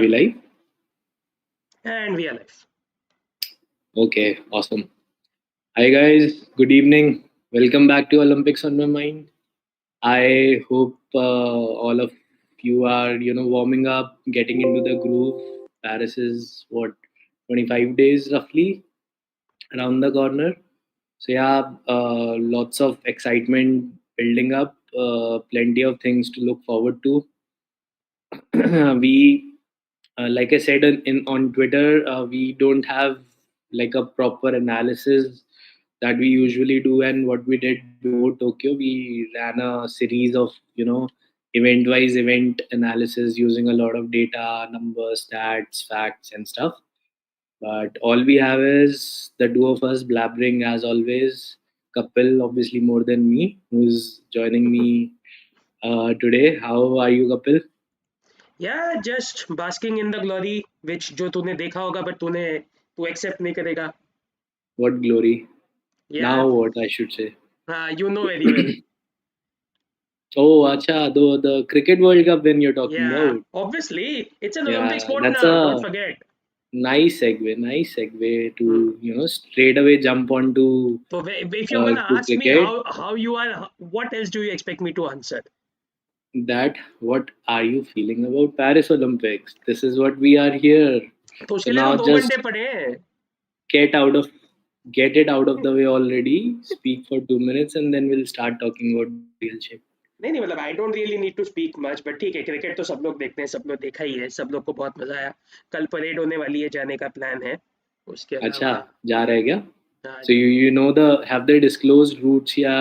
we live? And we are live. Okay, awesome. Hi guys, good evening. Welcome back to Olympics on My Mind. I hope all of you are, warming up, getting into the groove. Paris is what, 25 days roughly around the corner. So yeah, lots of excitement building up. Plenty of things to look forward to. we like I said on Twitter, we don't have like a proper analysis that we usually do. And what we did before Tokyo, we ran a series of event-wise event analysis using a lot of data, numbers, stats, facts, and stuff. But all we have is the two of us blabbering as always. Kapil, obviously more than me, who's joining me today. How are you, Kapil? Yeah, just basking in the glory, which जो तूने देखा होगा but तू accept नहीं करेगा. What glory? Yeah, Now what I should say? you know very well. Oh, acha, the cricket World Cup when you're talking Yeah, about. obviously it's an Olympic Yeah, sport that's now. Don't a forget. nice segue Hmm. to straight away jump onto So if you're gonna to ask me cricket. how you are, what else do you expect me to answer? That what are you feeling about Paris Olympics? This is what we are here. तो So उसके लिए तो now 2 घंटे just पड़े हैं. get out of get it out of the way already. Speak for 2 minutes and then we'll start talking about the real shit. नहीं मतलब I don't really need to speak much but ठीक है cricket तो सब लोग देखते हैं सब लोग देखा ही है सब लोग को बहुत मजा आया कल परेड होने वाली है जाने का प्लान है उसके अच्छा, अलावा जा रहा है क्या? हाँ, So you know the have they disclosed routes या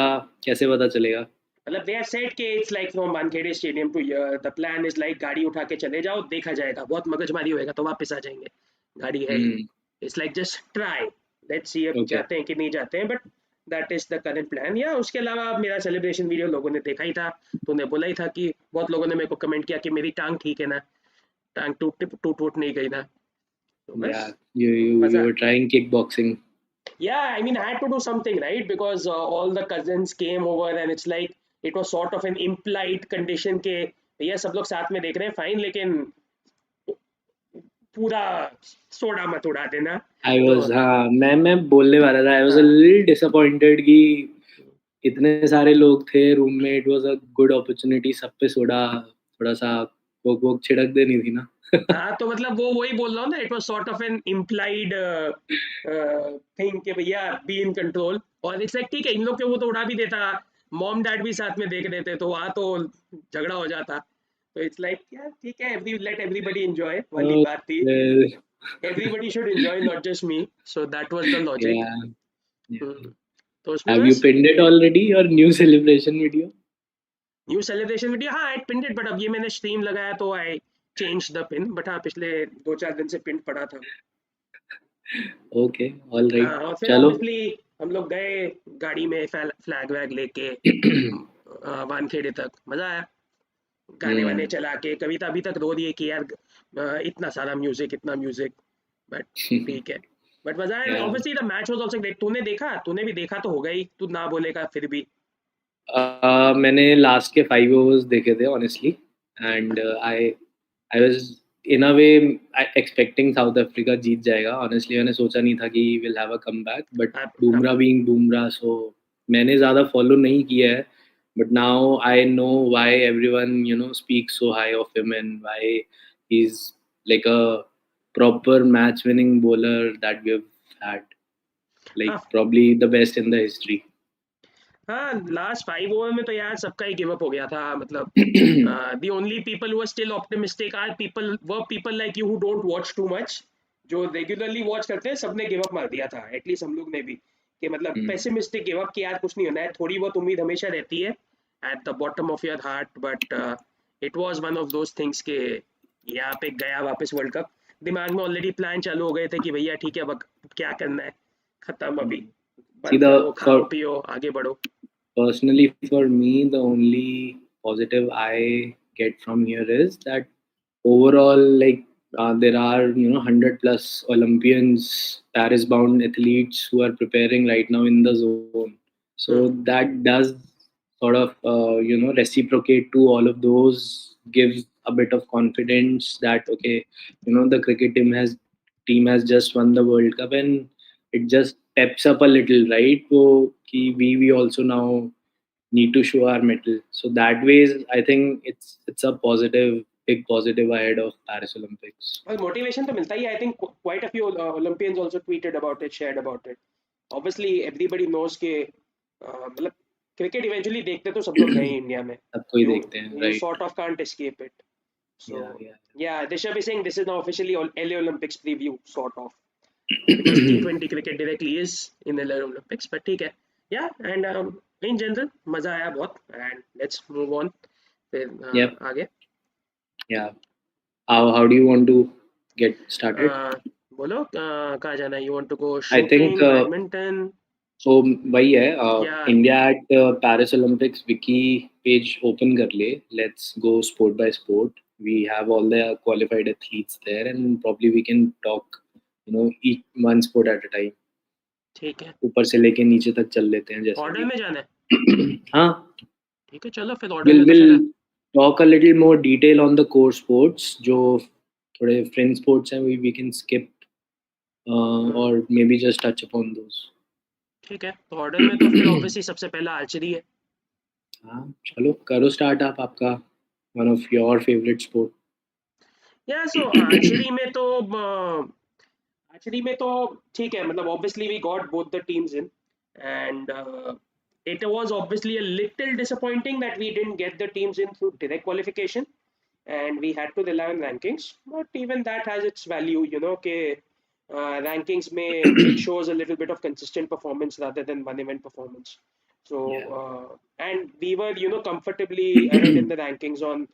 कैसे पता चलेगा? मतलब दे हैव सेड कि it's like from Wankhede stadium to here the plan is like गाड़ी उठा के चले जाओ देखा जाएगा बहुत मगजमारी होएगा तो वापस आ जाएंगे गाड़ी है ही Hmm. It's like just try let's see अब Okay. जाते हैं कि नहीं जाते हैं but that is the current plan या उसके अलावा मेरा सेलिब्रेशन वीडियो लोगों ने देखा ही था तूने बोला ही था कि बहुत लोगों ने मेरे को कमेंट किया कि मेरी टांग ठीक है ना टांग टूट नहीं गई ना तो बस Yeah. You मजा were trying kickboxing. yeah I mean I had to do something right because all the cousins came over and it's like it was sort of an implied condition के भैया सब लोग साथ में देख रहे हैं फाइन लेकिन पूरा सोडा मत उड़ा देना I तो was हाँ मैं बोलने वाला था. I was a हाँ little disappointed कि इतने सारे लोग थे रूम में. It was a good opportunity. सब पे सोडा थोड़ा सा वोक वोक छिड़क देनी थी ना. हाँ तो मतलब वो वही बोल रहा हूँ ना it was sort of an implied thing कि भैया बी इन कंट्रोल और इट्स लाइक ठीक है इन लोग के वो तो उड़ा भी देता मॉम डैड भी साथ में देख रहे थे तो वहाँ तो झगड़ा हो जाता तो इट्स लाइक यार ठीक है एवरी लेट एवरीबडी एंजॉय वाली Oh, बात थी well, everybody should enjoy not just me so that was the logic. yeah, yeah. तो उसमें Have you बस pinned it already? Your new celebration video? New celebration video हाँ आई pin it but अब ये मैंने स्ट्रीम लगाया तो I change the pin but हाँ पिछले 2-4 दिन से पिन पड़ा था Okay, all right. हाँ और फिर चलो. ऑब्वियसली हम लोग गए गाड़ी में फ्लैग वैग लेके वानखेड़े तक मजा आया गाने वाने Hmm. चला के कविता अभी तक रो रही है कि यार इतना सारा म्यूजिक इतना म्यूजिक बट ठीक है बट मजा आया Yeah. Obviously the match was also great तूने भी देखा तो होगा ही तू ना बोलेगा फिर भी मैंने लास्ट के 5 overs देखे थे honestly. And I was in a way expecting South Africa जीत जाएगा. ऑनेस्टली मैंने सोचा नहीं था कि will have a comeback. But Bumrah being Bumrah, so मैंने ज़्यादा फॉलो नहीं किया है. But now I know why everyone speak so high of him and why he is like a proper match winning bowler that we have had, like हाँ probably the best in the history. हाँ last 5 over में तो यार सबका ही give up हो गया था मतलब the only people who are still optimistic are people like you who don't watch too much जो रेगुलरली वॉच करते हैं सबने गिव अप मार दिया था एटलीस्ट हम लोग ने भी कि मतलब Hmm. पेसिमिस्टिक गिव अप कि यार कुछ नहीं होना है थोड़ी बहुत उम्मीद हमेशा रहती है at the bottom of your heart but it was one of those things के यहाँ पे गया वापस वर्ल्ड कप दिमाग में ऑलरेडी प्लान चालू हो गए थे कि भैया ठीक है अब क्या करना है खत्म अभी See, बंद करो खाओ पियो आगे बढ़ो personally for me, the only positive I get from here is that overall, like there are 100 plus Olympians, Paris-bound athletes who are preparing right now in the zone. So that does sort of reciprocate to all of those, gives a bit of confidence that okay, the cricket team has just won the World Cup, and it just peps up a little, right? So we also now need to show our mettle. So that ways, I think it's a big positive ahead of Paris Olympics. Well, motivation तो मिलता ही है. I think quite a few Olympians also tweeted about it, shared about it. Obviously, everybody knows कि मतलब cricket eventually देखते तो सब लोग हैं ही इंडिया में. सबको ही You देखते हैं, you right? sort of can't escape it. So Yeah, yeah. yeah, Rishabh is saying this is now officially LA Olympics preview sort of because T20 cricket directly is in LA Olympics. But ठीक है. Yeah, and in general मजा आया बहुत. And let's move on. फिर Yep. आगे. Yeah. How do you want to get started? बोलो कहाँ जाना है? You want to go I think shooting, badminton? so वही है Yeah. India at Paris Olympics Vicky page open कर ले. Let's go sport by sport. We have all the qualified athletes there, and probably we can talk each one sport at a time. ठीक है. ऊपर से लेके नीचे तक चल लेते हैं जैसे ऑर्डर भी. में जाना है. हाँ, ठीक है चलो फिर ऑर्डर we'll में तो we'll फिर talk a little more detail on the core sports जो थोड़े fringe sports हैं we can skip or maybe just touch upon those. ठीक है. तो ऑर्डर में तो फिर ऑब्वियसली सबसे पहला आर्चरी है. हाँ, चलो करो स्टार्ट आप आपका one of your favorite sport. या सो आर्चरी में तो ठीक है. मतलब obviously we got both the teams in and it was obviously a little disappointing that we didn't get the teams in through direct qualification and we had to rely on rankings, but even that has its value, rankings may it shows a little bit of consistent performance rather than one event performance. So and we were comfortably ahead in the rankings on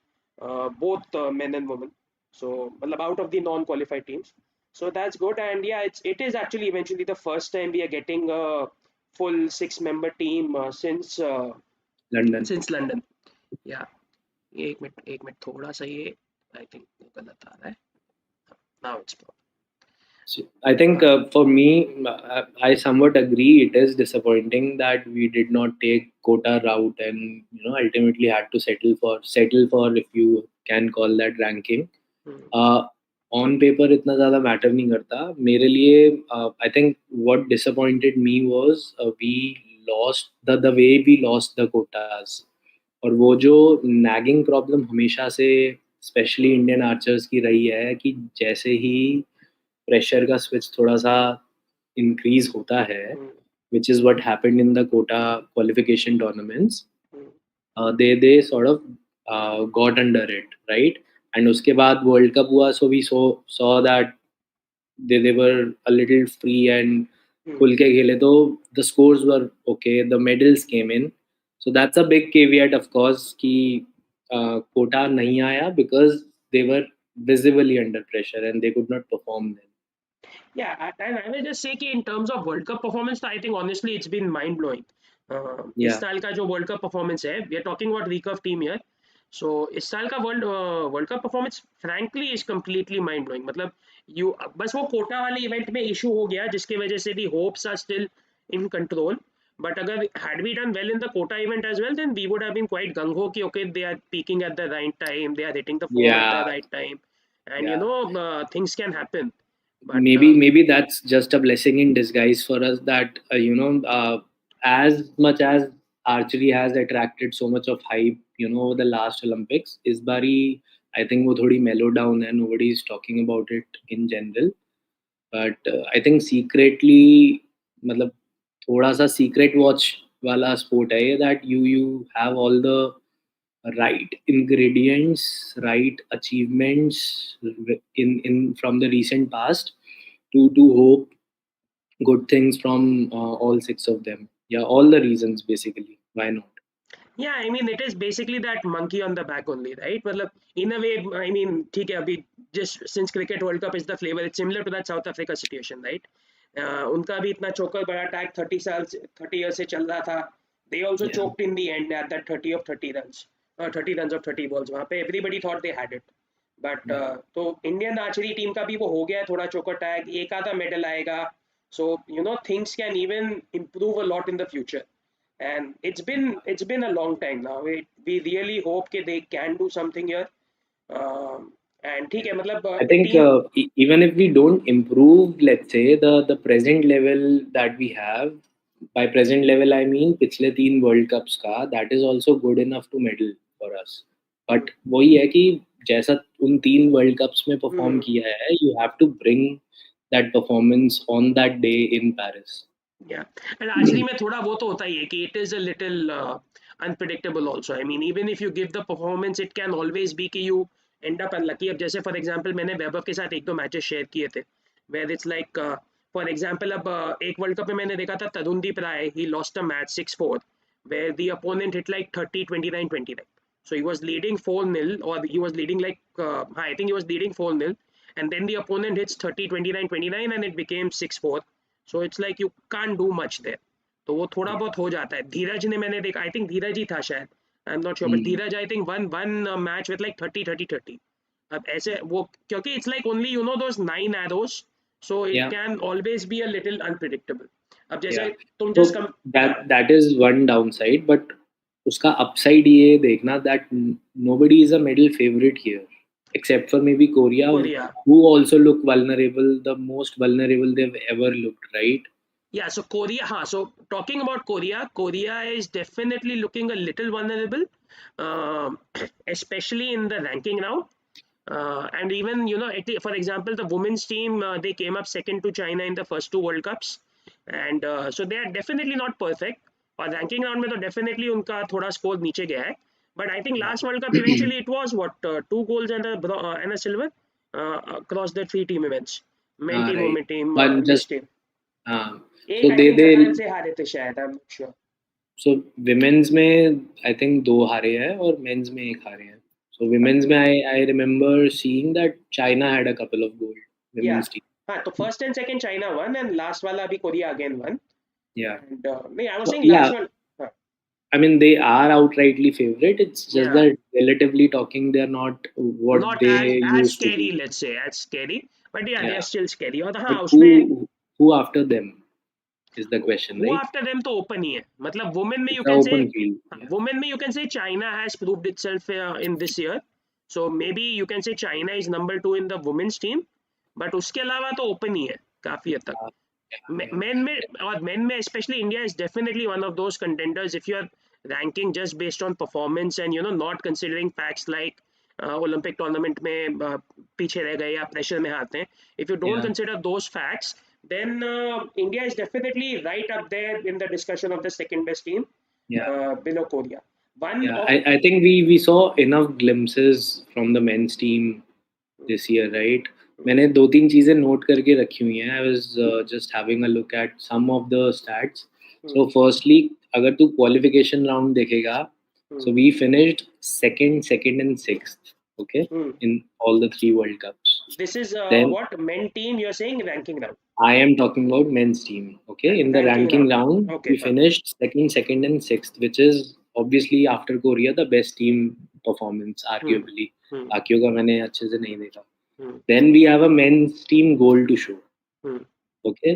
both men and women, so out of the non qualified teams, so that's good. And yeah, it is actually eventually the first time we are getting a full 6-member team since London. Yeah, एक minute थोड़ा सा ये I think गलत आ रहा है. Now it's proper. So I think for me, I somewhat agree. It is disappointing that we did not take quota route, and ultimately had to settle for, if you can call that, ranking. On paper इतना ज़्यादा matter नहीं करता मेरे लिए. I think what disappointed me was we lost the way we lost the quotas. और वो जो nagging problem हमेशा से स्पेशली इंडियन आर्चर्स की रही है कि जैसे ही प्रेशर का स्विच थोड़ा सा इंक्रीज होता है, which is what happened in the quota qualification tournaments, they sort of got under it, right? And उसके बाद वर्ल्ड कप हुआ, so we saw that they were a little free and खुल के खेले, तो the scores were okay, the medals came in. So that's a big caveat of course कि quota नहीं आया because they were visibly under pressure and they could not perform then. Yeah, and I will just say कि in terms of World Cup performance, I think honestly it's been mind blowing. इस साल का जो World Cup performance है, we are talking about recurve team here. So इस साल का World Cup performance frankly is completely mind blowing. मतलब बस वो कोटा वाले इवेंट में इशू हो गया जिसकी वजह से the hopes are still in control. But अगर had we done well in the quota event as well, then we would have been quite gung ho कि okay, they are peaking at the right time, they are hitting the form at the right time, and things can happen. But maybe that's just a blessing in disguise for us that as much as archery has attracted so much of hype over the last Olympics, इस बारी I think वो थोड़ी mellow down है, nobody is talking about it in general. But I think secretly मतलब थोड़ा सा secret watch वाला sport है ये, that you have all the right ingredients, right achievements in from the recent past to hope good things from all 6 of them. Yeah, all the reasons basically. Why not? Yeah, I mean it is basically that monkey on the back only, right? मतलब in a way, I mean ठीक है अभी just since cricket World Cup is the flavor, it's similar to that South Africa situation, right? उनका भी इतना चोकर बड़ा tag 30 years से चल रहा था. They also choked in the end at that 30 of 30 runs, 30 runs of 30 balls. वहाँ पे everybody thought they had it, but तो इंडियन आर्चरी टीम का भी वो हो गया है थोड़ा चोकर टैग, एक आधा मेडल आएगा, so things can even improve a lot in the future. And it's been a long time now. We really hope that they can do something here. And ठीक है मतलब I think team even if we don't improve, let's say the present level that we have, by present level I mean पिछले 3 World Cups का, that is also good enough to medal for us. But वही है कि जैसा उन 3 World Cups में perform किया है, you have to bring that performance on that day in Paris. या एंड आर्चरी में थोड़ा वो तो होता ही है कि it is a little unpredictable also I mean even if you give the performance it can always be कि you and up unlucky अब जैसे फॉर एग्जांपल मैंने वैभव के साथ एक दो मैचेस शेयर किए थे where it's like for example अब एक वर्ल्ड कप में मैंने देखा था Tarundeep Rai he lost a match 6-4 where the opponent hit like 30 29 29 so he was leading 4-0 or he was leading like I think he was leading 4-0 and then the opponent hits 30 29 29 and it became 6-4 so it's like you can't do much there तो वो थोड़ा बहुत हो जाता है धीरज ने मैंने देखा आई थिंक धीरज ही था शायद आई am not sure but Hmm. Dheeraj I think one one match with like 30 30 30 अब ऐसे वो क्योंकि it's like only you know those 9 arrows so it Yeah, can always be a little unpredictable अब yeah. जैसे तुम just So कम या that is one downside, but उसका upside ये देखना that nobody is a medal favorite here, except for maybe Korea, Korea who also look vulnerable, the most vulnerable they've ever looked, right? Yeah, so Korea, so talking about Korea, Korea is definitely looking a little vulnerable, um, especially in the ranking round. And even, you know, for example, the women's team, they came up second to China in the first two World Cups. And so they are definitely not perfect. और ranking round में तो definitely उनका थोड़ा score नीचे गया है but I think last world cup Yeah. Eventually it was what 2 goals and a silver across the three team events men team Right. women team One miss just team एक so I think they कतार से हारे थे शायद आई am not sure so women's में I think 2 हारे हैं और men's में 1 हारे हैं. So women's में I remember seeing that China had a couple of gold या women's team. हाँ तो first and second China one and last वाला अभी Korea again one Yeah. And नहीं I was So saying yeah, last one हाँ I mean, they are outrightly favorite. It's just या that relatively talking, they're not what not as they as used to scary be. Let's say as scary but yeah they Yeah, are still scary और but हाँ उसमें who after them is the question, who right? after them तो open ही है मतलब women में you It's an can say open field. Yeah, women में you can say China has proved itself in this year so maybe you can say China is number 2 in the women's team but उसके अलावा तो open ही है काफी हद तक yeah, yeah, men में और men में especially India is definitely one of those contenders if you are ranking just based on performance and you know not considering facts like Olympic tournament में पीछे रह गए या प्रेशर में आते हैं if you don't yeah, consider those facts then India is definitely right up there in the discussion of the second best team yeah. below Korea one Yeah, of I think we saw enough glimpses from the men's team this year, right? मैंने 2-3 चीजें note करके रखी हुई हैं. I was just having a look at some of the stats. So firstly, अगर तू qualification round देखेगा, so we finished second and sixth, okay, in all the 3 World Cups. this is Then what men team you're saying ranking round I am talking about men's team. Okay, in the ranking ranking round round, okay we finished second, and sixth, which is obviously after Korea the best team performance, hmm. arguably. Hmm. बाकियों का मैंने अच्छे से नहीं देखा. Hmm. Then we have a men's team goal to show. Hmm. Okay.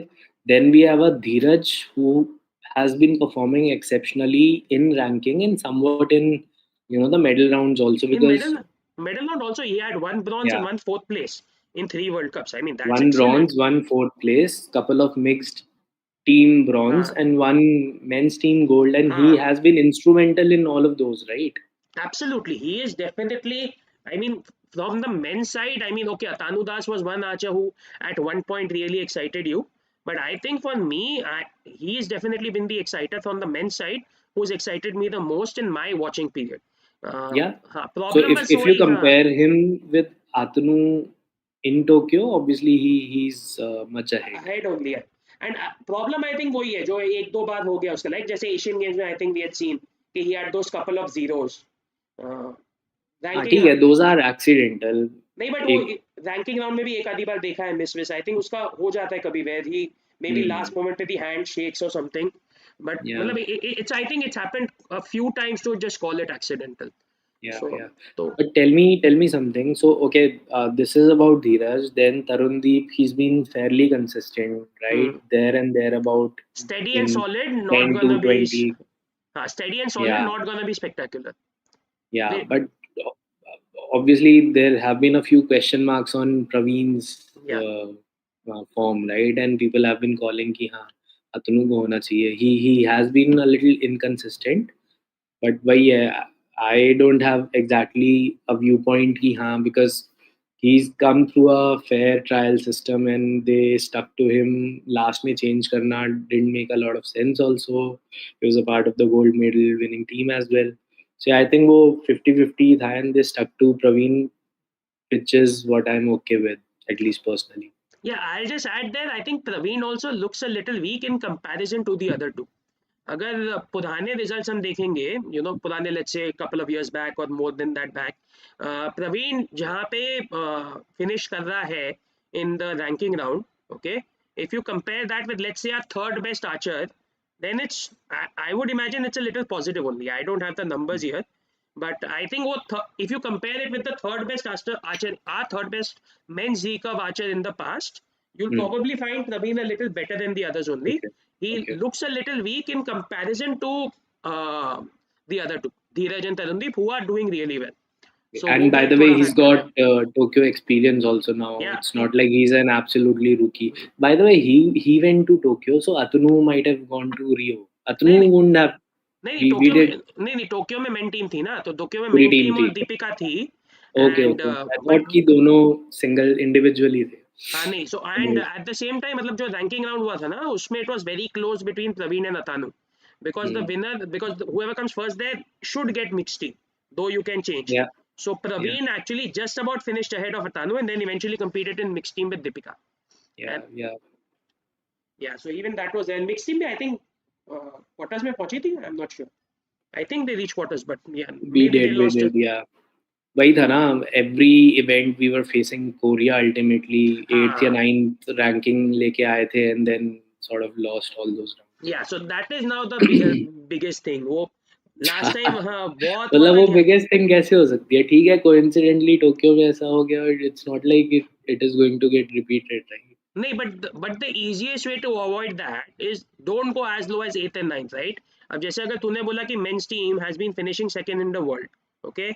Then we have a Dheeraj who has been performing exceptionally in ranking and somewhat in the medal rounds also In because medal round also he had one bronze and yeah, one fourth place in 3 World Cups. I mean that's one excellent. bronze, one fourth place, couple of mixed team bronze Uh, and one men's team gold, and he uh, has been instrumental in all of those, right? absolutely, he is definitely. I mean, from the men's side, I mean, okay, Atanu Das was one archer who at one point really excited you, but I think for me, he has definitely been the exciter from the men's side who's excited me the most in my watching period. Yeah. So Problem if was you वही हाँ compare him with Atanu in Tokyo, obviously he's much ahead. ahead only है and problem I think वही है जो एक दो बार हो गया उसका like जैसे एशियन गेम्स में I think we had seen कि he had those couple of zeros हाँ रैंकिंग ठीक है, those are accidental. नहीं बट वो एक रैंकिंग राउंड में भी एक आधी बार देखा है मिस आई थिंक उसका हो जाता है कभी where he may be last moment पे दी हैंड शेक्स और समथिंग बट yeah, मतलब it's I think it's happened a few times to just call it accidental yeah, so yeah. तो But tell me something. So okay, this is about Dheeraj. Then Tarundeep, he's been fairly consistent, right? There and there about steady and in solid not 10 gonna to be 20. steady and solid Yeah, not gonna be spectacular yeah. they, But obviously there have been a few question marks on Praveen's Yeah. form, right? And people have been calling कि हाँ अतनु को होना चाहिए. He has been a little inconsistent, but वही है. I don't have exactly a viewpoint कि हाँ, because he's come through a fair trial system and they stuck to him. Last में change करना didn't make a lot of sense. Also, he was a part of the gold medal winning team as well. So I think वो 50-50 था and they stuck to Praveen, which is what I'm okay with, at least personally. Yeah, I'll just add there. I think Praveen also looks a little weak in comparison to the other two. अगर पुराने results हम देखेंगे, पुराने let's say couple of years back और more than that back, Praveen जहाँ पे finish कर रहा है in the ranking round, okay, if you compare that with let's say our third best archer, then it's I would imagine it's a little positive only. I don't have the numbers here, but I think if you compare it with the third best archer, our third best men's Z Cup archer in the past, you'll Hmm. probably find Praveen a little better than the others only. Okay. He Okay. looks a little weak in comparison to uh, the other two, Dheeraj and Tarundeep, who are doing really well. So वो And by भी the एक way, थोड़ा he's factor है. got Tokyo experience also now. Yeah. It's not like he's an absolutely rookie. By the way, he went to Tokyo, so Atanu might have gone to Rio. नहीं Atanu नहीं wouldn't have. नहीं नहीं We Tokyo में did नहीं Tokyo में main team थी ना, तो टोक्यो में पूरी मेन टीम टीम और थी. दीपिका थी. Okay, and okay. I but thought कि दोनों single individually थे. हाँ नहीं, so and Anyways. At the same time मतलब जो रैंकिंग राउंड हुआ था ना, उसमें it was very close between Praveen and Atanu, because the Hmm. winner, because whoever comes first there should get mixed team, though you can change. Yeah, So yeah, Praveen actually just about finished ahead of Atanu and then eventually competed in mixed team with Deepika. yeah, And yeah. yeah, so even that was there. Mixed team, I think quarters में पहुंची थी. I'm not sure. I think they reached quarters, but yeah, maybe they We lost it. did, yeah. वही था ना, every event we were facing Korea ultimately. 8th या हाँ. 9th ranking लेके आए थे and then sort of lost all those rounds. Yeah, so that is now the biggest thing. वो last time हाँ बहुत हुआ मतलब था वो कि बिगेस्ट थिंग कैसे हो सकती है? ठीक है, कोइंसिडेंटली टोक्यो में ऐसा हो गया, और it's not like it is going to get repeated, right? नहीं, but the easiest way to avoid that is don't go as low as 8th and 9th, right? अब जैसे अगर तूने बोला कि men's team has been finishing second in the world, okay,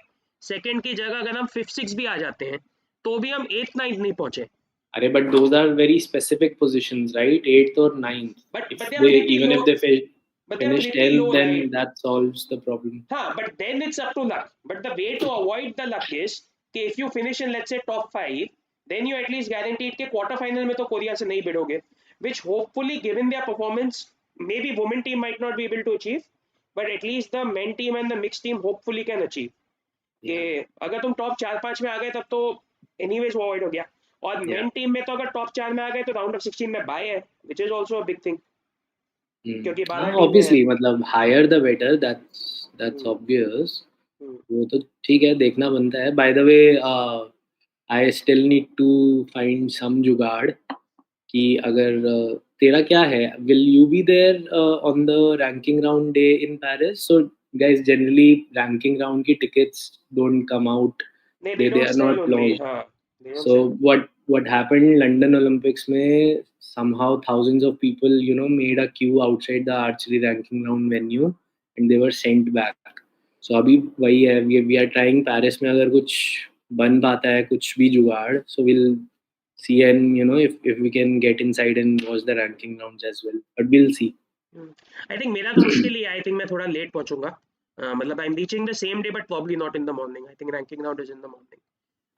second की जगह अगर हम 5th 6th भी आ जाते हैं तो भी हम 8th 9th नहीं पहुंचे. अरे but those are very specific positions, right? 8th और 9th. But if they are they pretty even low. If they But they are finish pretty 10th, low, then right? that solves the problem. हाँ, but then it's up to luck. But the way to avoid the luck is कि if you finish in let's say top 5, then you at least guaranteed कि quarter final में तो Korea से नहीं भिड़ोगे, which hopefully given their performance, maybe women team might not be able to achieve, but at least the men team and the mixed team hopefully can achieve. कि Yeah, अगर तुम top 4-5 में आ गए तब तो anyways वो अवॉइड हो गया, और yeah. मेन टीम में तो अगर टॉप 4 में आ गए तो राउंड ऑफ 16 में बाय है, which is also a big thing क्योंकि 12 हाँ, टीमें हैं. ऑब्वियसली, मतलब higher the better, that's hmm, obviously. Hmm. वो तो ठीक है, देखना बनता है. By the way, I still need to find some jugaad कि अगर तेरा क्या है, will you be there on the ranking round day in Paris? So guys, generally ranking round की टिकट्स डोंट कम आउट, नहीं, they they don't are sell not only. launched. हाँ, they don't So sell. what happened London Olympics में, somehow thousands of people made a queue outside the archery ranking round venue and they were sent back. So अभी वही है, we are trying Paris में अगर कुछ बन पाता है, कुछ भी जुगाड़, so we'll see, and if we can get inside and watch the ranking rounds as well, but we'll see. I think मेरा तो मुश्किल ही है. आई थिंक मैं थोड़ा लेट पहुंचूंगा. मतलब I am reaching the same day but probably not in the morning. I think ranking round is in the morning.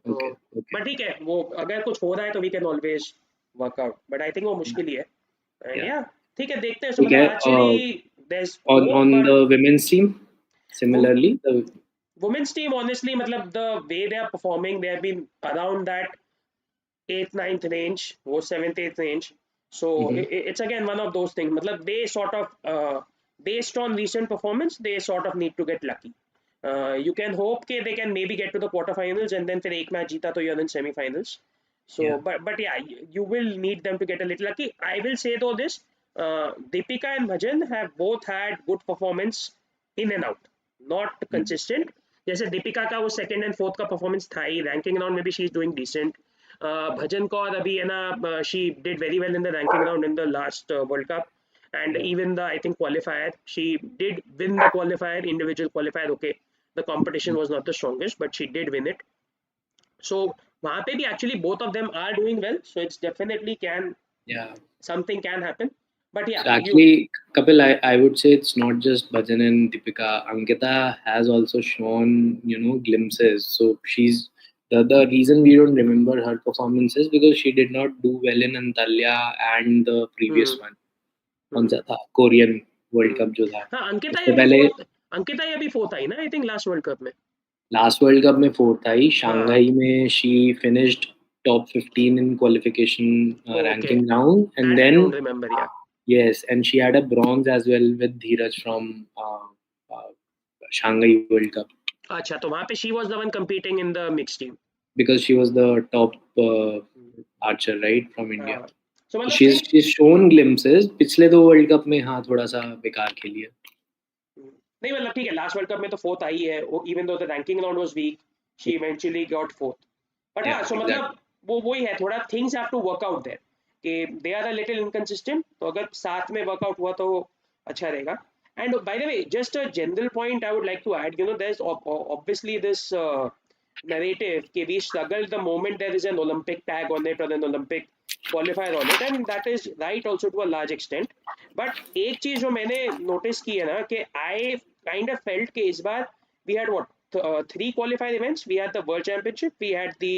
तो Okay, okay. बट ठीक है, वो अगर कुछ हो रहा है तो we can always work out, but I think वो Yeah, मुश्किल ही है. And yeah. या ठीक है, देखते हैं. So, ठीक मतलब है. Archery there is hope, On but the women's team, similarly, the women's team honestly मतलब the way they are performing, they have been around that 8th 9th range, वो 7th 8th range. So Mhm. it's again one of those things. मतलब they sort of based on recent performance, they sort of need to get lucky. You can hope कि they can maybe get to the quarterfinals and then फिर एक match जीता तो you're in semifinals. So Yeah. but yeah, you will need them to get a little lucky. I will say though this, Deepika and Bhajan have both had good performance in and out, not Mm. consistent. जैसे दीपिका का वो second and fourth का performance था ही, ranking round में भी she is doing decent. भजन कौर अभी है ना, she did very well in the ranking round in the last world cup, and Yeah. even the I think qualifier, she did win the qualifier, individual qualifier. Okay, the competition was not the strongest, but she did win it. So वहाँ पे भी actually both of them are doing well, so it's definitely can Yeah. something can happen. But So yeah, you actually, Kapil, I would say it's not just Bhajan and Deepika. Ankita has also shown, glimpses. So the reason we don't remember her performance is because she did not do well in Antalya and the hmm, previous one. कौन hmm, सा था Korean world hmm. Cup जो था हाँ अंकिता ये उससे अभी पहले फोर्थ, अंकिता ये अभी फोर्थ आई ना I think last world cup में. लास्ट वर्ल्ड कप में फोर्थ आई हाँ. शंघाई में she finished top 15 in qualification Okay, ranking round and that I then don't remember. Yeah. yes and she had a bronze as well with Dheeraj from uh, Shanghai World Cup अच्छा तो वहाँ पे she was the one competing in the mixed team. because she was the top archer right from India. हाँ. So So मतलब she's think. she's shown glimpses. पिछले दो world cup में हाँ थोड़ा सा बेकार खेली है. नहीं मतलब ठीक है लास्ट वर्ल्ड कप में तो फोर्थ आई है, even though the ranking round was weak, she eventually got fourth. But हाँ Yeah, सो exactly. मतलब वो वही है, थोड़ा things have to work out there कि they are a little inconsistent, तो अगर साथ में वर्कआउट हुआ तो अच्छा रहेगा. And by the way just a general point I would like to add, you know there is obviously this narrative कि we struggle the moment there is an Olympic tag on it or an Olympic qualifier on it, and that is right also to a large extent. But एक चीज जो मैंने notice की है ना कि I kind of felt कि इस बार we had what three qualifier events. We had the World Championship, we had the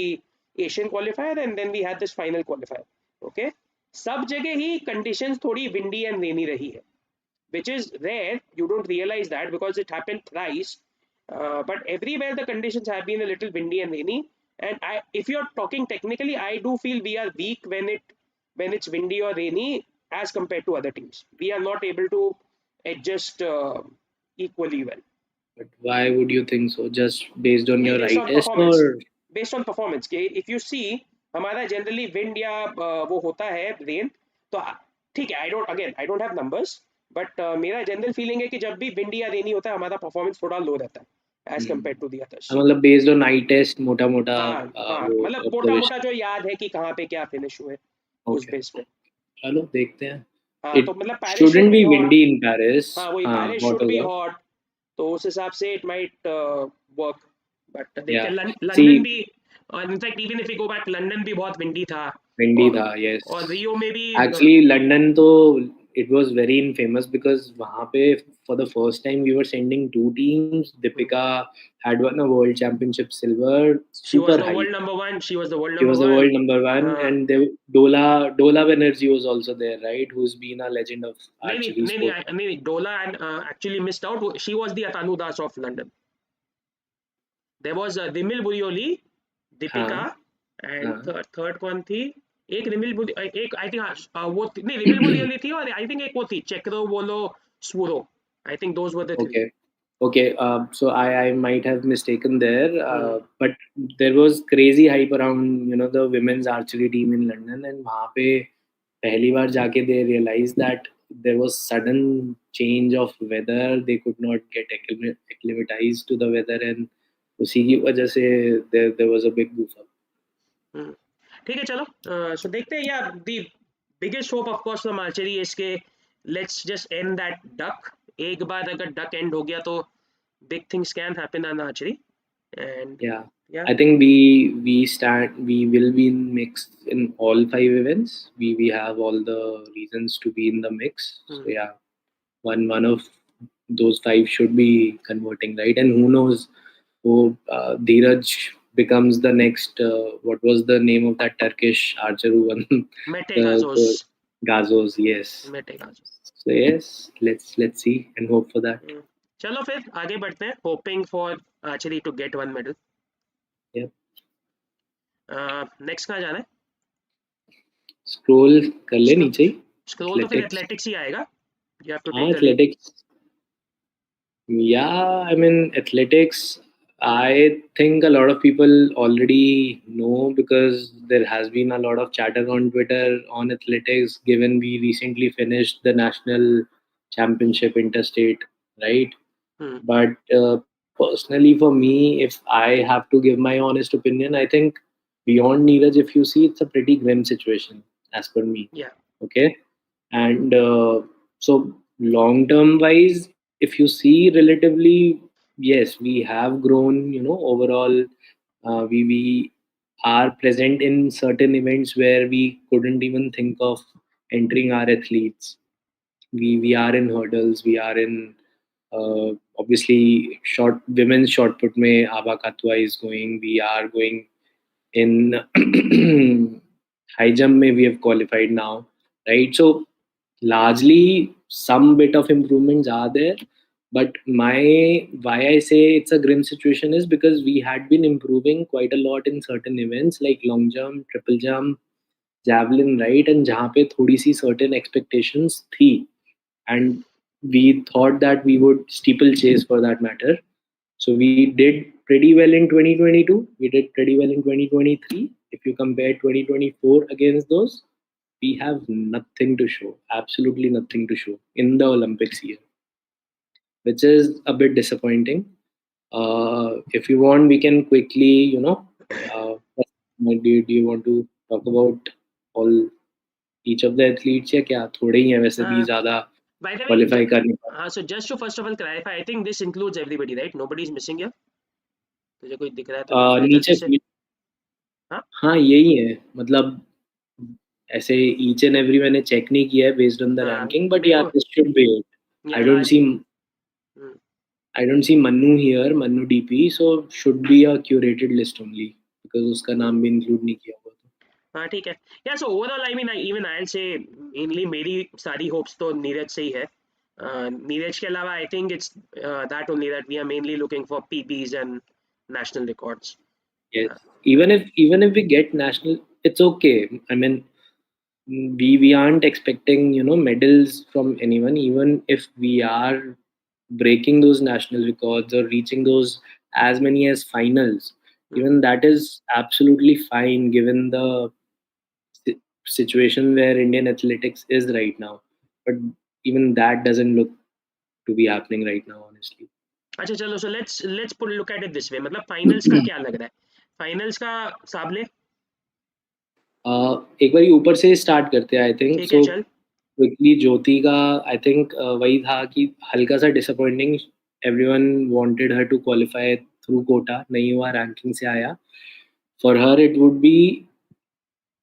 Asian qualifier, and then we had this final qualifier. Okay, सब जगह ही conditions थोड़ी windy and rainy रही है, which is rare. You don't realize that because it happened thrice. But everywhere the conditions have been a little windy and rainy. And if you're talking technically, I do feel we are weak when it's windy or rainy as compared to other teams. We are not able to adjust equally well. But why would you think so? Just based on नहीं your based eye on test performance, or based on performance कि if you see हमारा generally wind या वो होता है rain, तो ठीक है I don't have numbers, but मेरा जनरल फीलिंग है कि जब भी विंडी या रेनी होता है हमारा परफॉर्मेंस थोड़ा लो रहता है as hmm. Compared to the others. मतलब based on eye test मोटा मोटा हाँ हाँ वो मतलब मोटा मोटा observation. जो याद है कि कहाँ पे क्या फिनिश हुए उस Okay. बेस पे. चलो देखते हैं. हाँ It तो मतलब Paris should shouldn't be be hot. windy in Paris. हाँ वही हाँ पेरिस hot शुड बी होगा. हॉट, तो उस हिसाब से इट माइट वर्क. बट देखते Yeah. लंदन See, भी, और in fact even if you go back London भी बहुत विंडी था. windy और था. Yes. और रियो में भी Actually, London तो it was very infamous because वहाँ पे for the first time we were sending two teams. Deepika had won a world championship silver. she was Super the world hype. number one, she was the world She number was the one. world number one, हाँ. and Dola Banerjee was also there, right? Who's been a legend of नहीं नहीं archery नहीं नहीं sport. नहीं नहीं Dola and actually missed out, she was the Atanu Das of London. There was Rimil Buriuly, Deepika, हाँ and हाँ. Third कौन थी, एक एक आई थिंक वो नहीं रिमिल बुरियोली थी, और आई थिंक एक वो थी Chekrovolu Swuro. I think those were the three. Okay. Okay, so I might have mistaken there, hmm. but there was crazy hype around the women's archery team in London, and वहाँ पे पहली बार जाके they realized that there was sudden change of weather. They could not get acclimatized to the weather, and उसी की वजह से there was a big goof up. हम्म. ठीक है चलो, सो देखते हैं या the biggest hope of course from archery is के let's just end that duck. एक बार अगर डक एंड हो गया तो big things can happen on archery. And Yeah, yeah. I think we will be in mix in all five events. We have all the reasons to be in the mix. So Hmm. yeah, one of those five should be converting, right? And who knows, who Dheeraj becomes the next. What was the name of that Turkish archer who won Mete the Gazos. Gazos? Yes. Mete Gazos. So yes, let's see and hope for that. Hmm. चलो फिर आगे बढ़ते हैं, hoping for archery to get one medal. Yeah. Next कहाँ जाना है? Scroll कर ले नीचे. स्क्रॉल तो फिर Athletics. एथलेटिक्स ही आएगा. You have to हाँ take the lead. athletics. Yeah, I mean, athletics, I think a lot of people already know because there has been a lot of chatter on Twitter on athletics, given we recently finished the national championship interstate, right? Hmm. But personally, for me, if I have to give my honest opinion, I think beyond Neeraj, if you see, it's a pretty grim situation as per me. Yeah. Okay, and so long term wise, if you see relatively, yes, we have grown overall. We are present in certain events where we couldn't even think of entering our athletes. We are in hurdles. We are in obviously short women's shot put. Mein Aba Katwa is going. We are going in high jump. Mein we have qualified now, right? So largely some bit of improvements are there, but my why I say it's a grim situation is because we had been improving quite a lot in certain events like long jump, triple jump, javelin, right? And जहाँ पे थोड़ी सी certain expectations थी, and we thought that we would steeplechase for that matter. So we did pretty well in 2022. We did pretty well in 2023. If you compare 2024 against those, we have nothing to show, absolutely nothing to show in the Olympics here, which is a bit disappointing. If you want, we can quickly, do you want to talk about all each of the athletes या क्या थोड़े ही हैं वैसे भी Uh, ज़्यादा by the way, qualify कर नहीं पाए. so just to first of all clarify, I think this includes everybody, right? Nobody is missing here. तुझे कोई दिख रहा है तो लिख ले नीचे जल्दी से. हाँ हाँ यही है मतलब ऐसे ईच एंड एवरी मैंने चेक नहीं किया है बेस्ड ऑन द हाँ रैंकिंग बट मेरे यार को दिस शुड बी इट. आई यहाँ don't see hmm, I don't see Manu here, Manu DP, so should be a curated list only because उसका नाम भी include नहीं किया हुआ था. हाँ ठीक है. या so overall I mean even I से मेनली मेरी सारी होप्स तो नीरज से ही है. नीरज के अलावा I think it's that only that we are mainly looking for PBs and national records. Yes, even if we get national, it's okay. I mean, we aren't expecting medals from anyone. Even if we are breaking those national records or reaching those as many as finals, even that is absolutely fine given the si- situation where Indian athletics is right now. But even that doesn't look to be happening right now, honestly. अच्छा चलो so let's put look at it this वे. मतलब finals का क्या लग रहा है? Finals का साबले एक बार ऊपर से स्टार्ट करते हैं आई थिंक ठीक है सो चल. क्विकली. ज्योति का आई थिंक वही था कि हल्का सा disappointing. Everyone wanted her to qualify through quota, नहीं हुआ, रैंकिंग से आया. For her it would be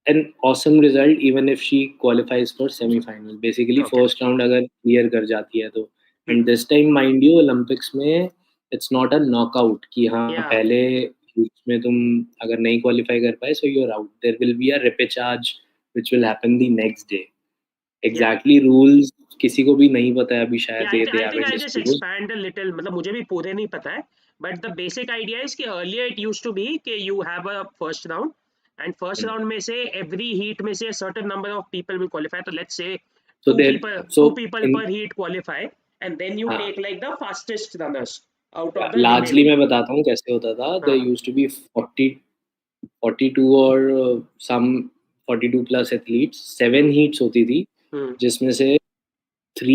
an awesome result even if she qualifies for semi-final. Basically okay. first round अगर clear कर जाती है तो. And this time mind you Olympics में it's not a knockout कि हाँ या पहले heats में तुम अगर नहीं qualify कर पाए so you're out. There will be a repechage which will happen the next day. या Exactly rules किसी को भी नहीं पता है अभी शायद. Yeah, they I think haven't I'll just disclosed. expand a little. मतलब मुझे भी पूरे नहीं पता है, but the basic idea is कि earlier it used to be कि you have a first round and first round में से every heat में से a certain number of people will qualify. So let's say So two there people two so people in per heat qualify and then you हाँ take like the fastest runners out of the largely remaining. मैं बताता हूँ कैसे होता था. There हाँ. used to be 42 or some 42 plus athletes. 7 hmm. heats होती थी हम्म. जिसमें से 3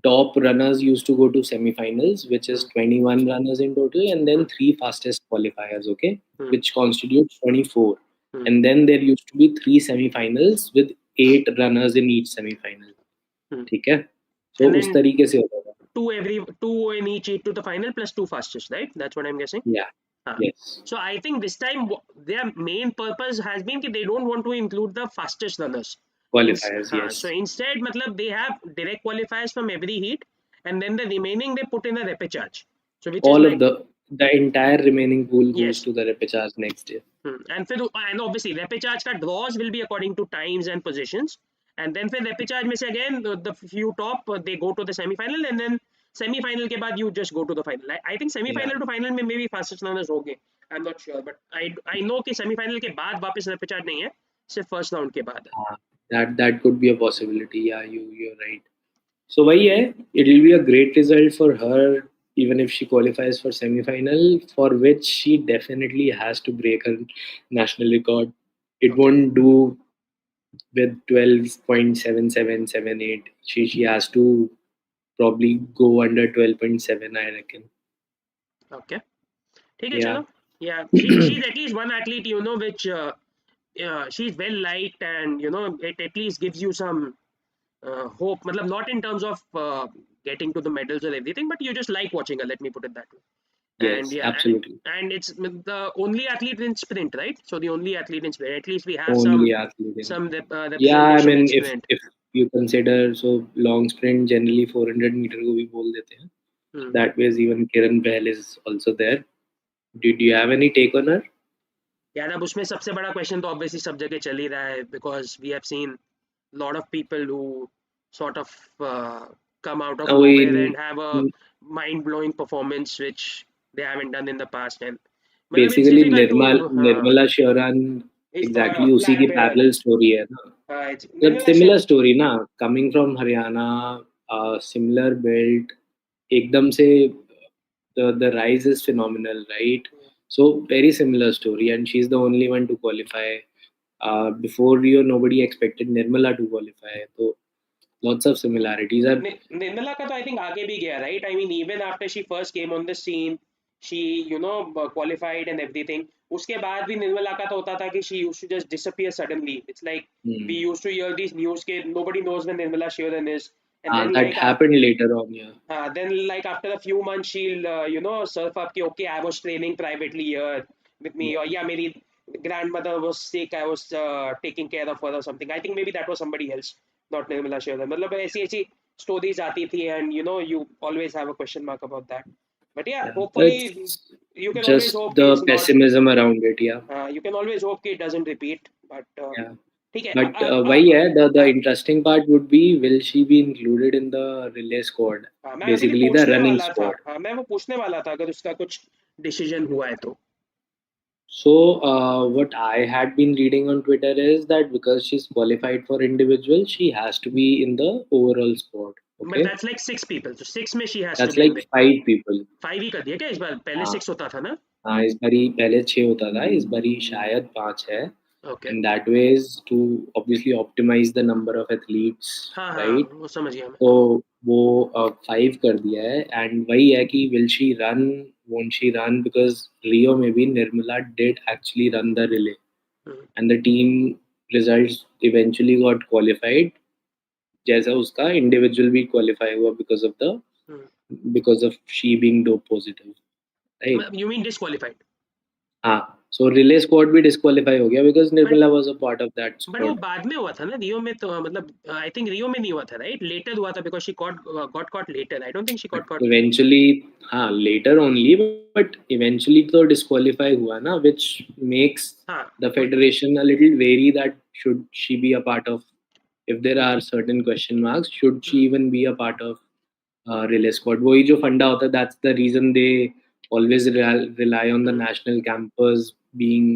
top runners used to go to semi-finals, which is hmm. 21 runners in total, and then hmm. 3 fastest qualifiers, okay, hmm. which constitutes 24. Hmm. And then there used to be 3 semi-finals with 8 runners in each semi-final. हम्म. ठीक है. So And उस then तरीके से होता था. two in each heat to the final plus two fastest, right? That's what I'm guessing. Yeah. Yes. So I think this time their main purpose has been that they don't want to include the fastest runners. Qualifiers, So yes. instead, matlab, they have direct qualifiers from every heat, and then the remaining they put in the repechage. So which is All of like the entire remaining pool goes yes. to the repechage next year. And obviously repechage का draws will be according to times and positions, and then फिर repechage में से again the few top they go to the semi final, and then semi final के बाद you just go to the final. I think semi Yeah. final to final में maybe fastest runners होंगे. I'm not sure, but I know कि semi final के बाद वापस repechage नहीं है, सिर्फ first round के बाद है. That could be a possibility. Yeah, you're right. So why yeah, it will be a great result for her even if she qualifies for semi-final, for which she definitely has to break her national record. It Okay. won't do with 12.7778. She has to probably go under 12.7, I reckon. Okay. ठीक है Yeah. चलो. Yeah, she's at least one athlete which she's well liked, and it at least gives you some hope. Matlab, not in terms of getting to the medals or everything, but you just like watching her. Let me put it that way. And Yes, yeah, absolutely. and it's the only athlete in sprint, right? So the only athlete in sprint. At least we have Only athlete in. Yeah, I representation in mean, sprint. if you consider, so long sprint generally 400 metre को भी बोल देते हैं. Hmm. That way, even Kiran Behl is also there. Did you have any take on her? यार अब उसमें सबसे बड़ा क्वेश्चन तो ऑब्वियसली सब जगह चल ही रहा है, because we have seen lot of people who sort of come out of nowhere वही and have a mind blowing performance which they haven't done in the past. And मतलब it's basically difficult to Nirmala Sheoran is exactly उसी flag की bearer. Parallel story है ना. It's मतलब Nirmala similar Shiv. Story ना, coming from Haryana, similar belt, एकदम से the rise is phenomenal, right? So very similar story, and she's the only one to qualify. Before Rio, nobody expected Nirmala to qualify. So lots of similarities are. Nirmala ka to I think आगे भी गया, right? I mean, even after she first came on the scene, she qualified and everything. उसके बाद भी निर्मला का तो होता था कि she used to just disappear suddenly. It's like we used to hear these news के nobody knows when Nirmala Shivaran is, and then That happened later on, yeah. then like after a few months she'll surf up कि okay, I was training privately here with me, or yeah, मेरी grandmother was sick, I was taking care of her or something. I think maybe that was somebody else, not Nirmala Shivaran. मतलब ऐसी ऐसी stories आती थी, and you always have a question mark about that. But yeah, Yeah, hopefully it's you can always just hope कि the it's not. pessimism around it, yeah. You can always hope कि it doesn't repeat. But Yeah. ठीक है. But why, yeah, the interesting part would be, will she be included in the relay squad? मैं actually Basically, the पूछने running वाला था. squad. मैं वो पूछने वाला था अगर उसका कुछ डिसीजन हुआ है तो. So, what I had been reading on Twitter is that because she's qualified for individual, she has to be in the overall squad. But Okay, that's like 6 people. So 6 में she has to that's be in like there. 5 people. 5 ही कर दिया क्या इस बार? पहले हाँ 6 होता था ना? हाँ, इस बारी पहले 6 होता था, इस बारी शायद 5 है. Okay. And that way is to obviously optimize the number of athletes, हाँ हाँ right? वो समझ गया मैं. तो वो 5 कर दिया है. एंड वही है कि will she run, won't she run, because Rio में भी Nirmala did actually run the relay and the team results eventually got qualified, जैसा उसका individual भी qualify हुआ because of she being dope positive, right? You mean disqualified? हाँ, so relay squad भी disqualify हो गया because But Nirmala was a part of that but वो squad. बाद में हुआ था ना रियो में, तो मतलब आई थिंक रियो में नहीं हुआ था, राइट? लेटर हुआ था because she got caught later. I don't think she But got caught. eventually, हाँ, later only, but eventually तो disqualify हुआ ना, which makes हाँ the federation a little wary that should she be a part of, if there are certain question marks, should she even be a part of relay squad. वही जो फंडा होता है, that's the reason they always rely on the national campers being,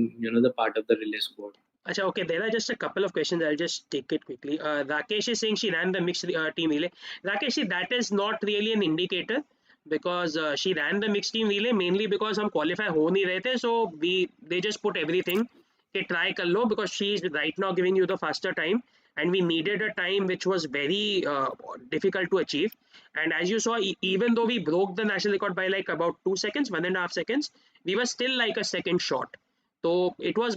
the part of the relay squad. Acha, okay, there are just a couple of questions. I'll just take it quickly. Rakesh is saying she ran the mixed team relay. Rakesh, see, that is not really an indicator because she ran the mixed team relay mainly because हम qualify हो नहीं रहे थे. So they just put everything कि try कर लो because she is right now giving you the faster time, and we needed a time which was very difficult to achieve. And as you saw, even though we broke the national record by like about 2 seconds, 1.5 seconds, we were still like a second short. So it was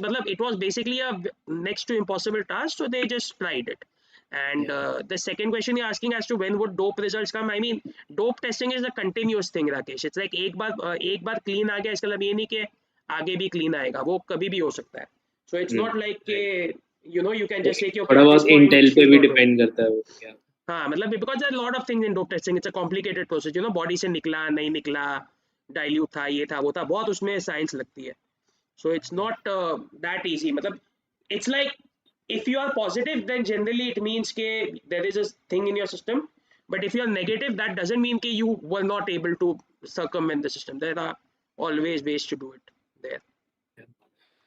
basically a next to impossible task. So they just tried it. And Yeah. the second question you're asking as to when would dope results come, I mean, dope testing is a continuous thing, Rakesh. It's like एक बार clean आ गया इसका मतलब ये नहीं कि आगे भी clean आएगा, वो कभी भी हो सकता है. So it's not like Right. you can तो just say कि okay थोड़ा at this बहुत point इंटेल पे she's भी not doing. डिपेंड करता है वो. Yeah. हाँ मतलब because there are a lot of things in dope testing. It's a complicated process. Body से निकला नहीं निकला, dilute था ये था वो था, बहुत उसमें science लगती है. So it's not that easy. Matlab, it's like if you are positive, then generally it means that there is a thing in your system. But if you are negative, that doesn't mean that you were not able to circumvent the system. There are always ways to do it there.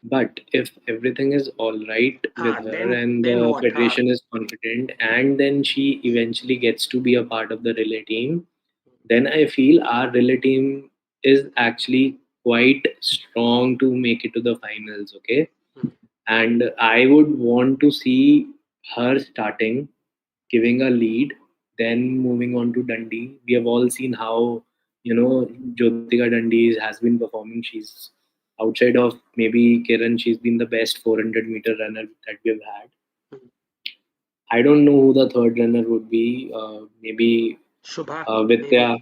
But if everything is all right with her and Then the what? federation is confident, and then she eventually gets to be a part of the relay team, then I feel our relay team is actually quite strong to make it to the finals. Okay. And I would want to see her starting, giving a lead, then moving on to Dundee. We have all seen how, Jyotika Dundee has been performing. She's outside of maybe Kiran, she's been the best 400-meter runner that we have had. I don't know who the third runner would be. Maybe Shubha, maybe. Vidya.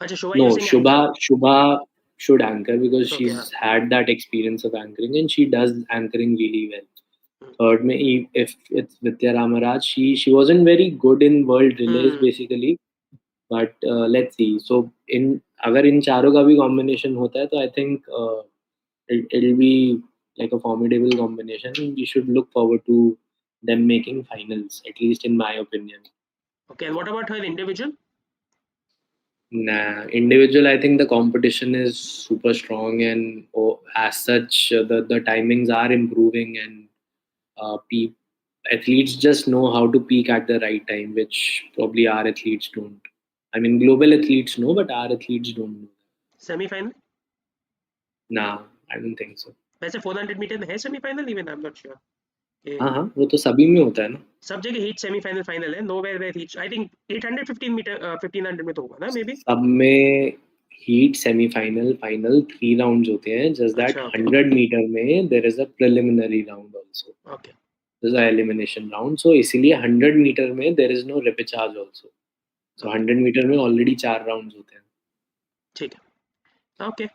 Acha, Shubha, No, you're saying Anjum? should anchor because Okay. she's had that experience of anchoring and she does anchoring really well. Third, में if it's Vidya Ramaraj, she wasn't very good in world relays basically, but let's see. So in अगर इन चारों का भी combination होता है तो I think it'll be like a formidable combination. We should look forward to them making finals, at least in my opinion. Okay, and what about her individual? Nah, individual, I think the competition is super strong, and as such, the timings are improving, and athletes just know how to peak at the right time, which probably our athletes don't. I mean, global athletes know, but our athletes don't know. Semi-final? Nah, I don't think so. वैसे 400 metre में है semifinal even I am not sure हाँ हाँ, वो तो सभी में होता है ना. सब जगह हीट सेमीफाइनल फाइनल है nowhere where heat I think 815 metre 1500 में तो होगा ना मे बी सब में हीट सेमीफाइनल फाइनल 3 राउंड्स होते हैं. जस्ट दैट अच्छा, okay. 100 मीटर में there is a preliminary round also. Okay There's a elimination round. So इसीलिए 100 मीटर में there is no repechage also. So 100 metre में already 4 rounds होते हैं. ठीक है okay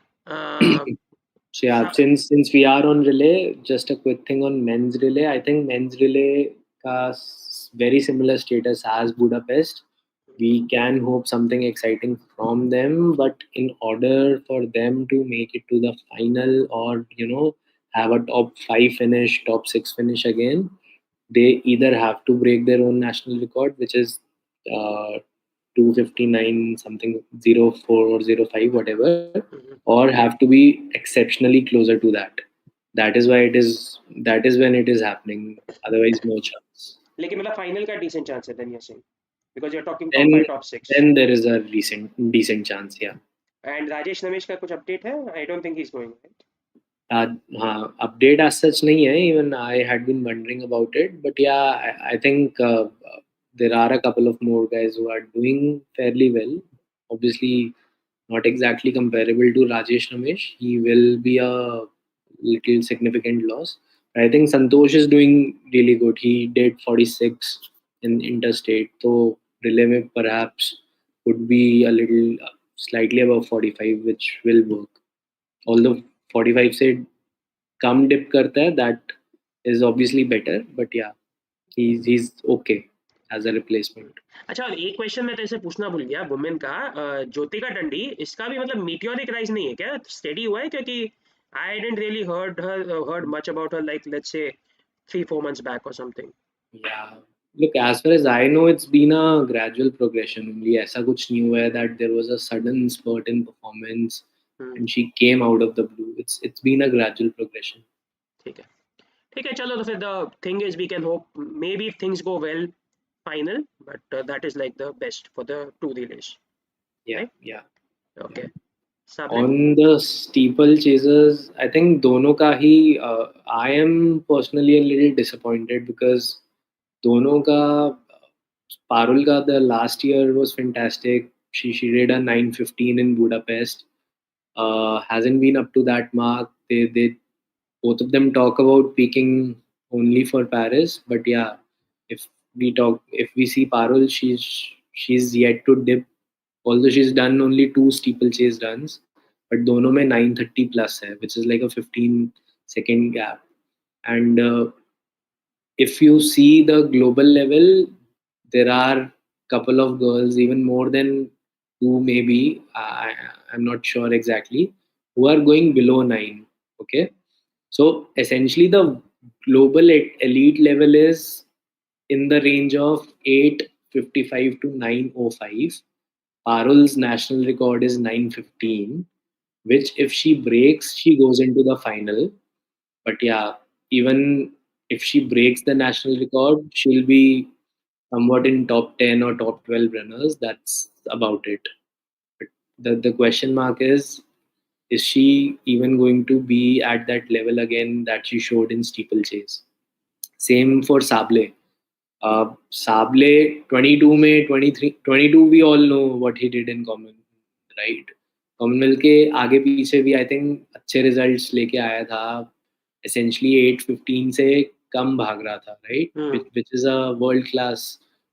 So yeah, since we are on relay, just a quick thing on men's relay. I think men's relay का very similar status as Budapest. We can hope something exciting from them, but in order for them to make it to the final or have a top 5 finish, top 6 finish again, they either have to break their own national record, which is 259 something 04 or 05 whatever, or have to be exceptionally closer to that. That is when it is happening. Otherwise, no chance. लेकिन मतलब final का decent chance है then you saying because you are talking Then top 5 top 6 then there is a decent chance, yeah. And Rajesh Ramesh का कुछ update है I don't think he is going right हाँ, update as such नहीं है. Even I had been wondering about it, but yeah, I think there are a couple of more guys who are doing fairly well. Obviously, not exactly comparable to Rajesh Ramesh. He will be a little significant loss. I think Santosh is doing really good. He did 46 in interstate, so relay में perhaps would be a little slightly above 45, which will work. Although 45 से कम dip करता है, that is obviously better. But yeah, he's okay as a replacement. अच्छा और एक question मैं तेरे से पूछना भूल गया वुमेन का ज्योतिका डंडी इसका भी मतलब मीटियोरिक राइज नहीं है क्या स्टेडी हुआ है क्योंकि I didn't really heard much about her like let's say 3-4 months back or something Yeah. Look, as far as I know, it's been a gradual progression. Only ऐसा कुछ नहीं हुआ है that there was a sudden spurt in performance and she came out of the blue. It's been a gradual progression. ठीक है चलो तो फिर the thing is we can hope maybe if things go well final but that is like the best for the two relays. Yeah, right? yeah. Okay. On the steeple chasers, I think दोनों का ही I am personally a little disappointed because दोनों का Parul का the last year was fantastic. She did a 9:15 in Budapest. Hasn't been up to that mark. They both of them talk about peaking only for Paris, but yeah, if we see Parul, she's yet to dip. Although she's done only 2 steeplechase runs, but दोनों में 9:30 plus है, which is like a 15-second gap. And if you see the global level, there are couple of girls, even more than 2 maybe, I'm not sure exactly, who are going below 9. Okay, so essentially the global elite level is in the range of 8:55 to 9:05. Parul's national record is 9:15, which if she breaks, she goes into the final. But yeah, even if she breaks the national record, she'll be somewhat in top 10 or top 12 runners. That's about it. But the question mark is she even going to be at that level again that she showed in steeplechase? Same for Sable. Sable 22 में 23 22 we all know what he did in common, right? Commonwealth के आगे पीछे भी I think अच्छे results लेके आया था. Essentially 8:15 से कम भाग रहा था, right? Which is a world class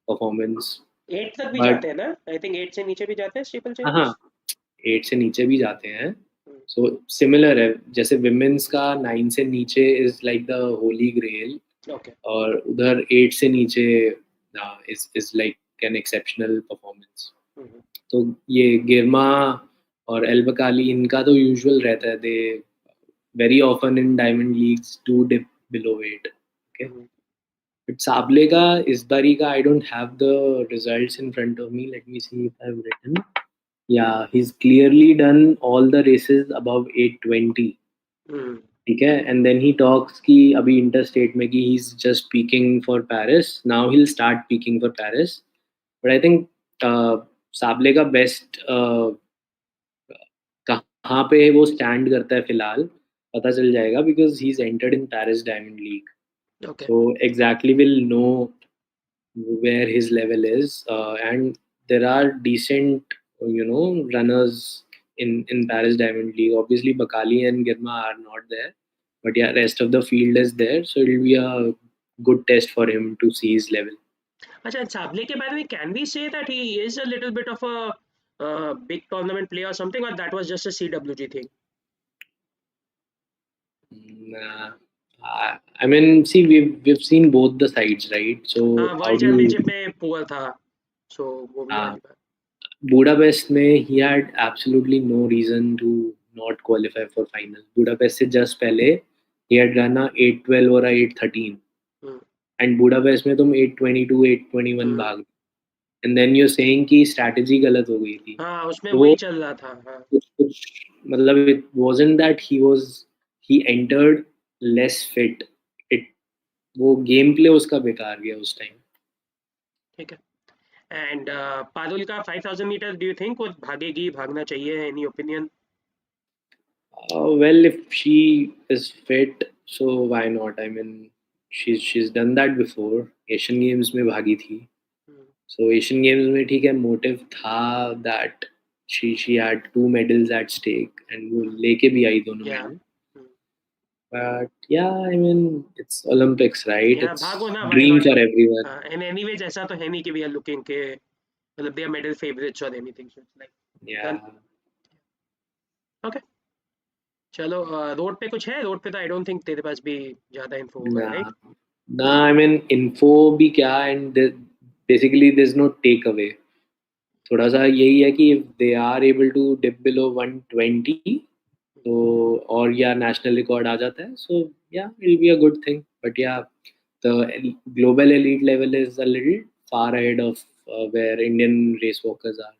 performance. 8 तक भी जाते हैं ना आई थिंक 8 से नीचे भी जाते हैं स्टीपल चेज. हाँ 8 से नीचे भी जाते हैं, सो सिमिलर है, जैसे विमेंस का 9 से नीचे is like the holy grail, okay. और उधर 8 से नीचे is like an exceptional performance. तो ये गिरमा और एल्बकाली इनका तो यूजुअल रहता है, they very often in Diamond Leagues to dip below weight. Okay, but Sable का इस बारी का I don't have the results in front of me, let me see if I have written. Yeah, he's clearly done all the races above 820. ठीक है, and then he talks कि अभी interstate में कि he's just peaking for Paris. Now he'll start peaking for Paris. But I think Sable का best कहाँ पे वो stand करता है फिलहाल पता चल जाएगा, because he's entered in Paris Diamond League. Okay. So exactly we'll know where his level is, and there are decent, runners in Paris Diamond League. Obviously, Bakali and Girma are not there, but yeah, rest of the field is there, so it'll be a good test for him to see his level. अच्छा, साबले के बारे में can we say that he is a little bit of a big tournament player or something, or that was just a CWG thing? Nah, I mean, see, we've seen both the sides, right? So हाँ, how world do you? Championship में poor था, so वो भी वाली बात। Budapest में he had absolutely no reason to not qualify for final. Budapest से just पहले he had run a 812 और a 813, and Budapest में तुम 822 821 भाग, and then you're saying कि strategy गलत हो गई थी। हाँ, उसमें तो वही चल रहा था। हाँ, कुछ मतलब it wasn't that he entered less fit. It वो गेम प्ले उसका बेकार गया उस टाइम। ठीक है। एंड पारुल का 5000 मीटर, डू यू थिंक वो भागेगी, भागना चाहिए, any opinion? Well, if she is fit, so why not? I mean, she's done that before. Asian Games में भागी थी, so Asian Games में ठीक है, motive था that she had 2 medals at stake and वो लेके भी आई दोनों medal. But yeah, I mean, it's Olympics, right? Yeah, It's भागो ना, why dream not? for everyone. And anyways ऐसा तो है नहीं कि we are looking के मतलब they are medal favorites or anything, so it's like Yeah. done. Okay. चलो, रोड पे कुछ है? रोड पे तो आई डोंट थिंक तेरे पास भी ज्यादा इन्फो होगा, Nah, right? nah. I mean, info भी क्या, and basically there's no takeaway. थोड़ा सा यही है कि if they are able to dip below 120, तो और या नेशनल रिकॉर्ड आ जाता है, so yeah, it'll be a good thing. But yeah, the global elite level is a little far ahead of where Indian race walkers are.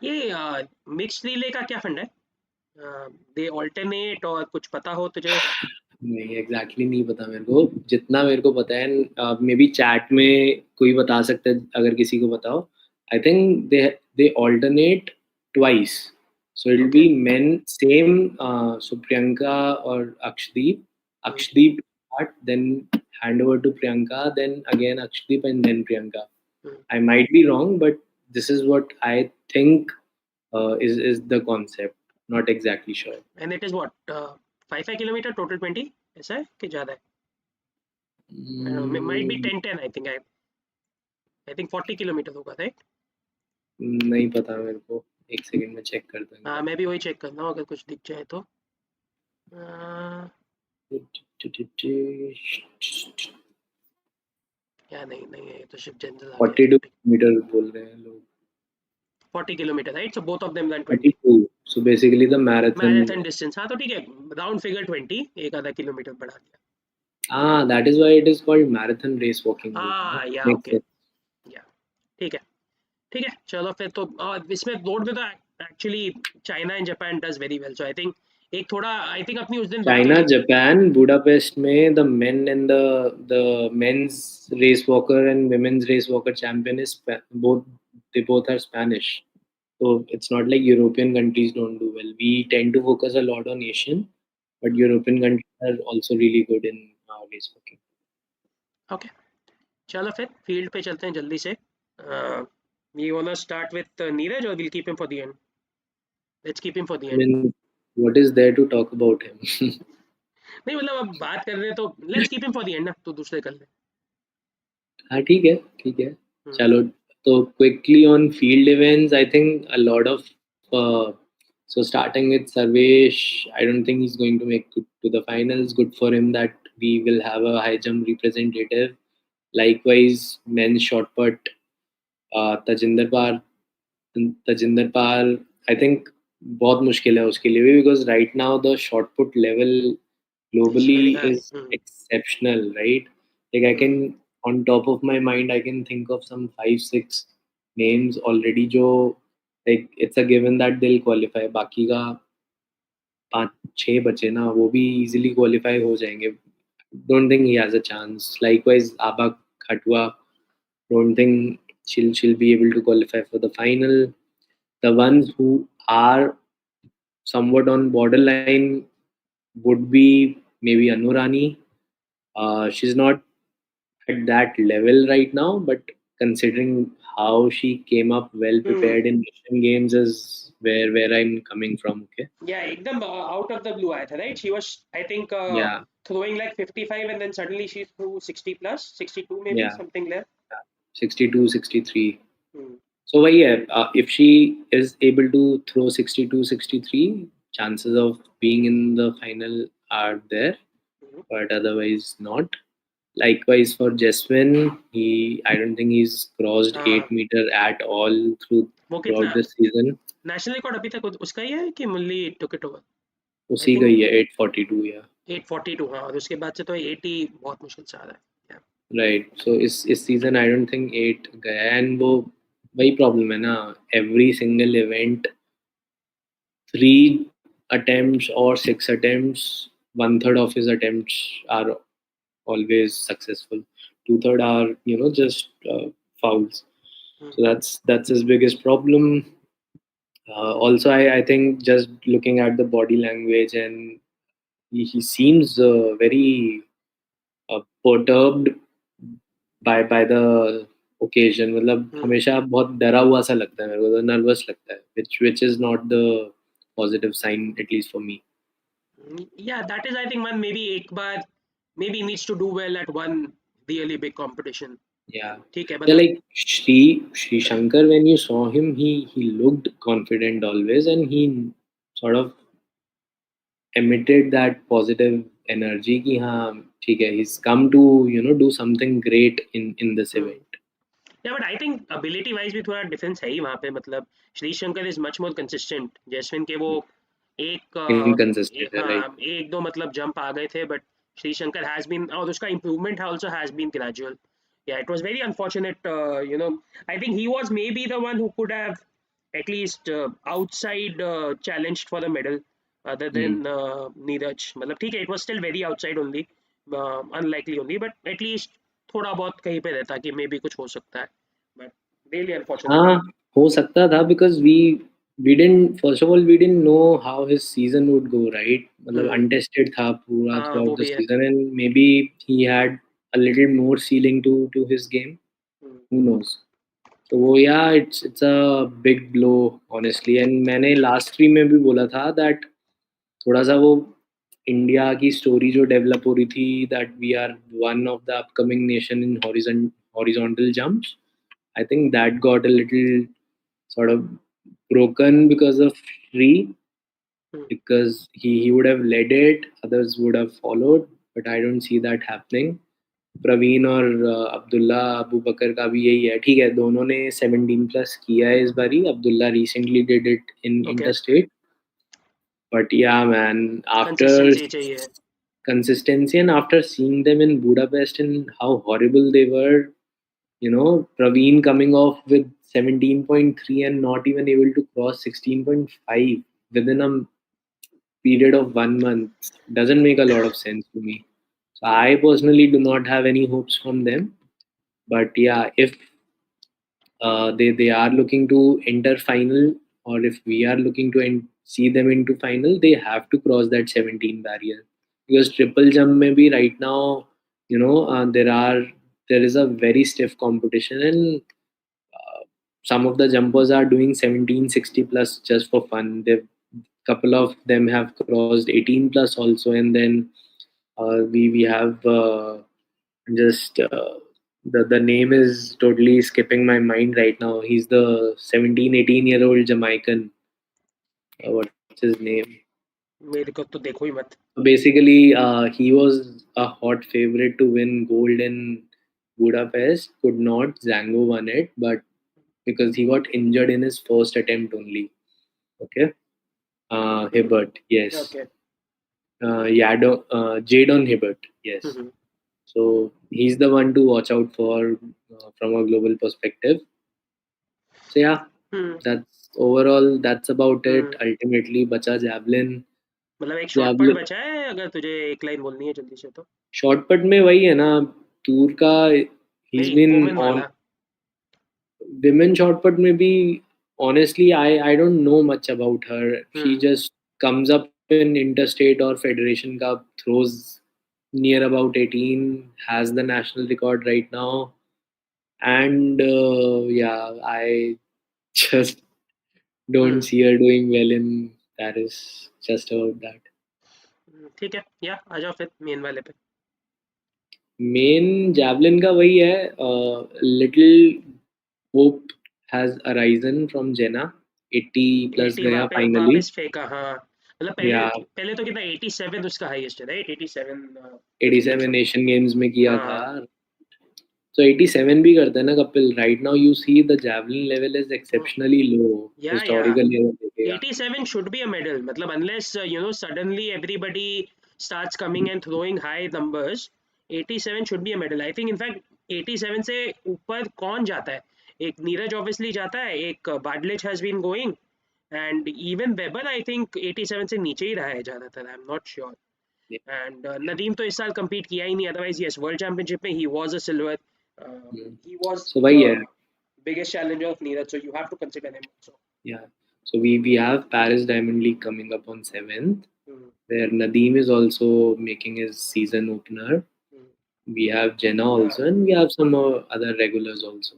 ये mixed relay का क्या fund है? दे alternate, और कुछ पता हो तुझे? नहीं, एग्जैक्टली नहीं पता मेरे को। जितना मेरे को पता है, मे बी चैट में कोई बता सकता है अगर किसी को पता हो। I think they alternate twice, so it will be men same. So Priyanka और Akshdeep start, then hand over to Priyanka, then again Akshdeep, and then Priyanka. I might be wrong, but this is what I think is the concept. Not exactly sure. And it is what 5 kilometre total 20, ऐसा है कि ज्यादा है? I don't no, might be 10 I think 40 kilometre होगा, right? नहीं पता मेरे को, एक सेकंड में चेक करता हूँ। हाँ, मैं भी वही चेक करना हूँ, अगर कुछ दिख जाए तो। या नहीं नहीं है, ये तो शिप जनरल 42 किलोमीटर बोल रहे हैं लोग। 40 kilometre, right? So both of them run 20। 32, so basically the marathon distance. हाँ, तो ठीक है, राउंड फिगर 20, एक आधा किलोमीटर बढ़ा दिया। that is why it is called marathon race walking. हाँ, या Makes ओके, sense. या ठीक है, ठीक है, चलो फिर तो। इसमें रोड पे तो actually China and Japan does very well, so I think एक थोड़ा, आई थिंक अपनी उस दिन बात China, हुई थी। Japan, Budapest में the men and the men's race walker and women's race walker champion is both, they both are Spanish. So it's not like European countries don't do well. We tend to focus a lot on Asian, but European countries are also really good in race walking. Okay, चलो फिर field पे चलते हैं जल्दी से। We want to start with Neeraj, और will keep him for the end? Let's keep him for the I end. mean, what is there to talk about him? नहीं मतलब अब बात कर रहे हैं तो let's keep him for the and ना, तो दूसरे कर ले। हाँ, ठीक है, ठीक है, चलो। तो quickly on field events, I think a lot of So starting with Sarvesh, I don't think he's going to make it to the finals. Good for him that we will have a high jump representative. Likewise, men's shot put, Tajinder Par, Tajinder Pal, I think बहुत मुश्किल है उसके लिए भी, because right now the shot put level It's globally very high. is exceptional, right? Like I can, on top of my mind, I can think of some 5 6 names already जो like it's a given that they'll qualify. बाकी का 5 6 बचे ना, वो भी easily qualify हो जाएंगे. Don't think he has a chance. Likewise, Abha Khatwa, don't think she'll be able to qualify for the final. The ones who are somewhat on borderline would be maybe Anurani. She's not at that level right now, but considering how she came up well Hmm. prepared in Asian Games is where I'm coming from. Okay. Yeah, एकदम out of the blue आया था, right? She was, I think, Yeah. throwing like 55 and then suddenly she threw 60 plus, 62 maybe, Yeah. something there. 62, 63. Hmm. So yeah, if she is able to throw 62, 63, chances of being in the final are there, Hmm. but otherwise not. Likewise for Jeswin, I don't think he's crossed हाँ, 8 meter at all वो throughout कितना this season. National record अभी तक उसका ही है कि मुरली took it over? आई उसी का थिंक ही है 842 या 842, हाँ, और उसके बाद से तो 80 बहुत मुश्किल से आ रहा है. Yeah. राइट. सो इस सीजन आई डोंट थिंक 8 गया है, एंड वो वही प्रॉब्लम है ना, every single event 3 attempts or 6 attempts, one third of his attempts are always successful. Two-third are just fouls. Hmm. So that's his biggest problem. Also, I think just looking at the body language, and he seems very perturbed by the occasion. मतलब Hmm. हमेशा बहुत डरा हुआ सा लगता है मेरे को, नर्वस लगता है, which is not the positive sign, at least for me. Yeah, that is, I think, one maybe एक बार maybe needs to do well at one really big competition. Yeah. ठीक है, Yeah, मतलब like Sri Shankar, when you saw him, he looked confident always, and he sort of emitted that positive energy कि हाँ ठीक है, he's come to do something great in this event. Yeah but I think ability wise भी थोड़ा difference है ही वहाँ पे. मतलब Sreeshankar is much more consistent. Jeswin के वो एक Inconsistent, right? हाँ, एक दो मतलब जंप आ गए थे, बट श्रीशंकर हैज बीन, और उसका improvement also has been gradual. Yeah, it was very unfortunate. I think he was maybe the one who could have at least outside challenged for the medal, other than Hmm. Neeraj. मतलब ठीक है, it was still very outside only, unlikely only, but at least थोड़ा बहुत कहीं पे रहता कि may be कुछ हो सकता है. But really unfortunate. हाँ, हो सकता था, because we didn't, first of all we didn't know how his season would go, right? मतलब हम्म. untested था पूरा हाँ, throughout वो the भी है. season, and maybe he had a little more ceiling to his game. Hmm. Who knows? तो वो yeah, it's a big blow honestly, and मैंने लास्ट स्ट्रीम में भी बोला था that थोड़ा सा वो इंडिया की स्टोरी जो डेवलप हो रही थी, that we are one of the upcoming nation in horizontal jumps, I think that got a little sort of broken because of Sri, hmm. because he would have led it, others would have followed, but I don't see that happening. Praveen और अब्दुल्ला अबू बकर का भी यही है. ठीक है, दोनों ने 17 plus किया है इस बारी. Abdullah recently did it in okay. Interstate, but yeah man, after consistency चाहिए. consistency and after seeing them in Budapest and how horrible they were, Praveen coming off with 17.3 and not even able to cross 16.5 within a period of 1 month doesn't make a lot of sense to me. So I personally do not have any hopes from them. But yeah, if they are looking to enter final, or if we are looking to see them into final, they have to cross that 17 barrier, because triple jump maybe right now, there is a very stiff competition, and some of the jumpers are doing 1760 plus just for fun. They've couple of them have crossed 18 plus also, and then we have just the name is totally skipping my mind right now. He's the 17 18-year-old Jamaican. What what's his name? मेरे को तो देखो ही मत. So basically, he was a hot favorite to win gold in Budapest. Could not. Zango won it, but because he got injured in his first attempt only. Okay. Hibbert, yes. Okay. Jadon Hibbert, yes. Mhm. So he's the one to watch out for from a global perspective. So yeah, Hmm. that's overall. That's about Hmm. it. Ultimately, bacha javelin. मतलब एक short पट Javelin बचा है अगर तुझे एक line बोलनी है जल्दी से तो. शॉर्ट पट में वही है ना, टूर का. He's नहीं been वुमेन on वाला. women shot put. Maybe honestly, I don't know much about her. She Hmm. just comes up in interstate or federation cup, throws near about 18, has the national record right now, and yeah, I just don't Hmm. see her doing well in Paris. Just about that. ठीक है या आ जाओ फिर main वाले पे. Main javelin का वही है. Little hope has arisen from Jenna. 80 plus 80 गया वापस finally. वापस फेंका. हाँ मतलब पहले या पहले तो कितना 87 उसका हाईएस्ट है राइट. 87 87 championship. एशियन गेम्स में किया था. हाँ. तो 87 भी करते हैं ना Kapil. Right now you see the javelin level is exceptionally low. या Historical level देखेगा. 87 should be a medal. मतलब unless suddenly everybody starts coming and throwing high numbers, 87 should be a medal. I think in fact 87 से ऊपर कौन जाता है. एक Neeraj obviously जाता है. एक बाडलिच has been going and even Weber I think 87 से नीचे ही रहा है ज़्यादातर. I'm not sure. And Nadeem तो इस साल compete किया ही नहीं. Otherwise yes, World Championship में he was a silver. He was So वही the है. biggest challenger of Neeraj, so you have to consider him also. Yeah. So we have Paris Diamond League coming up on 7th, Hmm. where Nadeem is also making his season opener. Hmm. We have Jenna Yeah. also, and we have some other regulars also.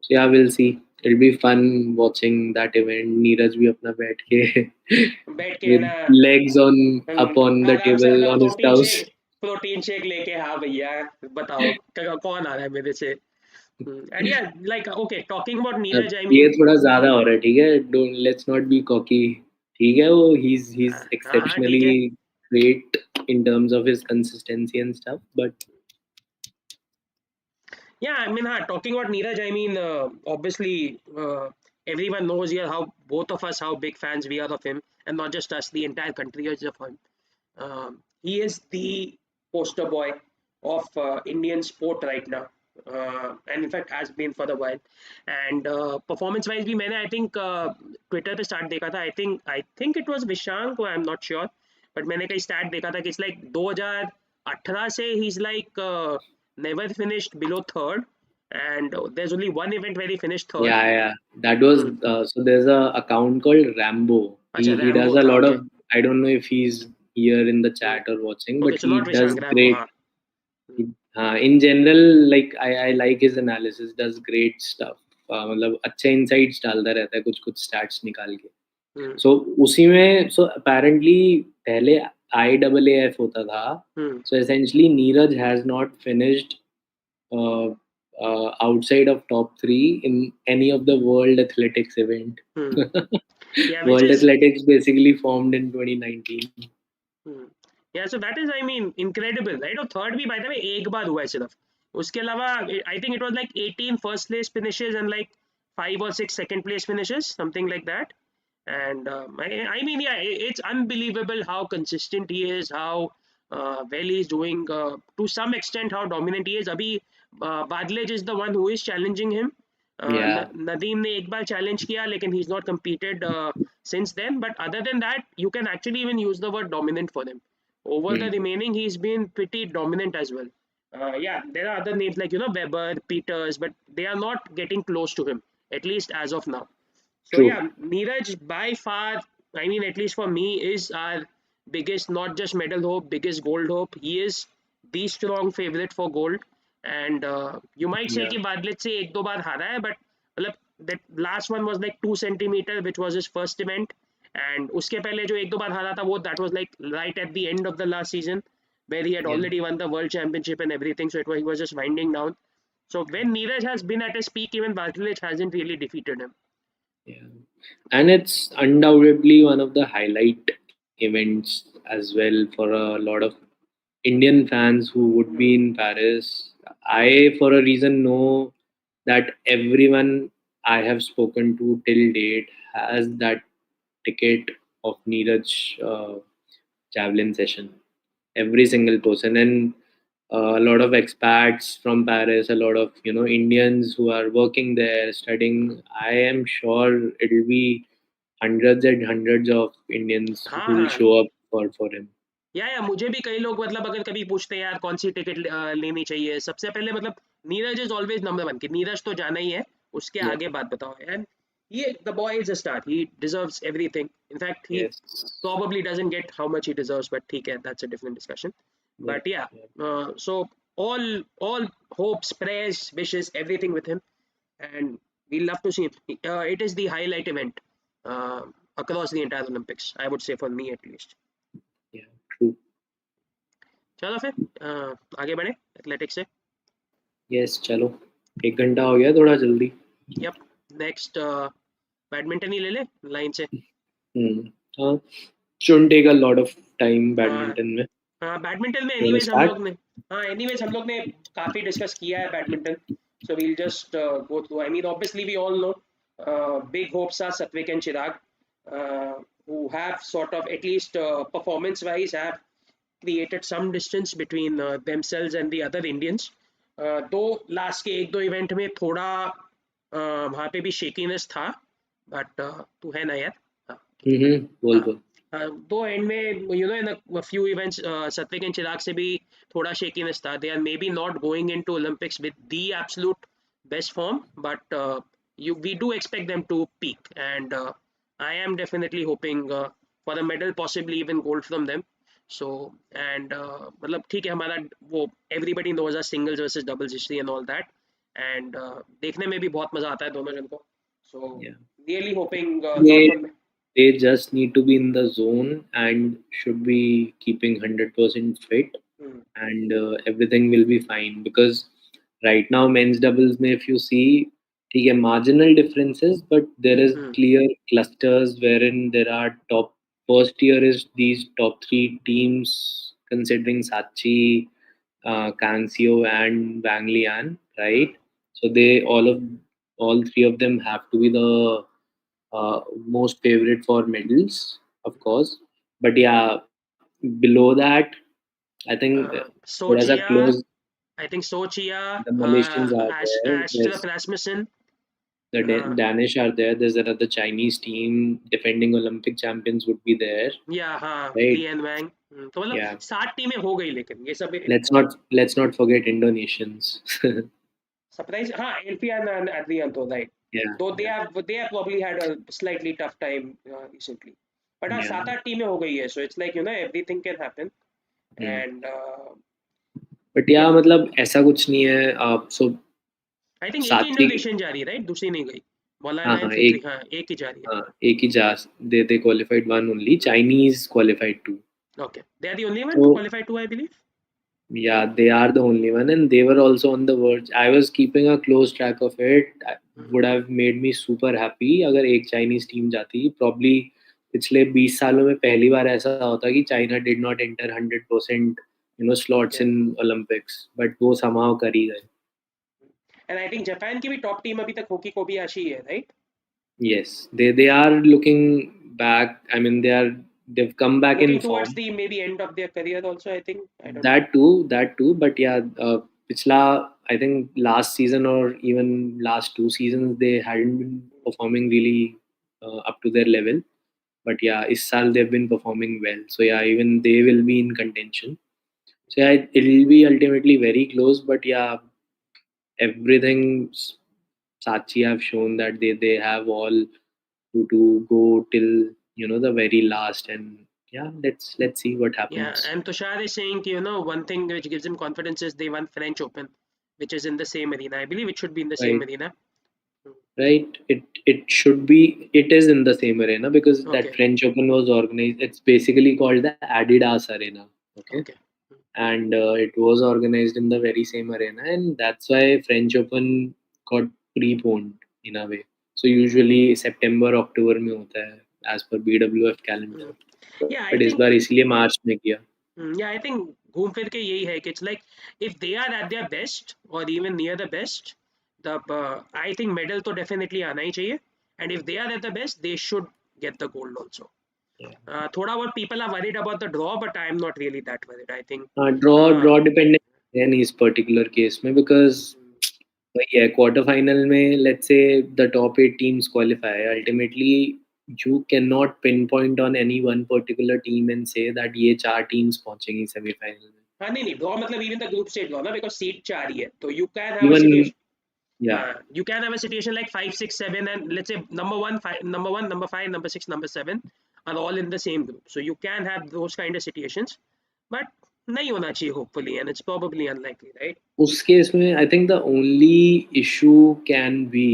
So yeah, we'll see. It'll be fun watching that event. Neeraj भी अपना बैठ के बैठ के with ना legs on up on the आराम से table अपना on his couch. Protein shake लेके. हाँ भैया बताओ कौन आ रहा है मेरे से. And yeah like okay talking about Neeraj I ये मीन. थोड़ा ज्यादा हो रहा है. ठीक है, don't let's not be cocky. ठीक है, वो he's हाँ हाँ ठीक exceptionally है. great in terms of his consistency and stuff, but Yeah, I mean, talking about Neeraj, I mean, obviously, everyone knows here how both of us how big fans we are of him, and not just us, the entire country is of him. He is the poster boy of Indian sport right now, and in fact has been for a while. And performance wise, भी मैंने I think Twitter पे start देखा था. I think it was Vishank, or I'm not sure, but मैंने कहीं stat देखा था कि it's like 2018 से he's like never finished below third, and there's only one event where he finished third. yeah, that was Hmm. so there's a account called Rambo. अच्छा He does Rambo a था. lot Okay. of. I don't know if he's here in the Hmm. chat or watching, but Okay, so he not does Vishank, Rambo. great. हाँ. In general, like I like his analysis. Does great stuff. मतलब अच्छे insights डालता रहता है, कुछ कुछ stats निकाल के. Hmm. So उसी में so apparently पहले IAAF होता था. Hmm. So essentially Neeraj has not finished outside of top three in any of the World Athletics event. Hmm. Yeah, which World is Athletics basically formed in 2019. Hmm. Yeah, so that is, I mean, incredible, right? और third भी by the way एक बार हुआ है सिर्फ. उसके अलावा I think it was like 18 first place finishes and like 5 or 6 second place finishes, something like that. And I mean, yeah, it's unbelievable how consistent he is, how well he's doing. To some extent, how dominant he is. अभी Badlej is the one who is challenging him. Yeah. Nadeem ने एक बार challenge किया, लेकिन he's not competed since then. But other than that, you can actually even use the word dominant for him. Over the Hmm. remaining, he's been pretty dominant as well. Yeah, there are other names like Weber, Peters, but they are not getting close to him, at least as of now. So True. yeah, Neeraj by far, I mean, at least for me, is our biggest, not just medal hope, biggest gold hope. He is the strong favorite for gold. And you might say Yeah. कि Badlet से एक दो बार हारा है, but मतलब that last one was like 2 centimeter, which was his first event. And उसके पहले जो एक दो बार हारा था वो that was like right at the end of the last season, where he had Yeah. already won the world championship and everything. So he was just winding down. So when Neeraj has been at his peak, even Badlet hasn't really defeated him. Yeah, and it's undoubtedly one of the highlight events as well for a lot of Indian fans who would be Hmm. in Paris. I, for a reason, know that everyone I have spoken to till date has that ticket of Neeraj javelin session. Every single person, and a lot of expats from Paris, a lot of Indians who are working there, studying. I am sure it will be hundreds and hundreds of Indians हाँ who will हाँ, show up for him. या मुझे भी कई लोग मतलब अगर कभी पूछते हैं यार कौन सी टिकट लेनी चाहिए सबसे पहले मतलब Neeraj is always number one कि नीरज तो जाना ही है उसके Yeah. आगे बात बताओ एंड ये the boy is a star he deserves everything in fact he Yes. probably doesn't get how much he deserves but ठीक है that's a different discussion Yeah. but yeah Yeah. so all hopes prayers wishes everything with him and we love to see him. It is the highlight event uh, across the entire Olympics I would say for me at least Yeah. True. चलो फिर आगे बढ़े athletics से Yes. चलो 1 घंटा हो गया थोड़ा जल्दी. यप नेक्स्ट बैडमिंटन ही ले ले लाइन से Hmm. हाँ. Shouldn't take a lot of time हाँ badminton में. हाँ बैडमिंटन में You wanna एनीवेज हम start? लोग ने हाँ एनीवेज हम लोग ने काफी डिस्कस किया है badminton so we'll just go through I mean obviously we all know big hopes are Satvik and Chirag who have sort of at least performance wise have created some distance between themselves and the other Indians तो last के एक दो event में थोड़ा वहाँ पे भी shakiness था बट तू है ना यार हाँ ठीक है बोल हाँ बोल. दो एंड में you know in few events Satwik and Chirag से भी थोड़ा शेकीनेस था they are maybe not going into Olympics with the absolute best form but you we do expect them to peak and I am definitely hoping for a medal possibly even gold from them so and मतलब ठीक है हमारा वो everybody knows us singles versus doubles history and all that and देखने में भी बहुत मजा आता है दोनों जन को so Yeah. really hoping lot They from they just need to be in the zone and should be keeping 100% fit, hmm, and everything will be fine because right now men's doubles में if you see ठीक है marginal differences but there is hmm, clear clusters wherein there are top first tier is these top three teams considering Sachi, Cansio and Wang Lian, hmm. right? So they all three of them have to be the most favorite for medals, of course. But yeah, below that, I think थोड़ा सा Sochia, close. I think Sochia, The Malaysians are there. Astrup There's Rasmussen, the uh, Danish are there. There's another Chinese team. Defending Olympic champions would be there, या हाँ right? ली N वैंग तो मतलब Yeah. 7 टीमें हो गई लेकिन ये सब Let's not forget Indonesians. Surprise हाँ एल्फियन एंड एड्रियन तो राइट Yeah, दो yeah, they have probably had a slightly tough time recently but हाँ yeah. 7-8 टीमें हो गई है so it's like you know everything can happen Hmm. and But yeah yeah, मतलब ऐसा कुछ नहीं है. So I think एक ही साथी. इंडोनेशियन जा रही है राइट दूसरी नहीं गई हाँ मौलाना एंड हाँ फिक्री एक. हाँ एक ही जा रही हाँ एक ही जा. They qualified one only. है Chinese qualified two. okay they are the only one to So qualify too I believe yeah, they are the only one, and they were also on the verge. I was keeping a close track of it. Would have made me super happy अगर एक Chinese team जाती. Probably पिछले 20 सालों में पहली बार ऐसा होता कि China did not enter 100% slots okay in Olympics, but वो somehow कर ही गए. and I think जापान की भी टॉप टीम अभी तक होकी कोबयाशी है right Yes, they are looking back. I mean, they've come back in looking towards form. the maybe end of their career also I think I don't know That too. But yeah, पिछला I think last season or even last 2 seasons they hadn't been performing really up to their level. But yeah, इस साल they've been performing well. So yeah, even they will be in contention. So yeah, it'll be ultimately very close. But yeah, everything Sachi have shown that they have all to go till the very last, and yeah, let's see what yeah happens. and Tushar is saying you know one thing which gives him confidence is they won French Open which is in the same arena I believe it should be in the same Right. arena Right. It should be. It is in the same arena because that okay French Open was organized. It's basically called the Adidas Arena. Okay, okay and it was organized in the very same arena, and that's why French Open got preponed in a way. So usually September October में होता है as per BWF calendar. Yeah, I But इस think बार इसीलिए मार्च में किया. yeah, I think घूम फिर के यही है कि it's like if they are at their best or even near the best, the I think medal तो definitely आना ही चाहिए, and if they are at the best, they should get the gold also. Yeah. थोड़ा बहुत people are worried about the draw, but I am not really that worried. I think Draw dependent है नहीं इस particular case में because वही है quarter final में let's say the top 8 teams qualify ultimately you can not pin point on any one particular team and say that ये 4 teams पहुंचेंगी semifinal में. हाँ नहीं ड्रॉ मतलब even the group stage draw ना बिकॉज सीट 4 ही है तो you can have a even situation या you can have a situation like 5 6 7 and let's say number 1 number 5 number 6 number 7 are all in the same group, so you can have those kind of situations, but nahi hona chahiye hopefully, and it's probably unlikely, right? उस case में I think the only issue can be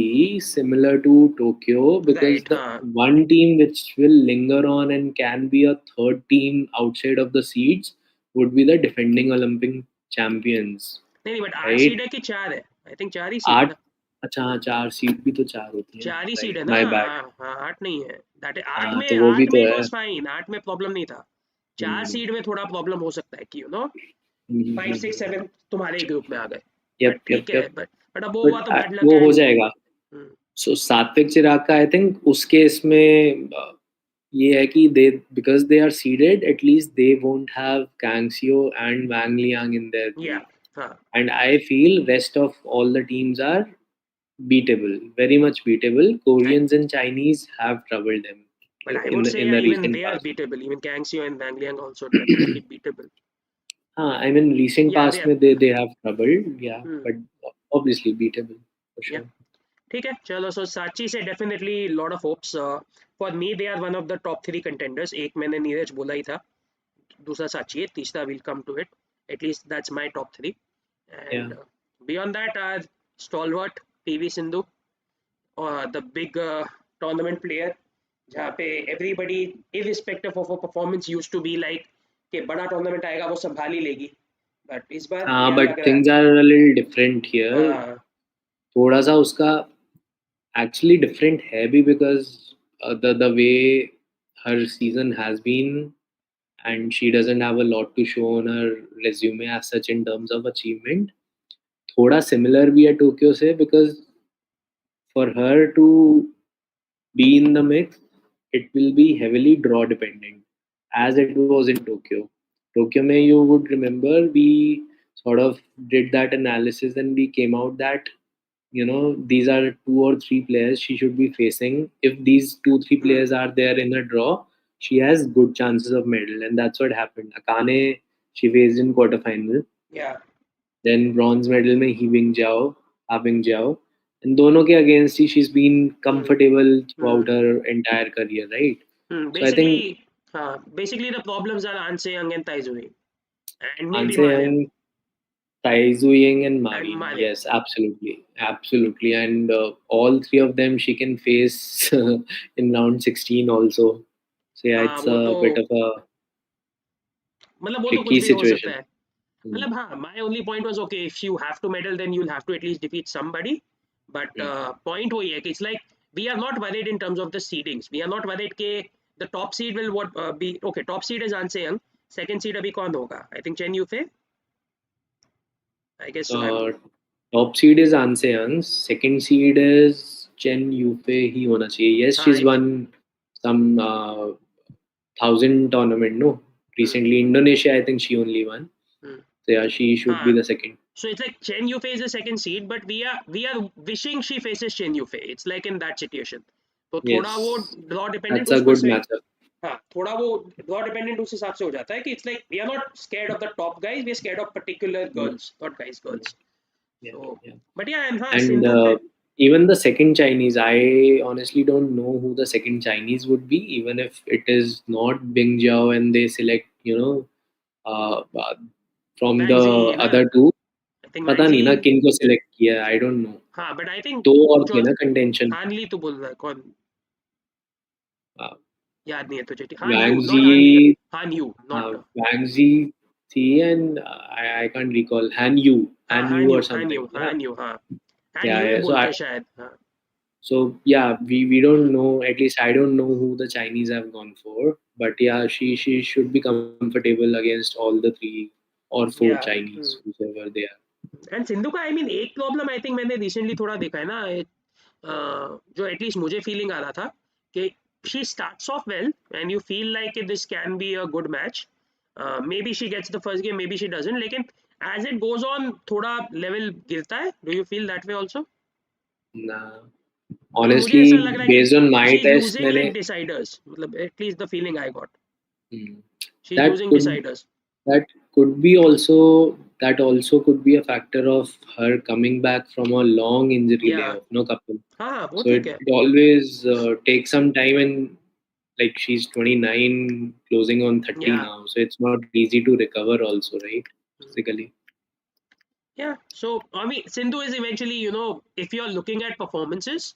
similar to Tokyo because Right, the हाँ one team which will linger on and can be a third team outside of the seeds would be the defending Olympic champions, नहीं but 8 right? Seed है कि 4 है? I think 4 he seed है आठ. ना, अच्छा हाँ 4 सीट भी तो 4 होती है. 4 ही सीड है राइट ना, माय बैड. हाँ हाँ 8 नहीं है, दैट है 8 हाँ में तो वो भी 8 में तो इट है. वाज फाइन, 8 में प्रॉब्लम नहीं था, 4 हम्म, सीड में थोड़ा प्रॉब्लम हो सकता है कि यू नो 5 6 7 तुम्हारे ही ग्रुप में आ गए, बट यप ठीक यप है, यप. बट अब वो हुआ बट तो बैड लक वो हो एंड जाएगा. सो सात्विक चिराग का आई थिंक उस केस में ये है कि they because they are seeded at least they won't have कैंगसियो and Wang Liang in their या ग्रुप. हाँ And I feel rest of all the teams are beatable, very much beatable. I, Koreans and Chinese have troubled them but I in would say in yeah, the even recent they are past. beatable, even Kangxio and Wang Liang also definitely beatable. I mean recent Yeah, past they are. में they have troubled, yeah, Hmm. but obviously beatable for Yeah, sure. ठीक है चलो. So Satchi से definitely lot of hopes for me, they are one of the top 3 contenders. एक मैंने नीरज बोला ही था, दूसरा साची है, तीसरा will come to it, at least that's my top 3. Yeah. And beyond that are stalwart PV Sindhu, the big tournament player, जहाँ पे everybody irrespective of a performance used to be like कि बड़ा टूर्नामेंट आएगा वो संभाल ही लेगी, बट इस बार नया But लग रहा है. things are a little different here. हाँ थोड़ा सा उसका actually different है भी because the way her season has been and she doesn't have a lot to show on her resume as such in terms of achievement. थोड़ा similar भी है Tokyo से because for her to be in the mix, it will be heavily draw dependent, as it was in Tokyo. Tokyo में you would remember we sort of did that analysis and we came out that these are 2 or 3 players she should be facing. If these 2 3 hmm. players are there in a draw, she has good chances of medal, and that's what happened. Akane she faced in quarterfinal. Yeah. Then bronze medal में Having Jiao. And दोनों के against he she's been Hmm. comfortable Hmm. throughout her entire career, right? So I think Basically the problems are An Se-young and Tai Zhu, and maybe Anse Mariam Young, Tai Zu Ying, and and Marin. Mariam. Yes, absolutely, absolutely, and all 3 of them she can face in round 16 also. So yeah, हाँ it's वो तो a bit of a मतलब वो तो कुछ tricky भी हो सकता situation. है. Hmm. मतलब हाँ, my only point was okay, if you have to medal then you'll have to at least defeat somebody, but Hmm. point वही है कि it's like we are not worried in terms of the seedings, we are not worried कि the top seed will what be okay. Top seed is An Se-young, second seed अभी कौन होगा? I think Chen Yufei, I guess so. I'm Uh, Top seed is Anse Young. Second seed is Chen Yufei ही होना चाहिए. Yes, हाँ she's won some 1,000 tournament. No, hmm, recently Indonesia. I think she only won. hmm. So yeah, she should be हाँ the second. so it's like Chen Yufei is the second seed, but we are wishing she faces Chen Yufei. It's like in that situation. तो थोड़ा वो Yes, draw dependent that's a उस good perspective. matchup. हाँ थोड़ा वो draw dependent उस हिसाब से हो जाता है कि it's like we are not scared of the top guys, we are scared of particular Mm, girls, not guys, mm, girls. yeah, So yeah. but yeah, and हाँ And सिंधु पे even the second Chinese, I honestly don't know who the second Chinese would be. Even if it is not Bing Jiao and they select, from Wang the Zi है ना, other two. I think Wang पता Zi. नहीं ना किनको select किया है I don't no. हाँ but I think 2 और थे जो ना कंटेंशन. हानली तो बोल रहा है कौन, याद नहीं है तुझे? हान यू, वैंग नॉट हान ली, जी. हान यू नॉट. वैंग जी थी and I can't recall Han Yu. हाँ Han हान Yu यू, or हान something. यू, Yeah, हान यू, हाँ हान yeah, यू yeah. बोलते हैं शायद. हाँ So yeah, we don't know. At least I don't know who the Chinese have gone for. But yeah, she should be comfortable against all the three or four Yeah. Chinese, whoever they are. And Sindhu का I mean एक problem I think मैंने recently थोड़ा देखा है ना जो at least मुझे feeling आ रहा था कि she starts off well and you feel like this can be a good match maybe she gets the first game maybe she doesn't लेकिन एज इट गोज ऑन थोड़ा level गिरता है do you feel that way also Nah, मतलब मुझे ऐसा honestly, लग रहा है based on कि my she is test, losing like मैंने डिसाइडर्स मतलब at least the feeling I got hmm, she is that losing could डिसाइडर्स that could be also that also could be a factor of her coming back from a long injury या layoff, no couple. हाँ हाँ वो So ठीक it, है it always takes some time, and like she's 29, closing on 30 या now, so it's not easy to recover also, right? Physically. Yeah, so I mean, Sindhu is eventually, you know, if you're looking at performances,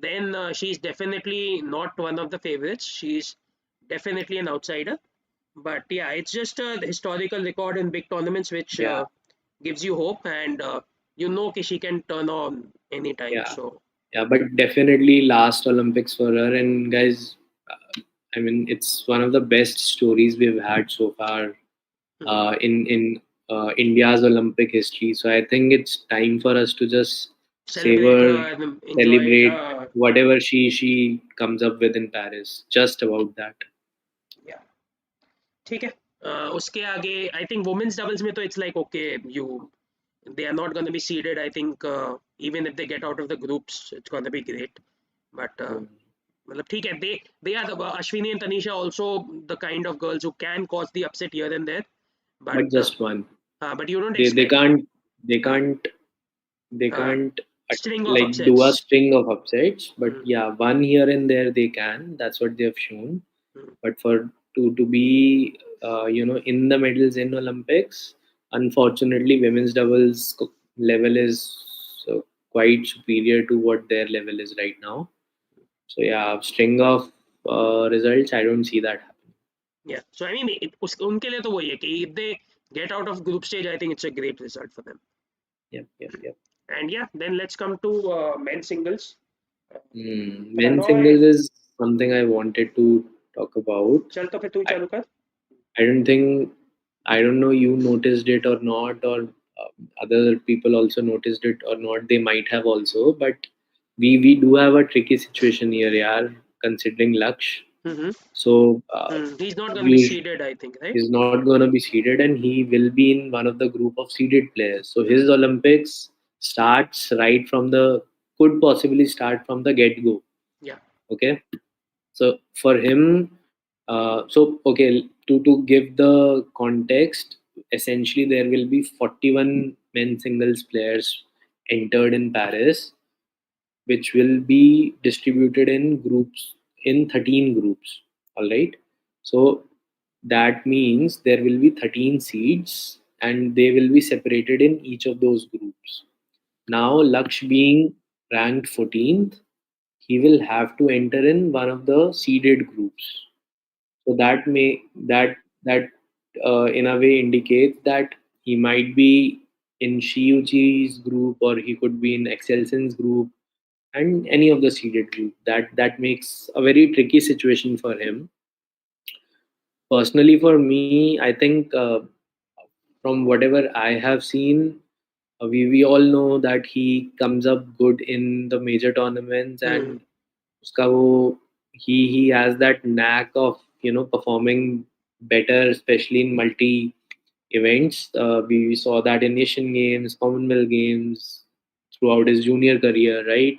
then she's definitely not one of the favorites. She's definitely an outsider. But yeah, it's just a historical record in big tournaments which Yeah, gives you hope, and you know that she can turn on anytime. yeah, So yeah, but definitely last Olympics for her. And guys, I mean, it's one of the best stories we've had so far mhm, in India's Olympic history. So I think it's time for us to just celebrate savor, her and enjoy. celebrate whatever she comes up with in Paris. Just about that. Yeah, ठीक है. उसके आगे I think women's doubles में तो it's like okay, you they are not going to be seeded. I think even if they get out of the groups, it's going to be great. But Mm. मतलब ठीक है, they are the Ashwini and Tanisha also the kind of girls who can cause the upset here and there. But But just one. but you don't They expect they uh, can't they uh, can't string of like do a upsets. string of upsets. But Mm, yeah, one here and there they can. That's what they have shown. mm. But for to be in the medals in Olympics, unfortunately, women's doubles level is quite superior to what their level is right now. So yeah, string of results, I don't see that happening. Yeah. So I mean, उनके लिए तो वही है कि if they get out of group stage, I think it's a great result for them. Yep, yep, yep. And yeah, then let's come to men's singles. Men's Pranoy, singles is something I wanted to talk about. चल तो फिर तू ही I, चालू कर. I don't think, I don't know you noticed it or not, or other people also noticed it or not. They might have also, but we do have a tricky situation here, yaar, considering Laksh. Mm-hmm. So He's not going to be you seeded, I think, right? is not going to be seeded, and he will be in one of the group of seeded players. So his Mm, Olympics starts right from the could possibly start from the get go. yeah. Okay, so for him, so okay, to give the context, essentially there will be 41 men singles players entered in Paris, which will be distributed in groups in 13 groups. All right, so that means there will be 13 seeds, and they will be separated in each of those groups. Now, Laksh being ranked 14th, he will have to enter in one of the seeded groups. So that in a way indicates that he might be in Shiuchi's group, or he could be in Excelsen's group, and any of the seeded group. That makes a very tricky situation for him. Personally, for me, I think from whatever I have seen, we all know that he comes up good in the major tournaments, Hmm. and uska wo, he has that knack of performing better, especially in multi events. We saw that in Asian Games, Commonwealth Games, throughout his junior career, right?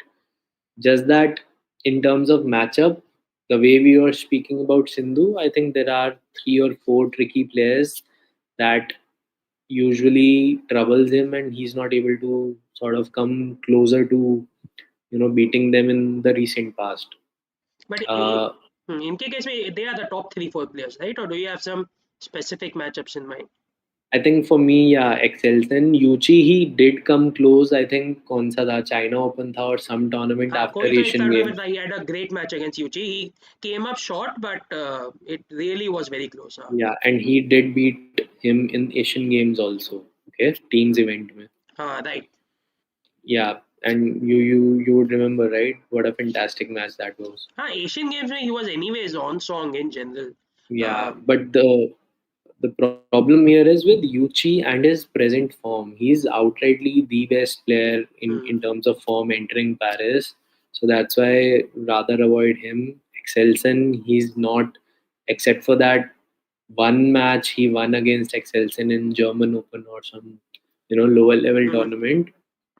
Just that in terms of matchup, the way we were speaking about Sindhu, I think there are three or four tricky players that usually troubles him, and he's not able to sort of come closer to beating them in the recent past. But Uh, इनके case में they are the top 3-4 players, right? Or do you have some specific matchups in mind? I think for me, yeah, Excelsen. Yuchi, he did come close. I think कौन सा था China Open था or some tournament हाँ, after कोई तो एक Asian tournament में Games. he had a great match against Yuchi. He came up short, but it really was very close. Yeah, and he did beat him in Asian Games also. Okay, teams event में. Right. Yeah. And you would remember, right? What a fantastic match that was. हाँ Asian games में ही was anyways on song in general. Yeah, uh, but the problem here is with Yuchi and his present form. He's outrightly the best player in hmm, terms of form entering Paris. So that's why rather avoid him. Excelsen, he's not, except for that one match he won against Excelsen in German Open or some lower level hmm. tournament.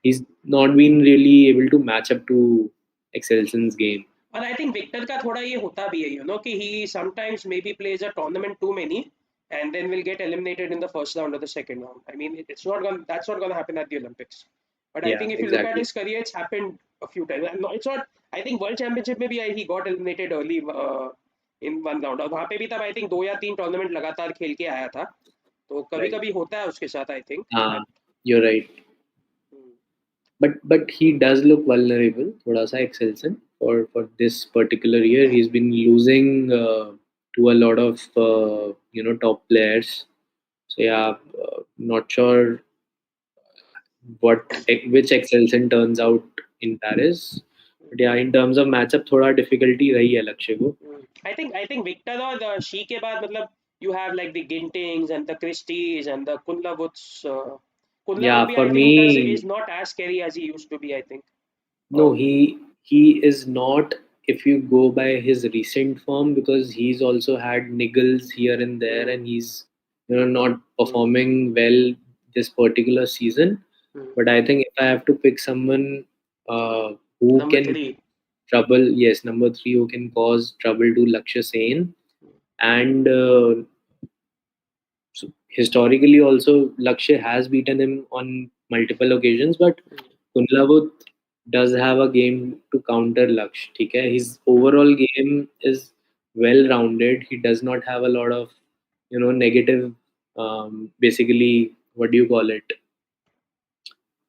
He's not been really able to match up to Excelsen's game. और I think Victor का थोड़ा ये होता भी है कि he sometimes maybe plays a tournament too many and then will get eliminated in the first round or the second round. I mean, that's not going to happen at the Olympics. But I Yeah, think if you look at exactly. his career, it's happened a few times. And no, it's not. I think World Championship में भी he got eliminated early in one round. और वहाँ पे भी तब I think 2 या 3 tournament लगातार खेल के आया था. तो कभी Right. कभी होता है उसके साथ I think. Ah, But you're right. But he does look vulnerable. Thoda sa Excelsen for this particular year, he's been losing to a lot of top players. So yeah, not sure which Excelsen turns out in Paris. But yeah, in terms of matchup, thoda difficulty rahi hai Lakshya ko. I think Victor और she के बाद मतलब you have like the Gintings and the Christies and the Kunlavoods. Kunlavud Yeah, भी for I think does is me, not as scary as he used to be I think. no, Or he is not. If you go by his recent form, because he's also had niggles here and there, hmm, and he's not hmm, performing well this particular season. hmm. But I think if I have to pick someone who Number can three. trouble, yes, number three, who can cause trouble to Lakshya Sen, and so historically also Lakshya has beaten him on multiple occasions, but Kunlavut does have a game to counter Laksh. ठीक है? His overall game is well rounded. He does not have a lot of negative, basically, what do you call it,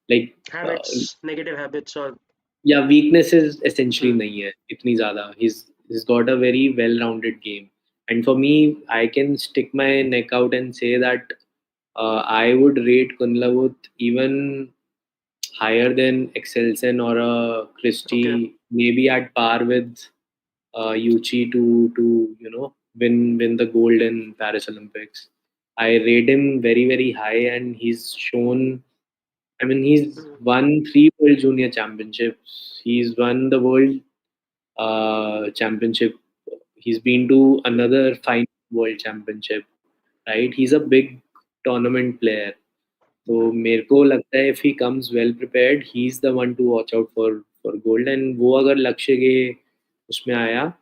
like Habits, negative habits or yeah, weaknesses essentially hmm, नहीं है इतनी ज़्यादा. He's got a very well rounded game, and for me, I can stick my neck out and say that I would rate Kunlavut even higher than Excelsen or a okay. Christie, maybe at par with Yuchi to win the gold in Paris Olympics. I rate him very very high, and he's shown. I mean, he's Hmm, won 3 World Junior Championships. He's won the World Championship. He's been to another fine World Championship. Right? He's a big tournament player. तो मेरे को लगता है if he comes well prepared, he's the one to watch out for gold. And वो अगर लक्ष्य के उसमें आया,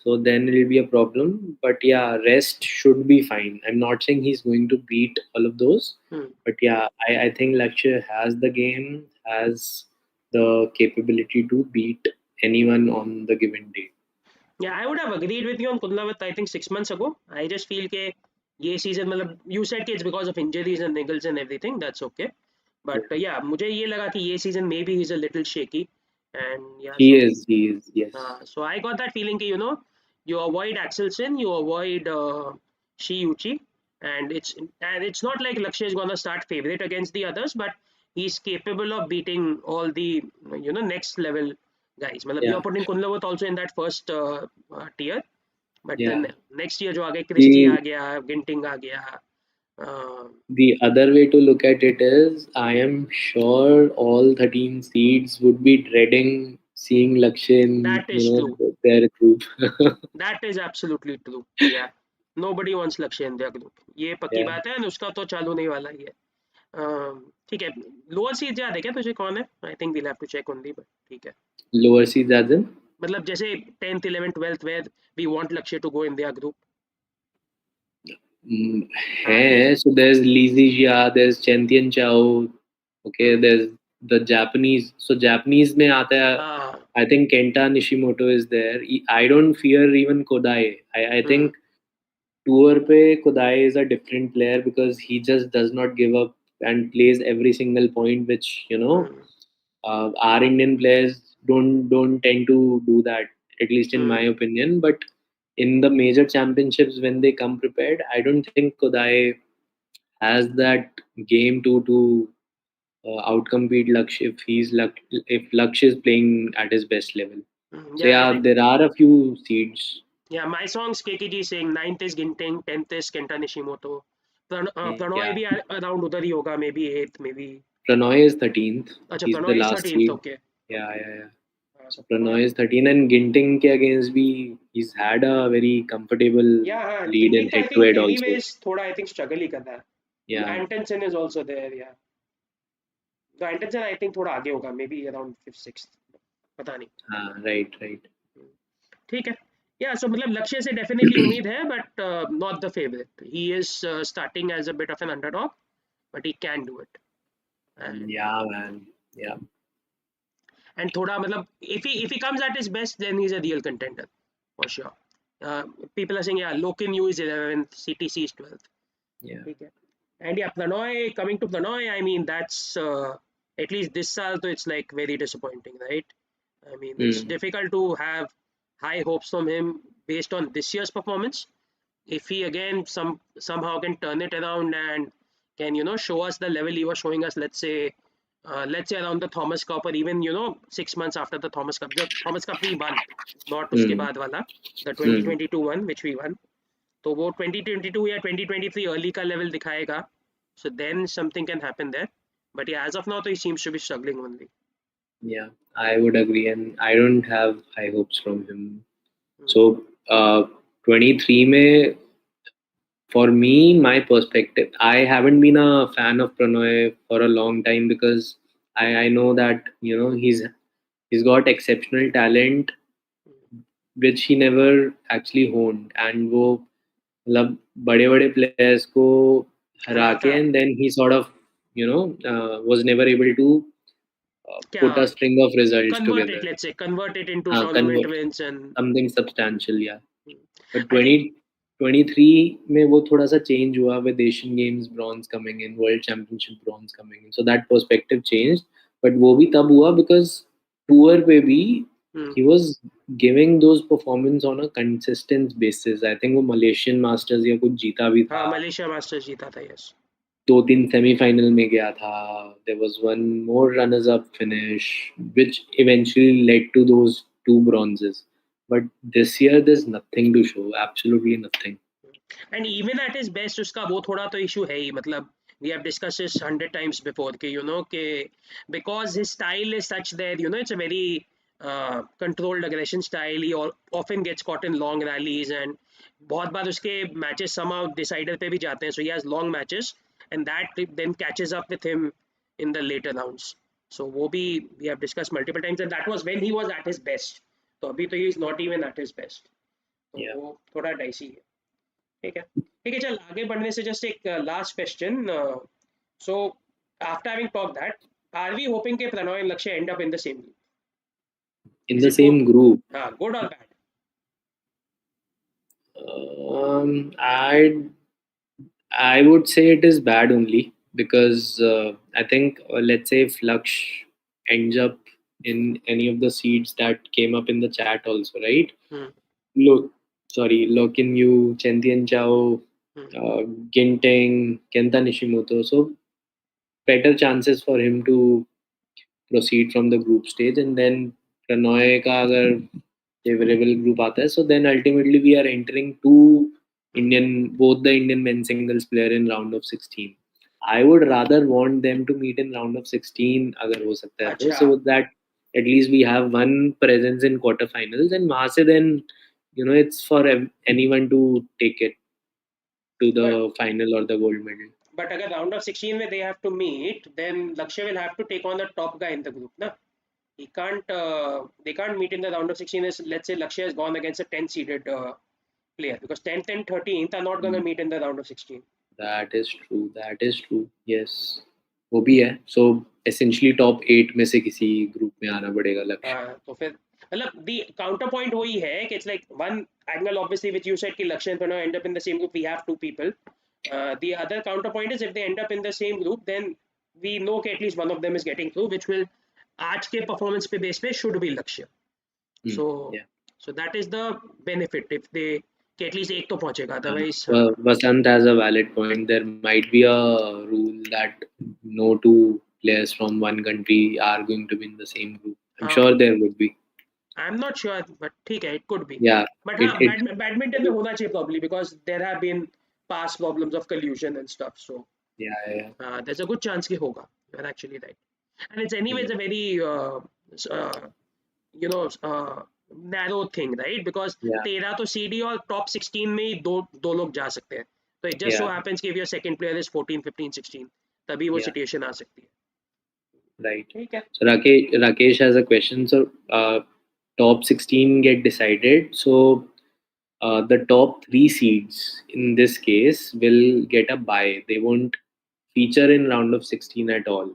so then it will be a problem. But yeah, rest should be fine. I'm not saying he's going to beat all of those, hmm. but yeah, I think Lakshya has the game, has the capability to beat anyone on the given day. Yeah, I would have agreed with you on Kunlavut I think 6 months ago. I just feel के ये season मतलब you said कि it's because of injuries and niggles and everything. That's okay. Yeah. But yeah, मुझे ये लगा कि ये season maybe he's a little shaky. And yeah, He is, yes. so I got that feeling कि you avoid Axelsen, you avoid Shiuchi, and it's not like Lakshya is gonna start favorite against the others, but he's capable of beating all the next level guys. मतलब Yeah, you're putting Kunlavut also in that first tier, but yeah. then next year जो आ गए Christie uh The गया, Ginting आ गया. Uh, The other way to look at it is, I am sure all 13 seeds would be dreading seeing Lakshya in, that is true. their group. That is absolutely true. Yeah. Nobody wants Lakshya in their group. ये पक्की Yeah, बात है, and उसका तो चालू नहीं वाला ही है. ठीक है. लोअर सीड याद है क्या तुझे कौन है? I think we'll have to check only, but ठीक है. lower seeds as in. मतलब जैसे 10th 11th 12th where we want Lakshya to go in their group. Mm, I so there's Lizzie Jia, there's Chentian Chao. Okay, there's the Japanese. So Japanese में आता है. हाँ. I think Kenta Nishimoto is there. I don't fear even Kodai. I hmm, think tour पे Kodai is a different player because he just does not give up and plays every single point, which hmm, our Indian players don't tend to do that, at least in my hmm. opinion. But in the major championships, when they come prepared, I don't think Kodai has that game to outcompete Laksh if Laksh is playing at his best level. So Yeah, I yeah, think. there are a few seeds. Yeah, my song's KKG saying ninth is Ginting, 10th is Kenta Nishimoto. Pranoy Yeah, भी around उधर ही होगा, maybe 8th, maybe. Pranoy is 13th. अच्छा, He's the Pranoy is last 13th, seed. okay. Yeah. So तो Pranoy is 13 and Ginting ke against bhi he's had a very comfortable yeah, हाँ, lead in Ginting तो I head to think head also. anyways थोड़ा I think struggle ही कर रहा है. Yeah. Antonsen is also there, yeah. तो Antonsen I think थोड़ा आगे होगा, maybe around 5th, 6th. पता नहीं. Right. ठीक है. Yeah, so मतलब लक्ष्य से definitely उम्मीद है, but not the favorite. He is starting as a bit of an underdog, but he can do it. And Yeah, man. Yeah. थोड़ा मतलब if he comes at his best, then he's a real contender for sure. Uh, People are saying yeah, Lokin Yu is 11th, CTC is 12th. Yeah. ठीक है. And yeah, Planoy, coming to Planoy, I mean that's at least this saal, so it's like very disappointing, right? I mean it's Hmm. difficult to have high hopes from him based on this year's performance. If he again somehow can turn it around and can show us the level he was showing us, let's say around the Thomas Cup, or even 6 months after the Thomas Cup we won, not uske Hmm. baad wala, the Hmm. 2022 one which we won. तो वो 2022 या 2023 early का level दिखाएगा, so then something can happen there, but yeah, as of now he seems to be struggling only. Yeah, I would agree, and I don't have high hopes from him. Hmm. So, 23 में, for me, my perspective, I haven't been a fan of Pranoy for a long time because I know that he's got exceptional talent which he never actually honed, and वो मतलब बड़े बड़े players को हरा के, हराता है and then he sort of was never able to क्या, put a string of results convert it, together. let's say convert it into tournament Convert wins. And something substantial, yeah. But I think 2023 में वो थोड़ा सा change हुआ with Asian Games bronze coming in, World Championship bronze coming in. So that perspective changed. But वो भी तब हुआ because tour पे भी hmm, he was giving those performance on a consistent basis. I think वो Malaysian Masters या कुछ जीता भी हाँ था. मलेशिया मास्टर्स जीता था, यस. 2-3 सेमीफाइनल में गया था. There was one more runners-up finish, which eventually led to those two bronzes. But this year, there's nothing to show. Absolutely nothing. And even at his best उसका वो थोड़ा तो issue है ही, मतलब we have discuss this 100 times before कि कि because his style is such that it's a very controlled aggression style, he often gets caught in long rallies, and बहुत बार उसके मैचेस समहाउ डिसाइडर पे भी जाते हैं, so he has long matches and that then catches up with him in the later rounds. So वो भी we have discuss multiple times, and that was when he was at his best. तो अभी तो he is not even at his best, तो Yeah. वो थोड़ा dicey है. ठीक है चल आगे बढ़ने से जस्ट एक last question. So after having talk that, are we hoping के Prannoy and Lakshya end up in the same group? In is the it good? same group, हाँ, गुड और bad? I would say it is bad only because I think let's say if Laksh ends up in any of the seeds that came up in the chat also, right? Hmm. Look, sorry, Lokin Yu, Chentian Chao, Hmm. Ginting, Kenta Nishimoto. So better chances for him to proceed from the group stage, and then Pranoy का अगर favorable group आता है, so then ultimately we are entering both the Indian men's singles player in round of 16. I would rather want them to meet in round of 16 अगर हो सकता है तो, अच्छा, so that at least we have one presence in quarterfinals, and वहाँ से then it's for anyone to take it to but the final or the gold medal. अगर round of 16 में they have to meet, then Lakshya will have to take on the top guy in the group ना. He can't they can't meet in the round of 16 as let's say Lakshya has gone against a 10 seeded player, because 10th and 13th are not going to Hmm. meet in the round of 16. That is true. That is true. Yes. वो भी है. So essentially top 8 में से किसी group में आना पड़ेगा लक्ष्य. हाँ, तो फिर मतलब the counterpoint वही है कि it's like one angle obviously which you said कि Lakshya and Pranav end up in the same group, we have two people. The other counterpoint is if they end up in the same group, then we know कि at least one of them is getting through, which will आज के performance पे base पे should be Lakshya. So Yeah. so that is the benefit if they कि at least एक तो पहुंचेगा, otherwise Vasant has a valid point. There might be a rule that no two players from one country are going to be in the same group. I'm हाँ sure there would be. I'm not sure, but ठीक है, it could be. Yeah, But it हाँ, it badminton में होना चाहिए probably because there have been past problems of collusion and stuff. So yeah, yeah, there's a good chance कि होगा. You're actually right. And it's anyways yeah, a very you know narrow thing, right? Because yeah, 13 तो CD और top 16 में ही दो लोग जा सकते हैं. So it just so yeah, happens कि if your second player is 14, 15, 16, तभी वो yeah. situation आ सकती है. Right. ठीक है. So Rakesh has a question. So top 16 get decided. So the top three seeds in this case will get a bye. They won't feature in round of 16 at all.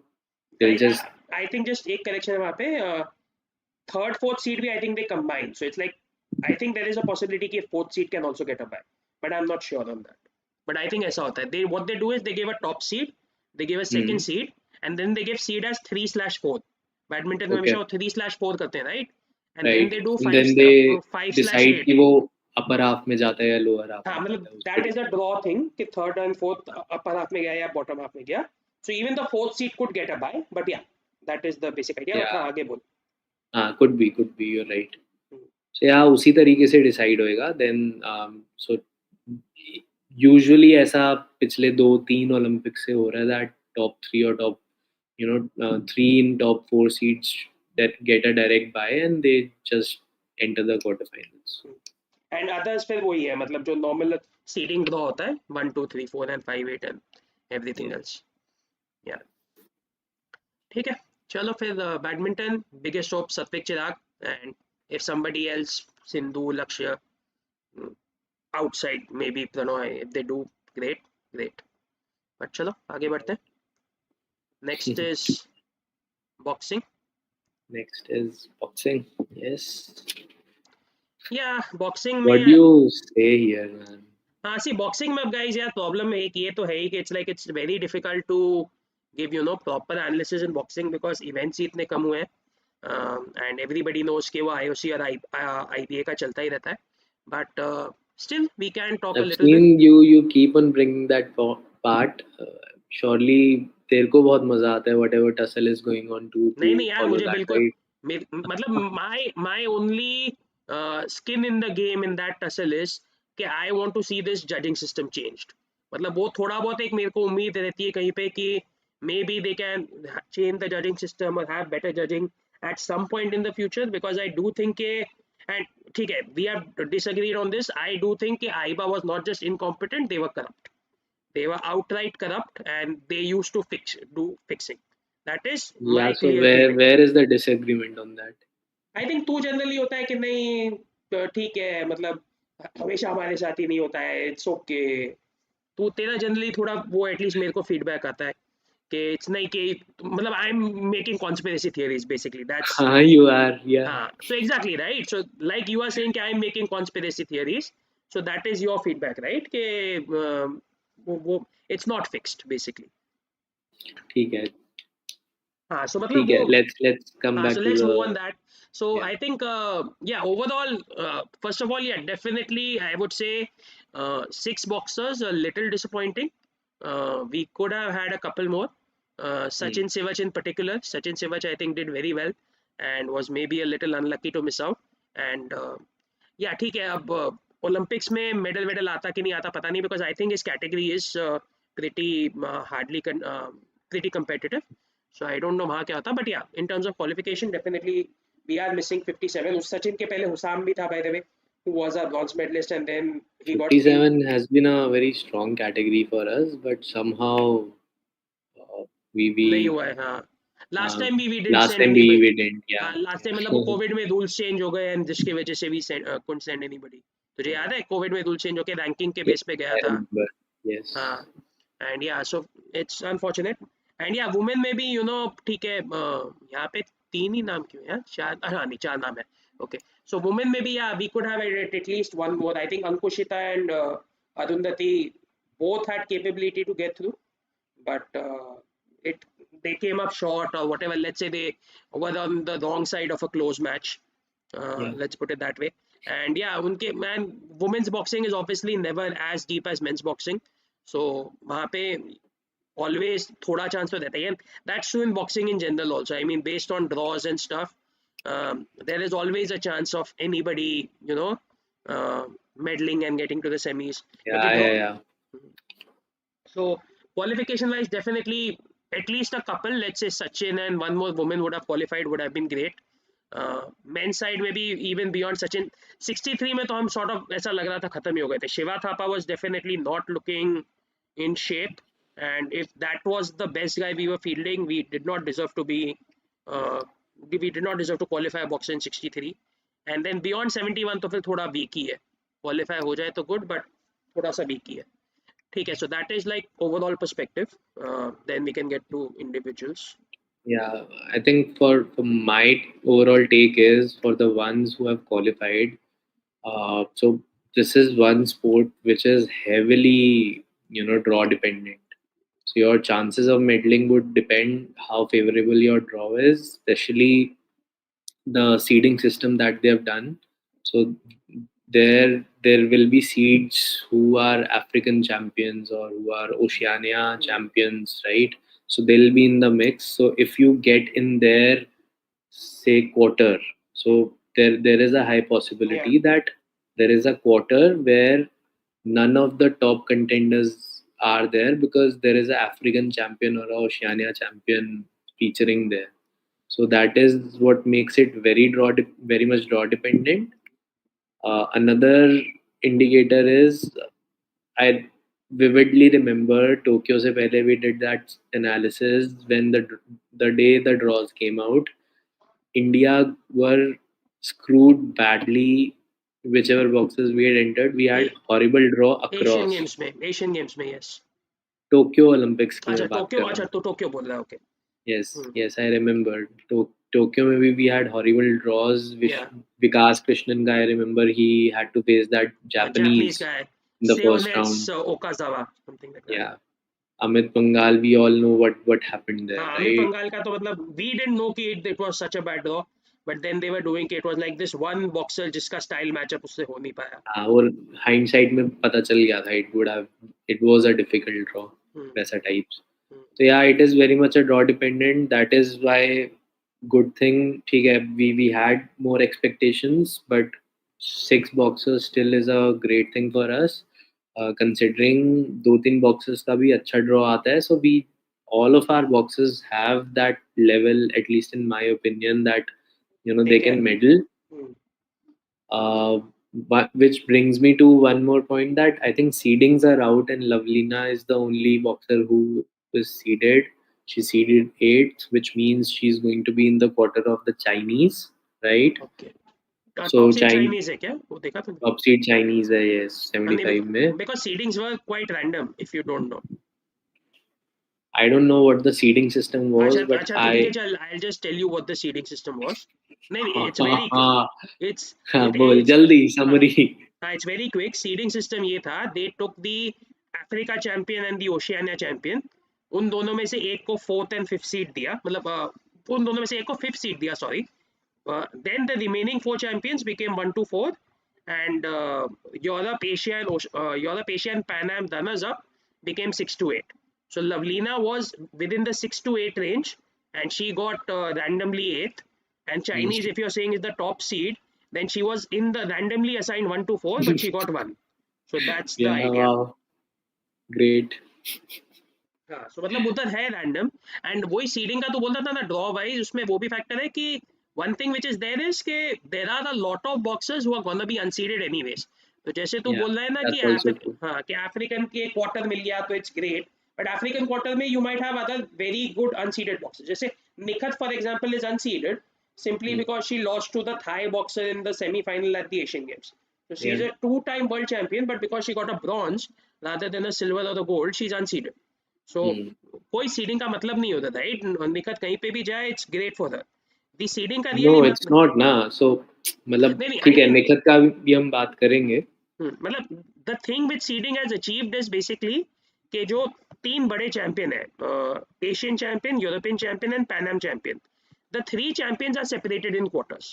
They'll just I think just एक correction है वहाँ पे. Third, fourth seed भी I think they combine. So it's like I think there is a possibility कि fourth seed can also get a bye, but I'm not sure on that. But I think ऐसा होता है. They what they do is they give a top seed, they give a second hmm, seed, and then they give seed as 3/4. Badminton में हमेशा okay, वो 3/4 करते हैं, right? And then right. they do And then they five slash decide eight. कि वो upper half में जाता है या lower half हाँ में मतलब जाता है that उसको is the draw thing कि third and fourth upper half में गया या bottom half में गया. So even the fourth seed could get a bye, but yeah, that is the basic idea. But yeah, हाँ आगे बोल. हाँ, could be, you're right. So yeah, उसी तरीके से डिसाइड होएगा. Then so usually ऐसा पिछले 2-3 ओलंपिक से हो रहा है that top 3 or top 3 in top 4 seeds that get a direct bye and they just enter the quarterfinals. And others फिर वही है मतलब जो नॉर्मल सीडिंग ड्रॉ होता है 1 2 3 4 and 5 8 and everything Yeah, else या ठीक है चलो फिर badminton biggest hope Satwik Chirag and if somebody else Sindhu Lakshya outside maybe Prannoy if they do great great but चलो आगे बढ़ते हैं next is boxing next is boxing. Yes. या बॉक्सिंग What do में you say here, man? हाँ सी बॉक्सिंग में अब guys यार प्रॉब्लम है एक ये तो है ही कि it's very difficult to give proper analysis in boxing because events ही इतने कम हुए हैं एंड एवरीबडी नोज कि वो आईओसी और आईपीए का चलता ही रहता है but still we can talk a I've little bit seen you keep on bringing that part. Surely तेरे को बहुत मजा आता है whatever tussle is going on to नहीं यार follow मुझे that, बिल्कुल right? मतलब my only skin in the game in that tussle is कि I want to see this judging system changed मतलब वो थोड़ा बहुत एक मेरे को उम्मीद रहती है कहीं पे कि maybe they can change the judging system और have better judging at some point in the future because I do think के एंड ठीक है we have disagreed on this I do think कि AIBA was not just incompetent they were corrupt they were outright corrupt and they used to do fixing that is my Yeah, so clear where feeling where is the disagreement on that? I think तू generally होता है कि नहीं ठीक है मतलब हमेशा हमारे साथ ही नहीं होता है इट्स ओके तू तेरा जनरली थोड़ा वो एटलीस्ट मेरे को फीडबैक आता है कि इट्स नहीं कि मतलब I am making conspiracy theories basically that's हाँ, you are, yeah. हाँ so exactly right so like you are saying कि I am making conspiracy theories so that is your feedback right कि वो इट्स नॉट फिक्स्ड बेसिकली ठीक है, हाँ सो मतलब ठीक वो है. Let's come So back to let's the move on that. So yeah. I think, yeah, overall, first of all, yeah, definitely, I would say six boxers a little disappointing. We could have had a couple more. Hmm. Sachin Sivach in particular, Sachin Sivach I think did very well and was maybe a little unlucky to miss out. And yeah, ठीक है अब Olympics में medal आता कि नहीं आता पता नहीं because I think his category is pretty hardly pretty competitive. So I don't know वहाँ क्या होता but yeah in terms of qualification definitely we are missing 57 उस सचिन के पहले हुसाम भी था by the way who was a bronze medalist and then he got 57 has been a very strong category for us, but somehow नहीं we हुआ है हाँ last uh, time भी we didn't last send time any we didn't, हाँ yeah, last time मतलब वो yeah. Covid में rules change हो गए एंड जिसकी वजह से भी couldn't send anybody तुझे Yeah. याद है कोविड में रूल चेंज होके रैंकिंग के Yes, बेस पे गया I था remember. Yes. हाँ एंड या सो इट्स अनफॉर्चुनेट एंड या वुमेन में भी ठीक है यहाँ पे तीन ही नाम क्यों है चार हाँ नहीं चार नाम है ओके सो वुमेन में भी या we could have at least one more I think Ankushita and Arundhati both had capability to get through but it they came up short or whatever let's say they were on the wrong side of a close match Yeah. let's put it that way and yeah unke man women's boxing is obviously never as deep as men's boxing so वहाँ पे always thoda chance to deta hai. And that's true in boxing in general also. I mean, based on draws and stuff, there is always a chance of anybody, meddling and getting to the semis. Yeah, Because draw. yeah, yeah. So qualification wise, definitely at least a couple. Let's say Sachin and one more woman would have qualified. Would have been great. Men's side maybe even beyond Sachin. 63 में तो हम sort of ऐसा लग रहा था खत्म ही हो गए थे. Shiva Thapa was definitely not looking in shape, and if that was the best guy we were fielding, we did not deserve to be. We did not deserve to qualify a boxer in 63. And then beyond 71 तो फिर थोड़ा weak ही है. Qualify हो जाए तो good, but थोड़ा सा weak ही है. ठीक है, so that is like overall perspective. Then we can get to individuals. Yeah, I think for my overall take is for the ones who have qualified. So this is one sport which is heavily, draw dependent. So your chances of medaling would depend how favorable your draw is, especially the seeding system that they have done. So there will be seeds who are African champions or who are Oceania champions, right? So they'll be in the mix. So if you get in there, say quarter, so there is a high Yeah. possibility that there is a quarter where none of the top contenders are there because there is an African champion or a Oceania champion featuring there. So that is what makes it very much draw dependent. Another indicator is I vividly remember Tokyo se pehle we did that analysis when the day the draws came out. India were screwed badly. Whichever boxes we had entered, we had horrible draw Asian across. Games में, Asian Games में, yes. Tokyo Olympics की अच्छा मैं बात Tokyo, कर रहा अच्छा हूँ. तो टोक्यो बोल रहा है, okay. Yes, yes, I remember. Tokyo maybe we had horrible draws. Yeah. Vikas Krishnan guy, I remember he had to face that Japanese Japanese guy, in the first Seonets round. Okazawa, something like that. Yeah, Amit Pangal. We all know what happened there, हाँ, Amit right? पंगाल का तो मतलब we didn't know कि it was such a bad draw, but then they were doing it was like this one boxer जिसका style matchup उससे हो नहीं पाया. हाँ, और hindsight में पता चल गया था it was a difficult draw वैसा types. So yeah, it is very much a draw dependent. That is why good thing ठीक है we had more expectations, but 6 boxes still is a great thing for us. Considering 2-3 boxes का भी अच्छा draw आता है, so we all of our boxes have that level, at least in my opinion, that they can medal. But which brings me to one more point that I think seedings are out, and Lavlina is the only boxer who is seeded. She seeded 8th, which means she's going to be in the quarter of the Chinese, right? Okay. So Top seed Chinese है क्या? वो देखा तुमने? top seed Chinese है, yes, 75 में. Because seedings were quite random, if you don't know. I don't know what the seeding system was, but अच्छा तो ठीक है चल, I'll just tell you what the seeding system was. नहीं, it's very it's बोल जल्दी summary. it's very quick. Seeding system ये था, they took the Africa champion and the Oceania champion. उन दोनों में से एक को 4th and 5th seed दिया, मतलब उन दोनों में से एक को 5th seed दिया, sorry. Then the remaining 4 champions became 1 to 4, and Europe, Asia and Pan Am runners up became 6 to 8. So Lavlina was within the 6 to 8 range, and she got randomly 8th. And Chinese, if you're saying is the top seed, then she was in the randomly assigned 1 to 4, but she got 1. So that's the idea. Wow. Great. हाँ, so मतलब उधर है random, and वही seeding का तो बोलता था ना ड्रॉ वाइज, उसमें वो भी फैक्टर है कि one thing which is there is के there are a lot of boxers who are gonna be unseeded anyways. तो जैसे तू बोल रहा है ना कि हाँ कि अफ्रीकन के क्वार्टर मिल गया तो it's great, but African quarter में you might have other very good unseeded boxers. जैसे Nikhat for example is unseeded simply because she lost to the Thai boxer in the semi-final at the Asian Games. So she's a 2-time world champion, but because she got a bronze rather than a silver or the gold, she's unseeded. So कोई seeding का मतलब नहीं होता, right? Nikhat कहीं पे भी जाए, it's great for her. The seeding का नो रियली इट्स नॉट ना. सो मतलब ठीक है, निखत का भी हम बात करेंगे. मतलब the thing which seeding has achieved is basically कि जो 3 बड़े चैंपियन है, Asian champion, European champion and Pan Am champion, the 3 champions are separated in quarters.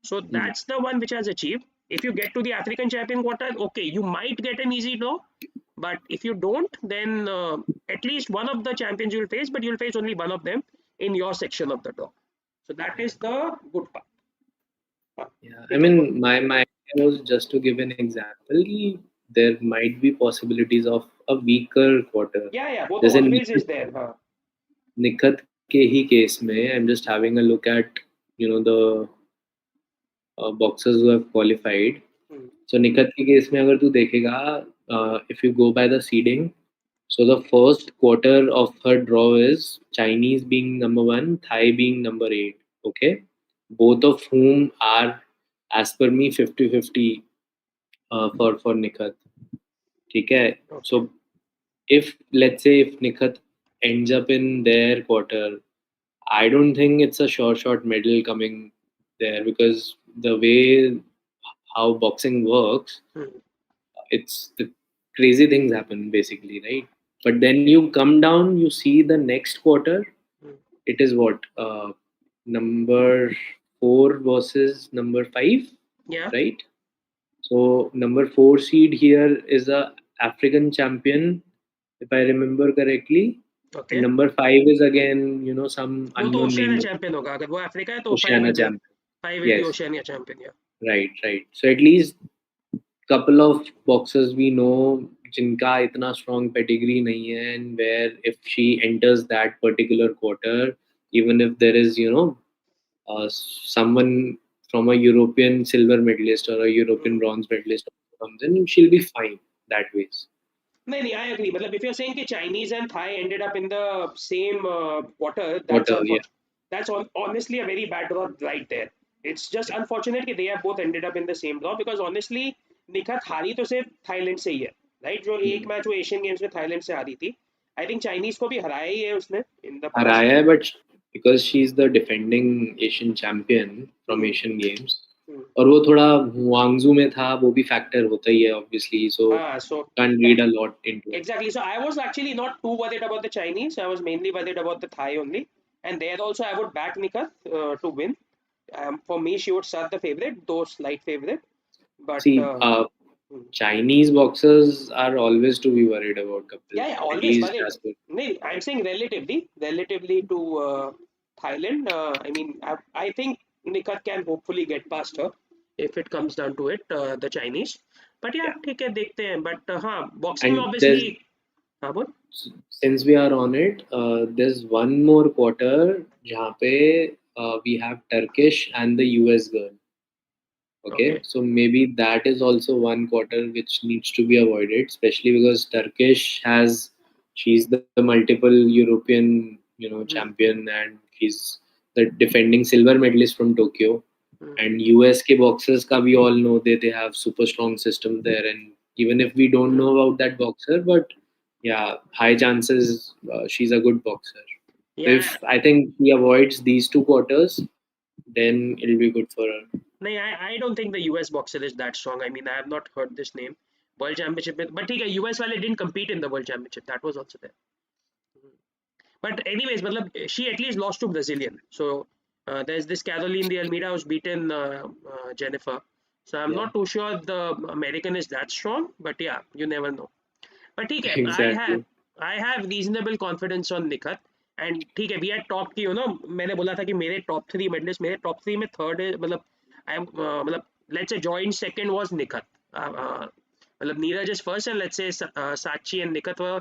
So that's the one which has achieved. If you get to the African champion quarter, okay, you might get an easy draw, But if you don't, then at least one of the champions you'll face, but you'll face only one of them in your section of the draw. So that is the good part. Yeah, I ठीक है, mean, my idea was just to give an example. There might be possibilities of a weaker quarter. yeah, वो तो जैसे always is there. हाँ. निखत के ही case में, I'm just having a look at the boxers who have qualified. Hmm. So Nikhat के case में अगर तू देखेगा, if you go by the seeding, so the first quarter of her draw is Chinese being number one, Thai being number eight. Okay, both of whom are, as per me, 50-50 for Nikhat. ठीक है. Okay. So if, let's say, if Nikhat ends up in their quarter, I don't think it's a sure shot medal coming there, because the way how boxing works, Hmm. it's the crazy things happen basically, right? But then you come down, you see the next quarter, Hmm. it is what, number 4 versus number 5, Yeah. right? So number 4 seed here is a African champion, if I remember correctly, and Okay. number 5 is again, some वो तो unknown Oceania name, champion होगा, अगर वो Africa है तो Oceania champion. Five will be Yes, Oceania champion. या right, right. So at least couple of boxers we know जिनका इतना strong pedigree नहीं है, and where if she enters that particular quarter, even if there is someone from a European silver medalist or a European bronze medalist comes in, she'll be fine that ways. नहीं नहीं, I agree. मतलब if you are saying कि Chinese and Thai ended up in the same quarter, that's Quarter, yeah. Unfortunate. That's honestly a very bad draw right there. It's just unfortunate कि they have both ended up in the same draw, because honestly Nikhat हारी तो सिर्फ Thailand से ही है, right? जो एक Hmm. Match वो Asian games में थाईलैंड से हारी थी, आई थिंक चाइनीज को भी हराया ही है उसने इन द पास्ट. हराया है, but because she's the defending Asian champion from Asian Games, और वो थोड़ा हुआंगजू में था, वो भी फैक्टर होता ही है obviously, so हाँ, so can't read a lot into it. exactly. So I was actually not too worried about the Chinese. I was mainly worried about the Thai only. And there also I would back Nikat to win. For me, she would start the favorite, though slight favorite. But See, Chinese boxers are always to be worried about, Kapil, yeah, at always least worried. as per. No, I'm saying relatively to Thailand. I mean, I think Nikat can hopefully get past her if it comes down to it, the Chinese. But yeah, Yeah. ठीक है, देखते हैं. But हाँ, boxing में And there's, obviously. हाँ बोल. since we are on it, there's one more quarter जहाँ पे we have Turkish and the US girl. Okay, Okay. so maybe that is also one quarter which needs to be avoided, especially because Turkish has, she's the multiple European, Hmm. champion, and she's the defending silver medalist from Tokyo. Hmm. And US के boxers का we all know they have super strong system there, and even if we don't know about that boxer, but yeah, high chances she's a good boxer. So Yeah. if I think he avoids these two quarters, then it'll be good for her. No, I don't think the US boxer is that strong. I mean, I have not heard this name. World Championship में, but ठीक है, US वाले didn't compete in the World Championship. That was also there. But anyways, मतलब she at least lost to Brazilian. So there's this Caroline de Almeida who's beaten Jennifer. So I'm Yeah, not too sure the American is that strong. But yeah, you never know. But ठीक है, exactly. I have reasonable confidence on Nikhat. And ठीक है, we had talked कि मैंने बोला था कि मेरे top 3 medalists, मेरे top 3 में third है, मतलब मतलब let's say joint second was Nikhat. मतलब Neeraj is first, and let's say Sachi and Nikhat were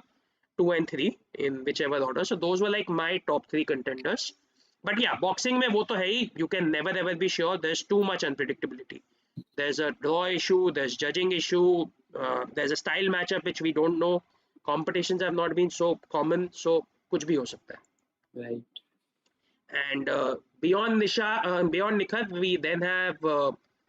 2 and 3 in whichever order. So those were like my top 3 contenders. But yeah, boxing में वो तो है ही, you can never ever be sure. There's too much unpredictability. There's a draw issue, there's judging issue, there's a style matchup which we don't know. Competitions have not been so common, so कुछ भी हो सकता है. Right. And beyond Nikhat, we then have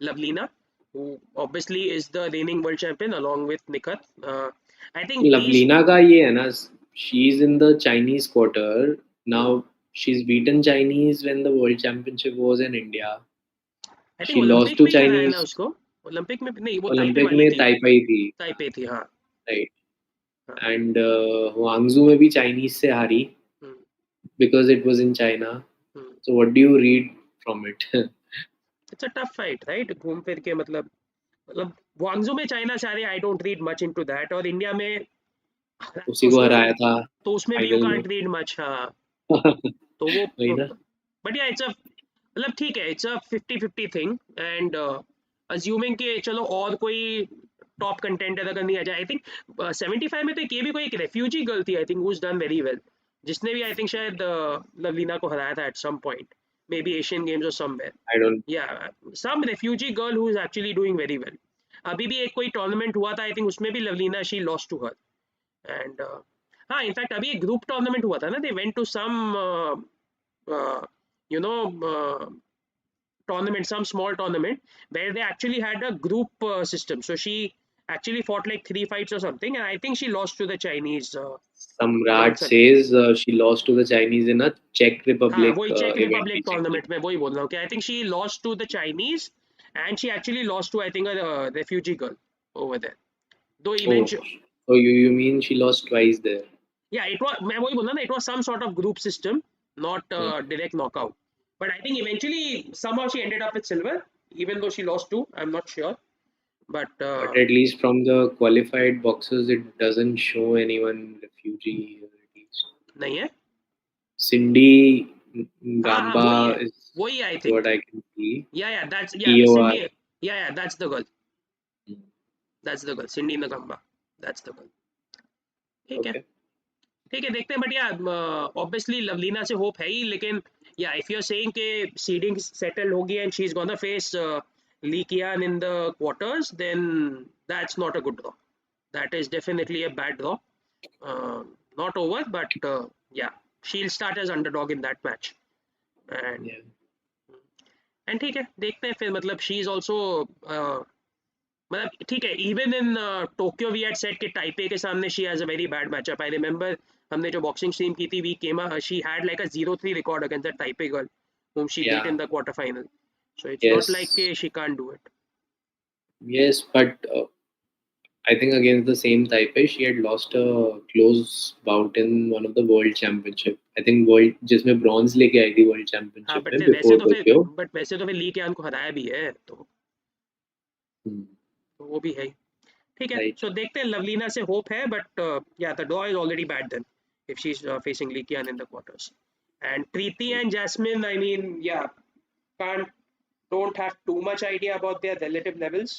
Lavlina, who obviously is the reigning world champion along with Nikhat. I think these, Lavlina का ये है ना, she's in the Chinese quarter hmm, now. She's beaten Chinese when the World Championship was in India. I think She lost Olympic to में ही हराया ना Chinese. उसको. Olympic में नहीं, वो ताइपे ओलंपिक वाली में थी. ताइपाई थी, ताइपे थी, हाँ. right? हाँ. And Huangzhou में भी Chinese से हारी Hmm. because it was in China. Hmm. So what do you read from it? It's a tough fight, right? घूम फिर के मतलब Guangzhou में चाइना से हारे, I don't read much into that. और इंडिया में उसी को हराया था तो उसमें भी यू फाइनल में। Can't read much. हाँ, तो वो वही ना। बट या इट्स अ मतलब ठीक है, it's a 50-50 thing. And assuming कि चलो और कोई टॉप कंटेंटर अगर नहीं आ जाए, आई थिंक 75 में तो ये भी कोई एक रेफ्यूजी गर्ल थी I think, who's done very well, जिसने भी आई थिंक शायद लवलीना को हराया था at some point, maybe Asian Games और समवेयर। I don't. या some refugee girl who is actually doing very well. अभी भी एक कोई टूर्नामेंट हुआ था आई थिंक, उसमें भी Lovlina she lost to her. And हाँ, इनफैक्ट अभी एक ग्रुप टूर्नामेंट हुआ था ना, they went to some you know tournament, some small tournament, where they actually had a group system. So she actually fought like 3 fights or something, and I think she lost to the Chinese Samrat once. says she lost to the Chinese in a Czech हाँ, Republic वही चेक event Republic basically. Tournament में वही बोल रहा हूँ कि I think she lost to the Chinese, and she actually lost to I think refugee girl over there, though Oh, eventually. so you mean she lost twice there? Yeah it was, मैं वही बोल रहा ना, it was some sort of group system, not Hmm. Direct knockout, but I think eventually somehow she ended up with silver, even though she lost two, I'm not sure, but But at least from the qualified boxes, it doesn't show anyone refugee here at least. नहीं है। Cindy हाँ हाँ, वही Gamba है, वही I is think. what I can see. या that's या TOR. Cindy, या that's the girl, that's the girl, Cindy Ngamba, that's the girl. ठीक है, Okay. ठीक है, देखते हैं, बट या ऑब्वियसली लवलीना से होप है ही, लेकिन या इफ यू आर सेइंग के सीडिंग सेटल होगी and she is gonna face Li Qian in the quarters, then that's not a good draw, that is definitely a bad draw, not over, but या she will start as underdog in that match. And Yeah. ठीक है, देखते हैं फिर, मतलब she is also मतलब ठीक है, even in Tokyo we had set के टाइपे के सामने she has a very bad matchup. I remember हमने जो बॉक्सिंग स्ट्रीम की थी, we came she had like a 0-3 record against the Taipei girl whom she beat Yeah. in the quarter final, so it's not like Yes. she can't do it. Yes, but I think against the same Taipei, she had lost a close bout in one of the World Championship. I think world जिसमें bronze लेके आई थी World हाँ, Championship but में फिर वैसे before तो फिर Tokyo. But वैसे तो फिर ली के को हराया भी है, Hmm. तो वो भी है ही। ठीक है, Right. सो देखते हैं, लवलीना से होप है, but yeah the draw is already bad then if she is facing Li Qian in the quarters. And Preeti and Jasmine, I mean yeah can't don't have too much idea about their relative levels.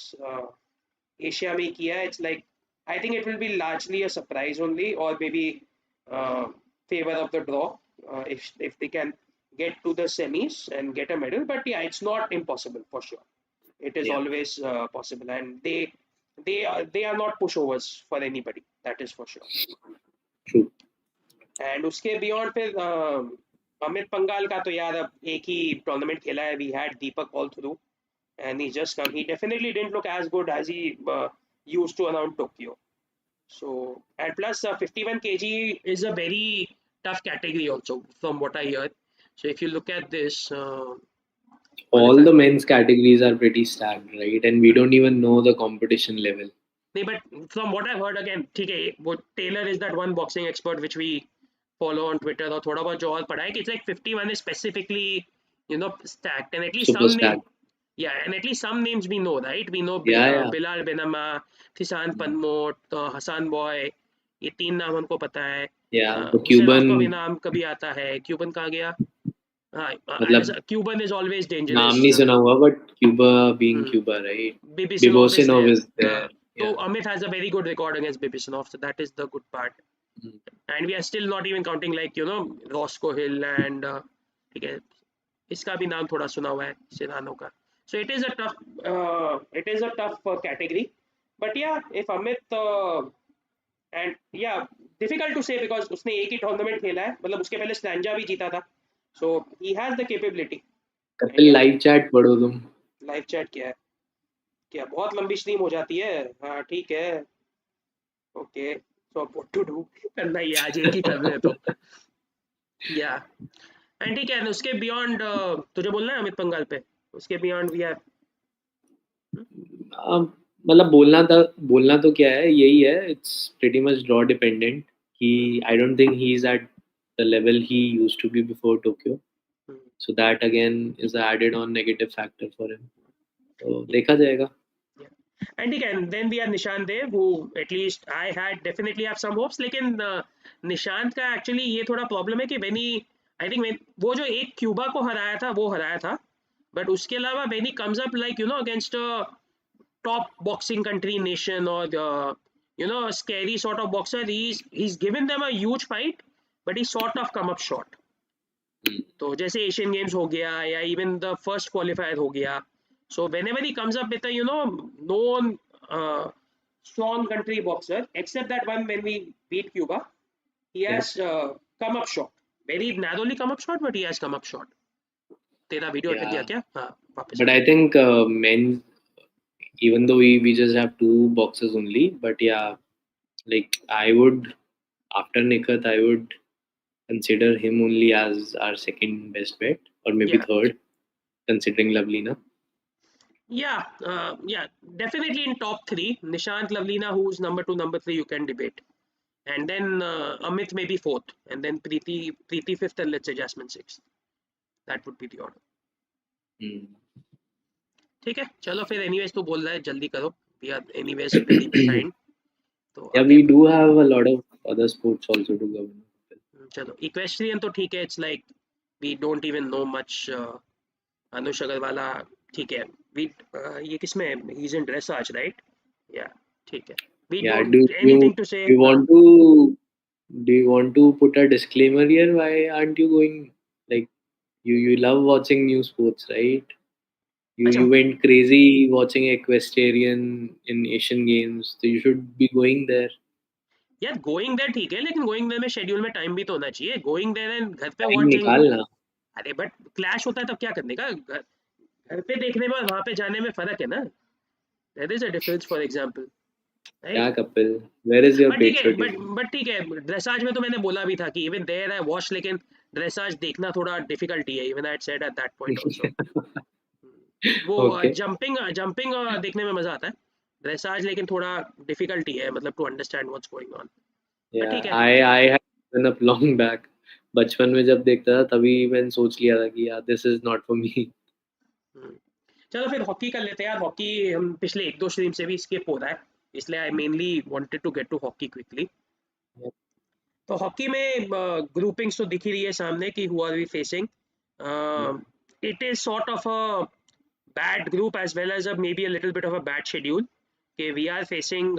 Asia में किया है, it's like I think it will be largely a surprise only, or maybe favor of the draw, if they can get to the semis and get a medal. But yeah, it's not impossible for sure. It is Yeah. always possible, and they are not pushovers for anybody. That is for sure. True. And उसके beyond फिर अमित पंगाल का तो यार अब एक ही tournament खेला है, we had Deepak all through, and he just come. He definitely didn't look as good as he used to around Tokyo. So, and plus 51 kg is a very tough category also, from what I hear. So if you look at this, All the men's categories are pretty stacked, right? And we don't even know the competition level. नहीं, but from what I've heard again, ठीक है, वो Taylor is that one boxing expert which we follow on Twitter, और थोड़ा बहुत जो और पढ़ा है कि it's like 51 is specifically, stacked, and at least Super some name, stacked. yeah, and at least some names we know, right? We know Yeah, yeah. Bilal Benama, Thisan Panmot, Hassan Boy, ये तीन नाम हमको पता है। Yeah. The हुसैनोव का भी Cuban, नाम कभी आता है, क्यूबन कहाँ गया? हाँ, मतलब क्यूबन is always नाम dangerous. नहीं सुना हुआ, but Cuba being Cuba, right? Bibisinov is Bibosinov there. is there. So Yeah. Amit has a very good record against Bibisinov, so that is the good part. Hmm. And we are still not even counting like Roscoe Hill and ठीक है, इसका भी नाम थोड़ा सुना हुआ है सिरानो का. So it is a tough category, but yeah, if Amit and yeah, difficult to say because उसने एक ही टूर्नामेंट खेला है, मतलब उसके पहले स्टैंजा भी जीता था, so he has the capability. And Kapil yeah, live chat पढ़ो तुम। लाइव चैट क्या है? क्या बहुत लंबी स्ट्रीम हो जाती है? हाँ ठीक है, okay, so what to do, करना ही है, आज एक ही कर रहे हैं तो या एंड ठीक है, उसके बियॉन्ड तुझे बोलना है अमित पंगाल पे, उसके बियॉन्ड वी आर मतलब बोलना तो क्या है, यही है, it's pretty much draw dependent. He I don't think he is at the level he used to be before Tokyo, so that again is added on negative factor for him, तो देखा जाएगा। And again, then we have Nishant Dev, who at least I had definitely have some hopes. लेकिन निशांत का actually ये थोड़ा problem है कि when he, I think when वो जो एक क्यूबा को हराया था वो हराया था, but उसके अलावा when he comes up like against a top boxing country nation or the a scary sort of boxer, he's given them a huge fight, but he sort of come up short. तो जैसे Asian games हो गया या even the first qualifier हो गया, so whenever he comes up with a known strong country boxer, except that one when we beat Cuba, he has come up short, very narrowly come up short, but he has come up short. तेरा video अटक गया Yeah, क्या? हाँ वापस but uh I think men, even though we just have two boxes only, but yeah, like I would, after Nikat, I would consider him only as our second best bet, or maybe yeah. third, considering Lavlina. Yeah, definitely in top three. Nishant, Lavlina, who's number two, number three, you can debate. And then Amit maybe fourth. And then Preeti fifth, and let's say Jasmine sixth. That would be the order. Hmm. ठीक है, चलो फिर anyways तू बोल रहा है जल्दी करो. We are anyways very behind. तो Yeah, आगे we do have a lot of other sports also to govern. चलो इक्वेस्ट्रियन तो ठीक है. It's like we don't even know much. Anush Agarwalla ठीक है. वी ये किसमें है? He is in dressage right. Yeah ठीक है. We Yeah, don't anything to say. you want to do you want to put a disclaimer here? Why aren't you going, like, you love watching new sports, right? You अच्छा went crazy watching equestrian in Asian Games, so you should be going there. यार going there ठीक है, लेकिन going there में schedule में time भी तो होना चाहिए. गोइंग देयर एंड घर पे Time वॉचिंग. निकालना. अरे बट क्लैश होता है तब क्या करने का? घर पे देखने में और वहां पे जाने में फर्क है ना. There is a difference for example, क्या right. Kapil, where is your but ठीक है, patriotism? बट ठीक है. ड्रेसाज में तो मैंने बोला भी था कि इवन देयर आई वॉच, लेकिन ड्रेसाज देखना थोड़ा डिफिकल्टी है. Even I said at that point also. वो Okay. जंपिंग जंपिंग देखने में मजा आता है. ड्रेसाज लेकिन थोड़ा डिफिकल्टी है, मतलब to understand what's going on. But Yeah, ठीक है. I had given up long back. बचपन में जब देखता था तभी मैंने सोच लिया था कि यार this is not for me. हम्म. चलो फिर हॉकी कर लेते हैं यार. हॉकी हम पिछले एक दो स्ट्रीम से भी स्किप हो रहा है, इसलिए I mainly wanted to get to hockey quickly. तो हॉकी में ग्रुपिंग्स तो दिख ही रही है सामने कि who are we facing. It is sort of a bad group as well as a maybe a little bit of a bad schedule. Okay, we are facing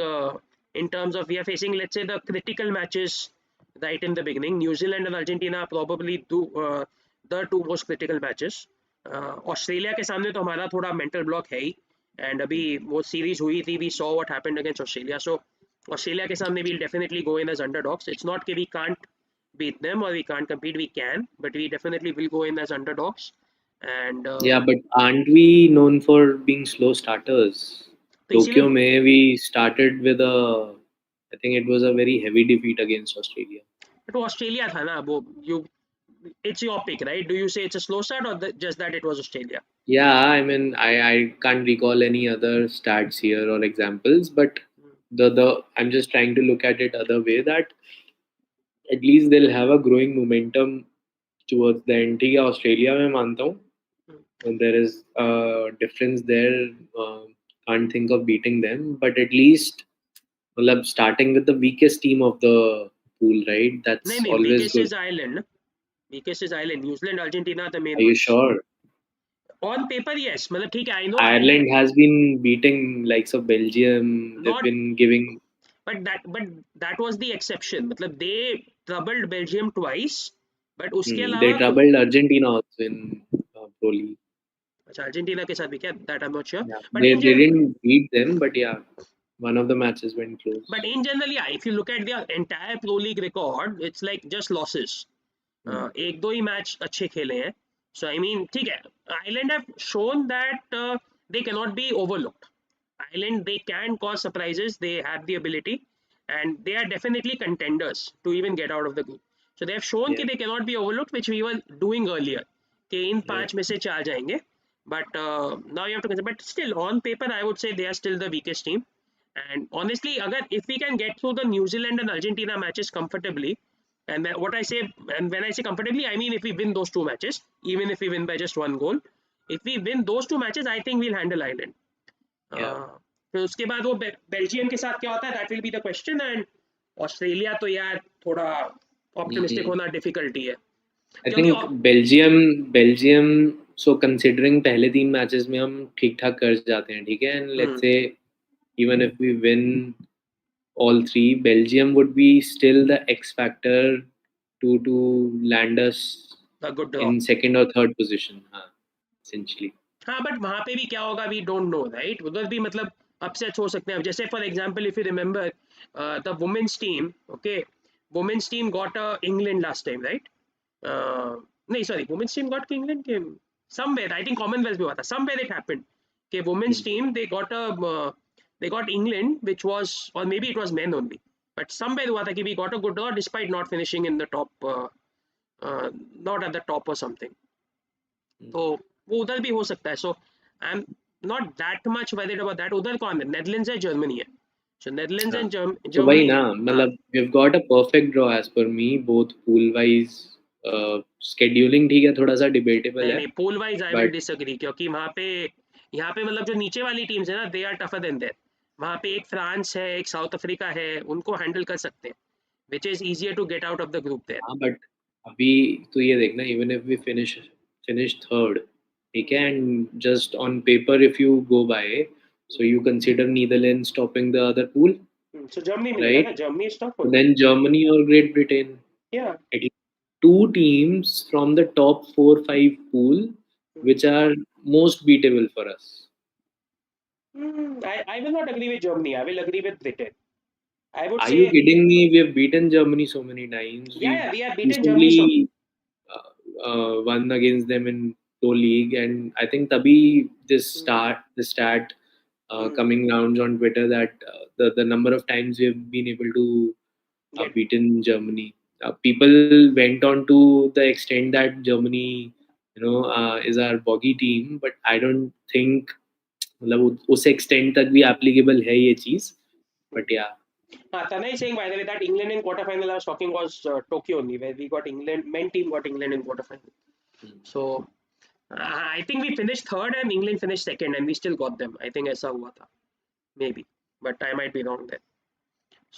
in terms of we are facing, let's say, the critical matches right in the beginning. New Zealand and Argentina probably the two most critical matches. Australia के सामने तो हमारा थोड़ा mental block है ही. And अभी वो series हुई थी, we saw what happened against Australia. So Australia के सामने we'll definitely go in as underdogs. It's not कि we can't beat them or we can't compete. We can, but we definitely will go in as underdogs. And Yeah, but aren't we known for being slow starters? तो इसीलिए Tokyo में we started with I think it was a very heavy defeat against Australia. तो Australia था ना वो. You it's your pick, right? Do you say it's a slow start or just that it was Australia? Yeah, I mean, I can't recall any other stats here or examples, but the I'm just trying to look at it other way, that at least they'll have a growing momentum towards the end. ठीक है, Australia मैं मानता हूँ. And there is a difference there. Can't think of beating them, but at least, मतलब, starting with the weakest team of the pool, right? नहीं That's नहीं, always weakest good. is Ireland. Weakest is Ireland. New Zealand, Argentina are the main Are you ones. sure? On paper, yes. मतलब ठीक है, I know Ireland has been beating likes of Belgium. They've not, been giving. but that was the exception. मतलब they troubled Belgium twice, but उसके They अलावा troubled Argentina also in Pro League. अच्छा Argentina के साथ भी क्या? That I'm not sure. Yeah, But they didn't beat them, but yeah, one of the matches went close. but in general, yeah, if you look at their entire Pro League record, it's like just losses. Hmm. एक दो ही match अच्छे खेले हैं. सो I mean ठीक है, Ireland have shown that they can not be overlooked. Ireland, they can cause surprises. They have the ability, and they are definitely contenders to even get out of the group. So they have shown Yeah, that they cannot be overlooked, which we were doing earlier. कि इन yeah, पांच में से चार जाएंगे. But now you have to consider. But still, on paper, I would say they are still the weakest team. And honestly, agar if we can get through the New Zealand and Argentina matches comfortably, and what I say, and when I say comfortably, I mean if we win those two matches, even if we win by just one goal, if we win those two matches, I think we'll handle Ireland. yeah. Uh, फिर उसके बाद वो Belgium के साथ क्या होता है, that will be the question. And Australia तो यार थोड़ा ऑप्टिमिस्टिक होना डिफिकल्टी है, आई क्योंकि थिंक बेल्जियम सो कंसिडरिंग पहले 3 मैचेस में हम ठीक ठाक कर जाते हैं, ठीक है, and let's say even if we win all three, Belgium would be still the X factor to land us a good draw। in second or third position. हाँ, essentially. हाँ बट वहां पे भी क्या होगा, वी डोंट नो राइट, उधर भी मतलब अपसेट्स हो सकते हैं। जैसे for example if you remember the women's team, okay, women's team got England last time right, नहीं sorry, women's team got England के समवेयर, आई थिंक कॉमनवेल्थ में हुआ था, समवेयर इट हैपेंड कि women's team they got England, which was, or maybe it was men only, but somewhere हुआ था कि we got a good draw despite not finishing in the top, not at the top or something। तो वो उधर भी हो सकता है। So I am not that much worried about that. उधर कौन है, नेदरलैंड्स है, जर्मनी है। सो नेदरलैंड्स हाँ, एंड तो वही जर्मनी। ना, हाँ मतलब we've got a perfect draw as per me, both pool wise, scheduling ठीक है, थोड़ा सा debatable नहीं है, नहीं, pool wise I will but disagree, क्योंकि वहाँ पे, यहाँ पे मतलब जो नीचे वाली टीम्स है ना, they are tougher than there. वहाँ पे एक फ्रांस है, एक साउथ अफ्रीका है, उनको हैंडल कर सकते हैं, which is easier to get out of the group there. हाँ, but अभी तो ये देखना, even if we finish third, ठीक है, and just on paper if you go by, so you consider Netherlands topping the other pool, so Germany मिलेगा ना, right? Germany is tough And only. then Germany or Great Britain. या At least two teams from the top 4-5 pool, which are most beatable for us. I will not agree with Germany, I will agree with Britain, I would Are you say। kidding me? We have beaten Germany so many times. Yeah, We yeah, we have beaten Germany so। recently won against them in Pro League, and I think Tabi the stat coming rounds on Twitter that the number of times we have been able to Get beaten Germany. People went on to the extent that Germany, is our bogey team, but I don't think मतलब उस extent तक भी applicable है ये चीज, but yeah. Tanay saying by the way that England in quarterfinal I was talking was Tokyo only, where we got England, men team got England in quarterfinal। So I think we finished third and England finished second and we still got them, I think ऐसा हुआ था maybe, but I might be wrong there।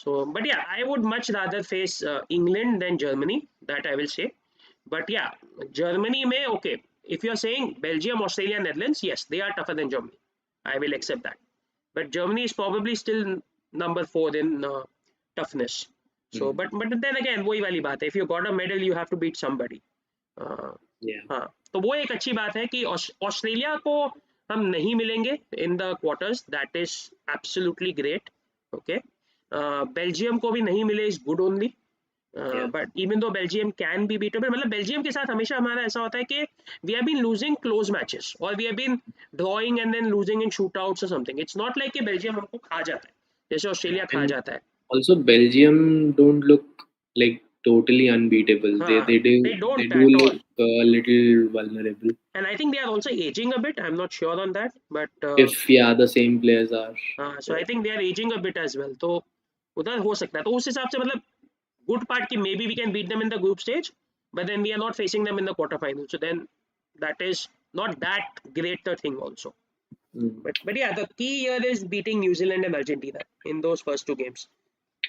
So but yeah, I would much rather face England than Germany, that I will say। But yeah, Germany may, okay, if you're saying Belgium, Australia, Netherlands, yes, they are tougher than Germany, I will accept that। But Germany is probably still number 4 in toughness। So but then again वही वाली बात है, if you got a medal you have to beat somebody। Yeah. हाँ, तो वो एक अच्छी बात है कि ऑस्ट्रेलिया को हम नहीं मिलेंगे in the quarters, that is absolutely great. Okay, Belgium को भी नहीं मिले is good only, Yeah. But even though Belgium can be beatable, मतलब बेल्जियम के साथ हमेशा हमारा ऐसा होता है कि we have been losing close matches और we have been drawing and then losing in shootouts और समथिंग। इट्स नॉट लाइक कि बेल्जियम हमको खा जाता है जैसे ऑस्ट्रेलिया खा And जाता है। also Belgium don't look like totally unbeatable. They हाँ, they do they they don't do at look all, a little vulnerable. and I think they are also aging a bit, I'm not sure on that, but If yeah, the same players are so I there. think they are aging a bit as well, तो उधर हो सकता है। तो उस हिसाब से मतलब good part कि maybe we can beat them in the group stage, but then we are not facing them in the quarter final, so then that is not that great a thing also। Mm, but yeah, the key here is beating New Zealand and Argentina in those first two games।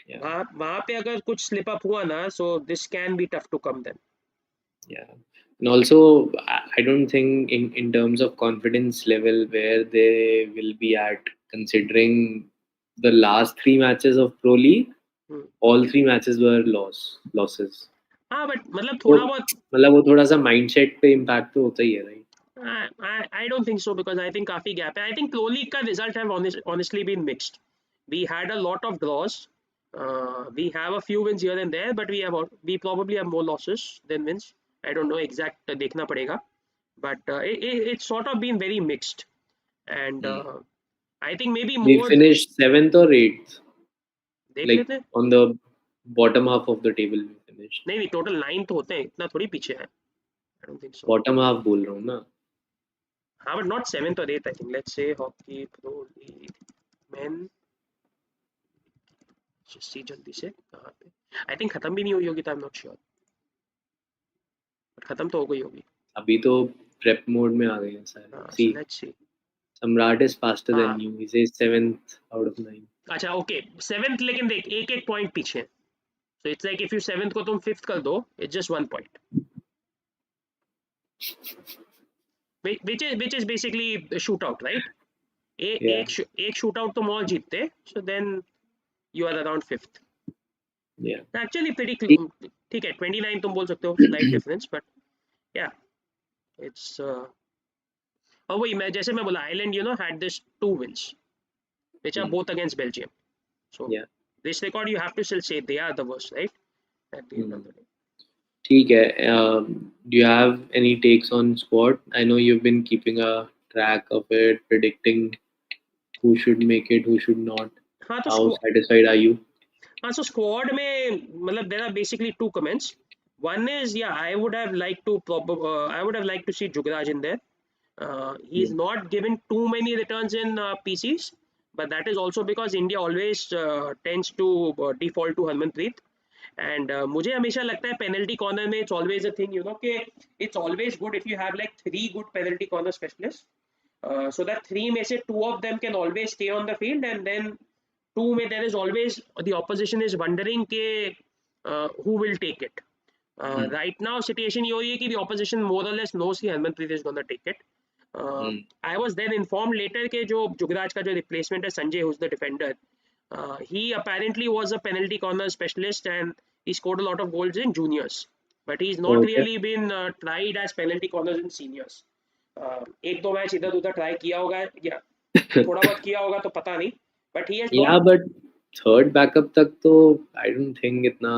yeah, वहाँ पे अगर कुछ slip up हुआ ना, so this can be tough to come then। yeah. And also, I don't think in terms of confidence level where they will be at, considering the last 3 matches of Pro League, all 3 matches were losses. हाँ but मतलब तो थोड़ा बहुत मतलब वो थोड़ा सा mindset पे इम्पैक्ट तो होता ही है, right? I don't think so because I think काफी gap है। I think Pro League का result have honestly been mixed। We had a lot of draws, we have a few wins here and there, but we probably have more losses than wins। I don't know exact, देखना पड़ेगा, but it's sort of been very mixed, and I think maybe We more finished seventh or eighth, देख like लेते हैं। on the bottom half of the table we finished. नहीं नहीं, total 9 तो होते हैं, इतना थोड़ी पीछे है। I don't think so। Bottom half बोल रहा हूँ ना। हाँ but not 7th or 8th, I think। Let's say Hockey Pro League men, सी जल्दी से कहाँ पे, आई थिंक खत्म भी नहीं हुई होगी, तो आई एम नॉट श्योर, बट खत्म तो हो गई होगी। अभी तो प्रेप मोड में आ गए हैं सारे। हाँ, see so let's see. Samrat is faster हाँ than you. He says 7th out of 9. अच्छा ओके सेवेंथ लेकिन देख एक एक पॉइंट पीछे so it's like if you seventh को तुम फिफ्थ कर दो it's just 1 point which is basically shootout right Yeah, एक शूट आउट तुम और जीतते so then you are around fifth yeah. Actually pretty ठीक है 29 तुम बोल सकते हो slight difference but yeah it's और वही मैं जैसे मैं बोला Ireland you know had this 2 wins which are Hmm. both against Belgium so Yeah. this record you have to still say they are the worst right at the end Hmm. of the day ठीक है. Do you have any takes on squad? I know you've been keeping a track of it, predicting who should make it, who should not. हाँ तो How satisfied are you? हाँ so squad में मतलब there are basically 2 comments one is yeah I would have liked to I would have liked to see Jugraj in there he's Hmm. not given too many returns in PCs but that is also because India always tends to default to Harmanpreet and मुझे हमेशा लगता है penalty corner में it's always a thing you know कि it's always good if you have like 3 good penalty corner specialists so that 3 में से 2 of them can always stay on the field and then 2 में there is always the opposition is wondering के who will take it Hmm. right now situation ये हो रही है कि the opposition more or less knows कि Harmanpreet is going to take it Hmm. I was then informed later के जो जुगराज का जो replacement है Sanjay who's the defender he apparently was a penalty corner specialist and he scored a lot of goals in juniors but he's not Okay. really been tried as penalty corners in seniors एक दो match इधर उधर try किया होगा या थोड़ा बहुत किया होगा तो पता नहीं but he has Yeah, not but third backup तक तो I don't think इतना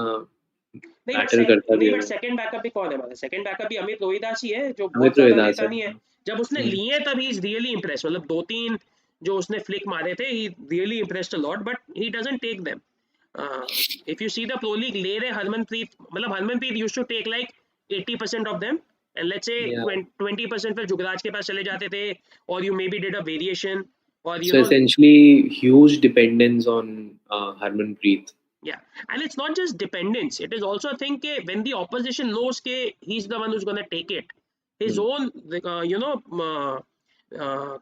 मैटर करता भी नहीं बट होगा. सेकंड बैकअप भी कौन है हमारा सेकंड बैकअप भी अमित रोहिदास ही है जो हमें बहुत तो ज्यादा विदास लेता है. नहीं है जब उसने Hmm. लिए तब ही इज रियली इंप्रेस मतलब 2-3 जो उसने फ्लिक मारे थे he really impressed a lot but he doesn't take them if you see the pro league ले रहे हरमनप्रीत मतलब Harmanpreet used to take like 80% of them and let's say Yeah. 20% फिर जुगराज के पास चले जाते थे or you maybe did a variation or you So know essentially, huge dependence on Harmanpreet. yeah and it's not just dependence it is also a thing ke when the opposition knows ke he's the one who's going to take it his Hmm. own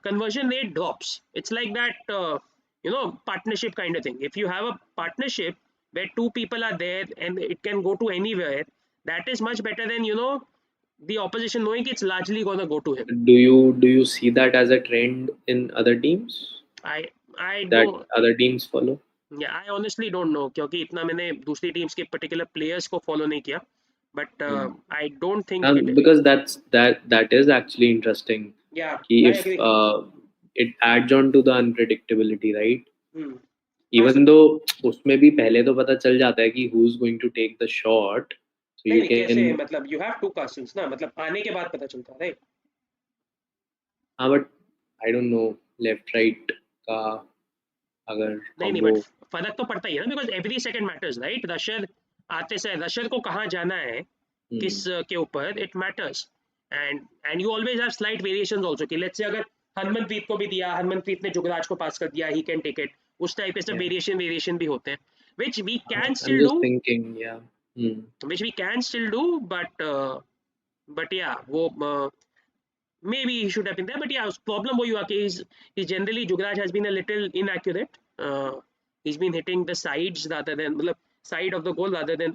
conversion rate drops it's like that partnership kind of thing if you have a partnership where two people are there and it can go to anywhere that is much better than the opposition knowing it's largely going to go to him Do you see that as a trend in other teams i I that don't other teams follow? yeah I honestly don't know क्योंकि इतना मैंने दूसरी teams के particular players को follow नहीं किया but Hmm. I don't think it Because that is actually interesting. Yeah कि I if agree it adds on to the unpredictability, right? हाँ Even though उसमें भी पहले तो पता चल जाता है कि who's going to take the shot, so नहीं you नहीं can. कैसे मतलब यू हैव टू कास्टिंग्स ना मतलब आने के बाद पता चलता है राइट हाँ, but I don't know left right का अगर नहीं नहीं combo. बट फर्क तो पड़ता ही है ना because every second matters right Rusher आते से रशर को कहाँ जाना है Hmm. किस के ऊपर it matters and you always have slight variations also कि लेट्स से अगर हरमनप्रीत को भी दिया हरमनप्रीत ने जुगराज को पास कर दिया ही कैन टेक इट उस टाइप के सब Yeah. वेरिएशन भी होते हैं which we can I'm still just do thinking, yeah. Hmm. which we can still do but yeah वो maybe he should have been there but yeah problem वो हुआ कि he's generally Jugraj has been a little inaccurate he's been hitting the sides rather than मतलब side of the goal rather than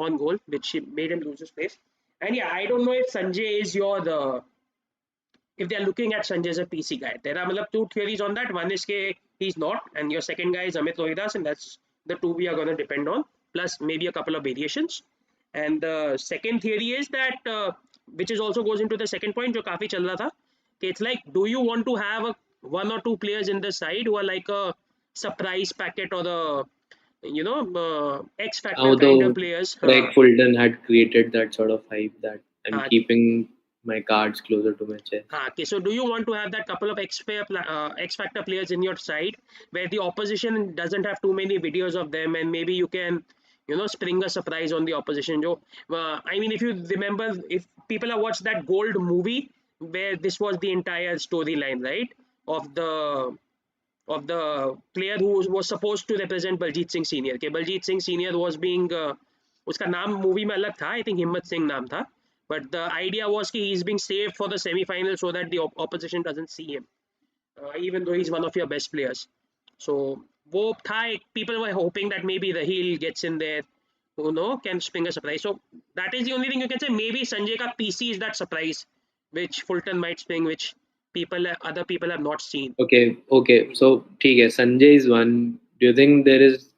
on goal which made him lose his place and yeah I don't know if Sanjay is your if they are looking at Sanjay as a PC guy there are मतलब two theories on that one is ke he's not and your second guy is Amit Rohidas and that's the two we are going to depend on plus maybe a couple of variations and the second theory is that which is also goes into the second point जो काफी चल रहा था कि it's like do you want to have one or two players in the side who are like a surprise packet or the X factor kind of Although players Craig Fulton had created that sort of hype that I'm हाँ keeping my cards closer to my chest. okay, so do you want to have that couple of X factor players in your side where the opposition doesn't have too many videos of them, and maybe you can, spring a surprise on the opposition? Jo, I mean, if you remember, if people have watched that Gold movie where this was the entire storyline, right, of the player who was supposed to represent Baljeet Singh Senior. के Baljeet Singh Senior was being उसका नाम movie में अलग था I think हिम्मत सिंह नाम था but the idea was कि he is being saved for the semi final so that the opposition doesn't see him even though he's one of your best players. So वो था people were hoping that maybe Raheel gets in there, can spring a surprise. So that is the only thing you can say. Maybe Sanjay ka PC is that surprise which Fulton might spring, which other people have not seen. Okay. So, ठीक है, Sanjay is one. Do you think there is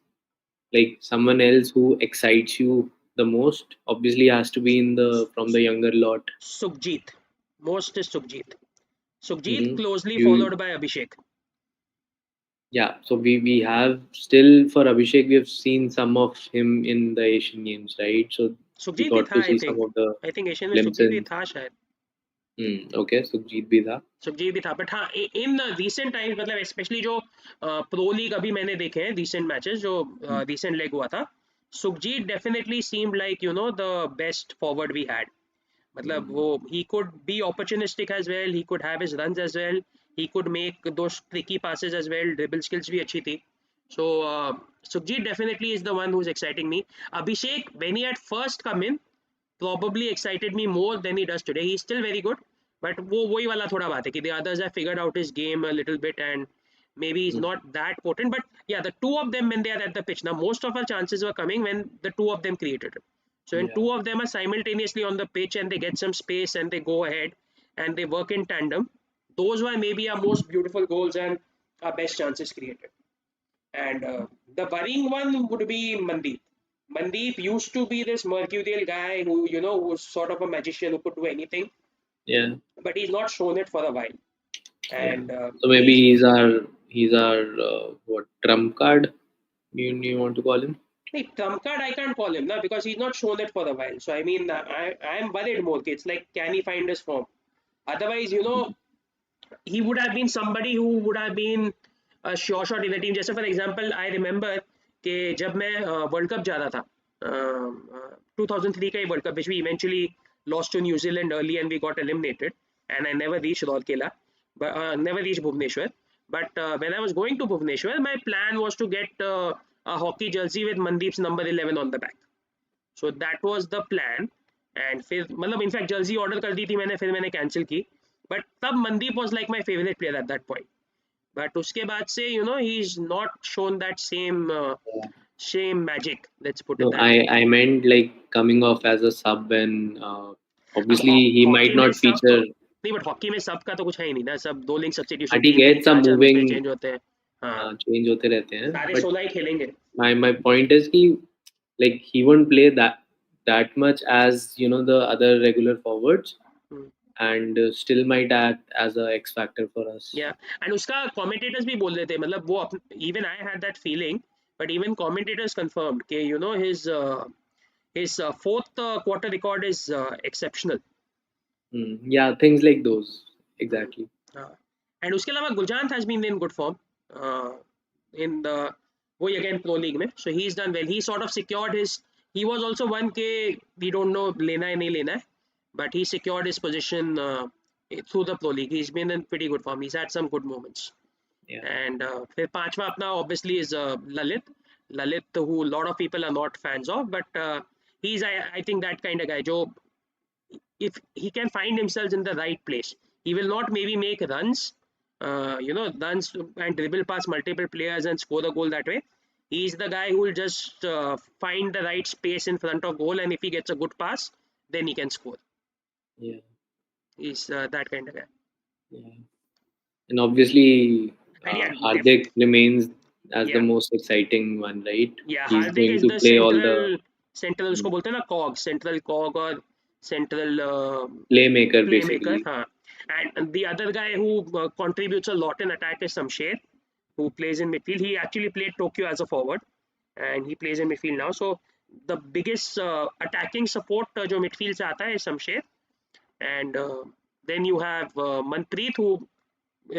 like someone else who excites you the most? Obviously, has to be in the from the younger lot. Sukhjeet. Most is Sukhjeet. Sukhjeet Mm-hmm. closely You followed by Abhishek. Yeah, so we have still for Abhishek, we have seen some of him in the Asian Games, right? So we Sukhjeet भी got था to I see some think. of the I think Asian में सुखजीत भी glimpses. था शायद. Okay, Sukhjeet bhi tha. Sukhjeet भी था but हाँ in recent times मतलब स्पेशली जो प्रो लीग अभी मैंने देखे हैं रिसेंट मैचेस जो Mm. रिसेंट लेग हुआ था Sukhjeet definitely seemed like the best forward we had मतलब Mm. वो he could be opportunistic as well, he could have his runs as well, he could make those tricky passes as well, dribble skills भी अच्छी थी. So Sukhjeet definitely is the one who's exciting me. Abhishek, when he had first come in, probably excited me more than he does today. He's still very good, but वो वही वाला थोड़ा बात है कि the others have figured out his game a little bit and maybe he's Mm. not that potent. But yeah, the two of them when they are at the pitch now, most of our chances were coming when the two of them created it. So when Yeah, two of them are simultaneously on the pitch and they get some space and they go ahead and they work in tandem, those were maybe our most beautiful goals and our best chances created. And the worrying one would be Mandeep. Mandeep used to be this mercurial guy who, was sort of a magician who could do anything, yeah, but he's not shown it for a while. yeah. And So maybe he's our what trump card? You want to call him? trump card, I can't call him now because he's not shown it for a while. So I mean, I'm worried more. It's like, can he find his form? Otherwise, he would have been somebody who would have been a sure shot in the team. जैसे for example, I remember कि जब मैं world cup जा रहा था 2003 का ही world cup which we eventually lost to New Zealand early and we got eliminated and I never reached Rourkela, but never reached Bhubaneswar. But when I was going to Bhubaneswar, my plan was to get a hockey jersey with Mandeep's number 11 on the back. So that was the plan. And फिर मतलब in fact Jersey order कर दी थी मैंने फिर मैंने cancel की but तब Mandeep was like my favourite player at that point but उसके बाद से ही is not shown that Yeah. Same magic let's put it No, that way. I meant like coming off as a sub and अब obviously he might hockey में not सब तो feature. नहीं but hockey में सब का तो कुछ है ही नहीं ना सब दो लिंक सब्स्टिट्यूशन ठीक तीन है, तीन it's a चार चार मैच में moving चेंज होते हैं. हाँ change होते रहते हैं, सारे but 16 ही खेलेंगे. my point is कि like he won't play that much as the other regular forwards Hmm. and still might act as a X factor for us. या एंड उसका कमेंटेटर्स भी बोल रहे थे मतलब वो even I had that feeling but even commentators confirmed कि his fourth quarter record is exceptional. Yeah, things like those exactly. And उसके अलावा गुलजांत has been in good form in the वही again pro league में. So he's done well. He sort of secured his. He was also one के we don't know लेना है नहीं लेना है, but he secured his position through the pro league. He's been in pretty good form. He's had some good moments. Yeah. And फिर पांचवा अपना obviously is Lalit, who a lot of people are not fans of, but he's I think that kind of guy. जो if he can find himself in the right place, he will not maybe make runs, runs and dribble past multiple players and score the goal that way. He's the guy who will just find the right space in front of goal, and if he gets a good pass, then he can score. Yeah. He's that kind of guy. Yeah. And obviously, And yeah, Hardik remains as the yeah, most exciting one, right? yeah. He's Hardik going is to the play all the central उसको बोलते हैं ना cog, central cog or central playmaker playmaker. basically. And the other guy who contributes a lot in attack is Samsher, who plays in midfield. He actually played Tokyo as a forward, and he plays in midfield now. So the biggest attacking support जो midfield से आता है Samsher, and then you have Manpreet, who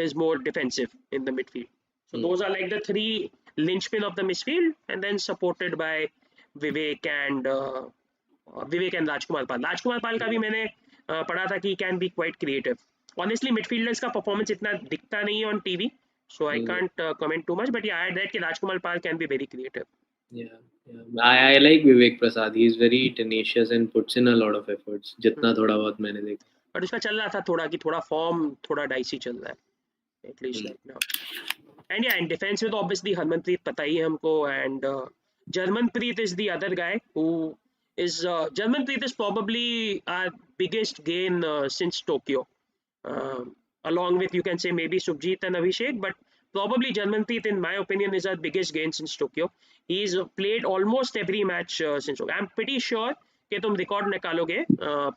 is more defensive in the midfield. So those are like the three linchpin of the midfield, and then supported by Vivek and राजकुमार पाल. राजकुमार पाल का भी मैंने पढ़ा था कि can be quite creative. Honestly midfielders का performance इतना दिखता नहीं है on TV, so I can't comment too much, but yeah, I read that Rajkumar Pal can be very creative. Yeah, yeah. I like Vivek Prasad. He's very tenacious and puts in a lot of efforts. जितना थोड़ा बहुत मैंने देखा. But उसका चल रहा था थोड़ा कि थोड़ा फॉर्म थोड़ा डाइसी चल रहा है. at least right now. And yeah, in defense with obviously Harmanpreet pata hi hai humko, and Jarmanpreet is the other guy who is Jarmanpreet is probably our biggest gain since Tokyo, uh, along with, you can say, maybe Subjeet and Abhishek, but probably Jarmanpreet, in my opinion, is our biggest gain since Tokyo. He's played almost every match since Tokyo. I'm pretty sure कि तुम record निकालोगे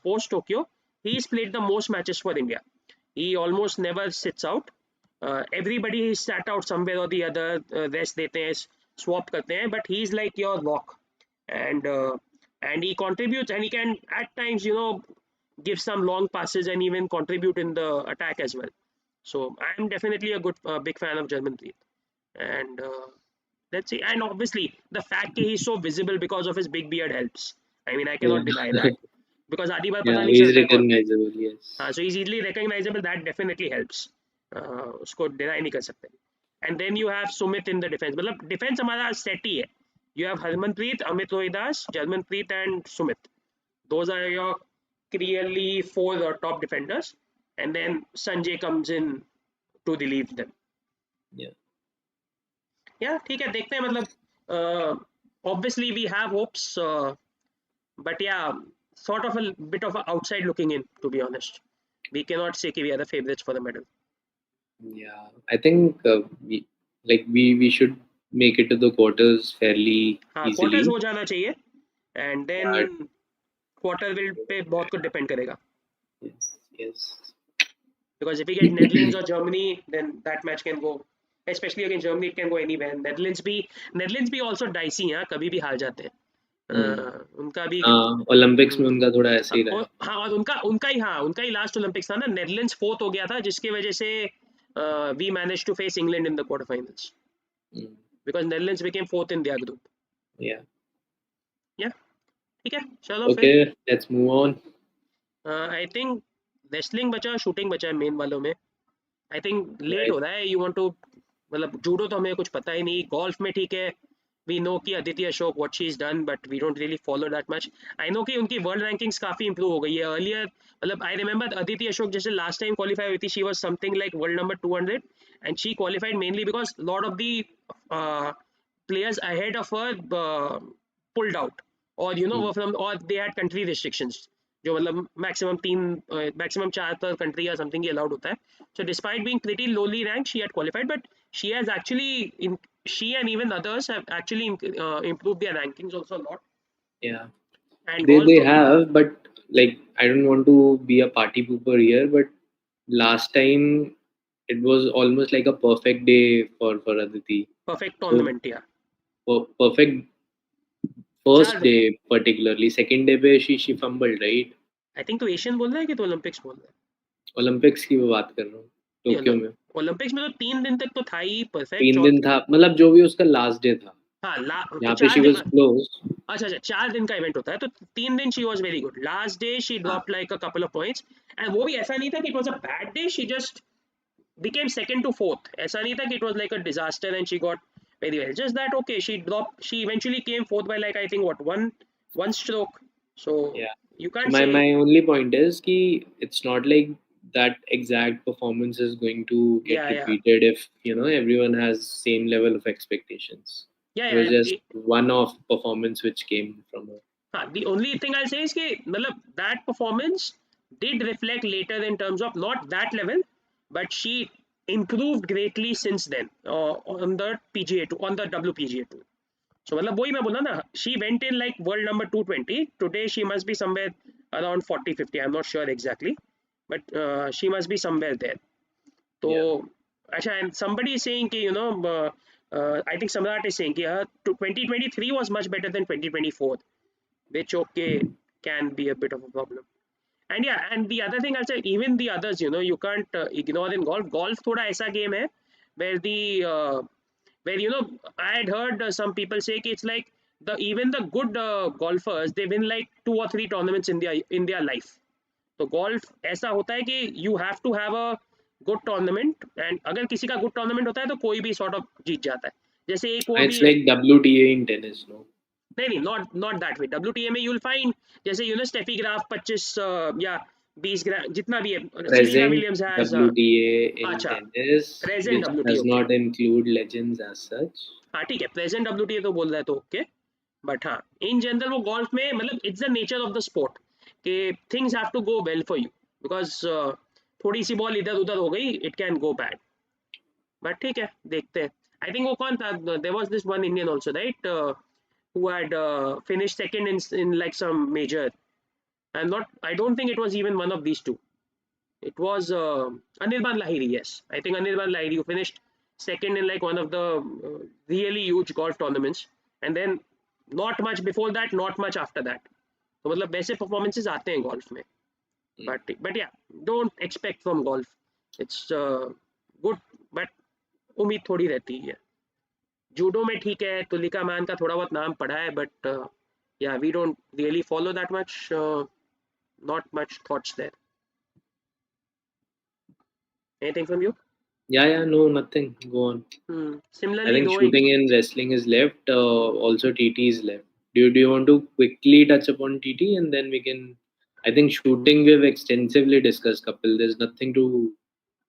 post Tokyo, he's played the most matches for India. He almost never sits out. Everybody is sat out somewhere or the other, rest देते हैं, swap करते हैं, but he's like your lock, and he contributes, and he can at times, give some long passes and even contribute in the attack as well. So I'm definitely a big fan of Jarmanpreet, and let's see. And obviously, the fact that he's so visible because of his big beard helps. I mean, I cannot deny Yeah. that, because आधी बार पता Yeah, नहीं he's चलता है कौन. recognizable. Yes. So he's easily recognizable. That definitely helps. उसको deny नहीं कर सकते. And then you have Sumit in the defense. मतलब defense हमारा set ही है. You have Harmanpreet, Amit Rohidas, Jarmanpreet, and Sumit. Those are your clearly four top defenders, and then Sanjay comes in to relieve them. Yeah. Yeah, ठीक है, देखते हैं, मतलब obviously we have hopes, but yeah, sort of a bit of a outside looking in, to be honest. We cannot say कि we are the favorites for the medal. Yeah. I think we should make it to the quarters fairly हाँ, easily. quarters हो जाना चाहिए, and then But quarter will पे बहुत कुछ depend करेगा. yes, yes. Because if we get Netherlands or Germany, then that match can go, especially against Germany, it can go anywhere. Netherlands भी also dicey हैं, कभी भी हार जाते हैं. उनका भी ओलंपिक्स में उनका थोड़ा ऐसे ही रहा. हाँ, और उनका ही लास्ट ओलंपिक्स था ना. नेदरलैंड्स फोर्थ हो गया था, जिसकी वजह से we manage to face England in the quarter finals, because Netherlands became fourth in their group. Yeah ठीक है, चलो फिर. Okay, let's move on. I think wrestling बचा, शूटिंग बचा है मेन वालों में. आई थिंक लेट हो रहा है. यू वांट टू, मतलब जूडो तो हमें कुछ पता ही नहीं. गोल्फ में ठीक है, we know कि Aditi Ashok what she's done, but we don't really follow that much. I know कि उनकी world rankings काफी improve हो गई है. Earlier, मतलब I remember Aditi Ashok जैसे last time qualify हुई थी, she was something like world number 200, and she qualified mainly because a lot of the players ahead of her pulled out, or were from, or they had country restrictions, जो मतलब maximum 4 per country या something ही allowed होता है. So despite being pretty lowly ranked, she had qualified, but she has actually she and even others have actually improved their rankings also a lot. Yeah. And They have, but like, I don't want to be a party pooper here, but last time it was almost like a perfect day for Aditi. Perfect tournament, yeah. Perfect first day, particularly. Second day पे she fumbled, right? I think तो Asian बोल रहा है कि तो Olympics बोल रहा है? ओलंपिक्स की बात कर रहा हूँ, टोक्यो में. ओलंपिक्स में तो 3 दिन तक तो था ही परफेक्ट. 3 दिन था, मतलब जो भी उसका लास्ट डे था. हाँ, यहाँ पे she was close. अच्छा, 4 दिन का इवेंट होता है, तो 3 दिन she was very good. Last day she dropped like a couple of points, and वो भी ऐसा नहीं था कि it was a bad day. She just became second to fourth. ऐसा नहीं था कि it was like a disaster and she got very well. Just that, okay, she eventually came fourth by like, I think, what, one stroke. So yeah, you can't my say. My only point is कि it's not like that exact performance is going to get repeated if everyone has same level of expectations. It was just one-off performance which came from her. The only thing I'll say is that that performance did reflect later in terms of not that level, but she improved greatly since then on the PGA tour, on the WPGA tour. So मतलब वही मैं बोला ना, she went in like world number 220. Today she must be somewhere around 40-50. I'm not sure exactly, but she must be somewhere there. So अच्छा, and somebody is saying कि I think Samrat is saying कि 2023 was much better than 2024, which okay can be a bit of a problem. And yeah, and the other thing I'll say, even the others, you can't ignore in golf. Golf थोड़ा ऐसा game है where where I had heard some people say कि it's like even the good golfers, they win like 2 or 3 tournaments in their life. तो golf ऐसा होता है कि you have to have a good tournament, and अगर किसी का good tournament होता है तो कोई भी sort of जीत जाता है. जैसे एक वो भी, it's like WTA in tennis, no? नहीं, not that way. WTA में you'll find जैसे Steffi Graf 25 या 20 ग्राम जितना भी है. Serena Present Williams has WTA in अच्छा tennis, present which WTA. does okay, not include legends as such. हाँ ठीक है, प्रेजेंट WTA तो बोल रहा है तो ओके. बट हाँ, इन जनरल वो गोल्फ में मतलब it's the nature of the sport कि things have to go well for you, because थोड़ी सी बॉल इधर उधर हो गई, it can go bad. But ठीक है, देखते हैं. आई थिंक वो कौन था, there was this one Indian also right, who had finished second in like some major. I don't think it was even one of these two. It was Anirban Lahiri, yes. I think Anirban Lahiri who finished second in like one of the really huge golf tournaments. And then not much before that, not much after that. तो मतलब वैसे performances आते हैं golf में. But yeah, don't expect from golf. It's good, but उम्मीद थोड़ी रहती है. जूडो में ठीक है, तुलिका मान का थोड़ा बहुत नाम पढ़ा है, but yeah, we don't really follow that much. Not much thoughts there. Anything from you? Yeah, no, nothing. Go on. I Similarly, think though, shooting and wrestling is left. Also, TT is left. Do you want to quickly touch upon TT and then we can? I think shooting we have extensively discussed. Couple, there's nothing to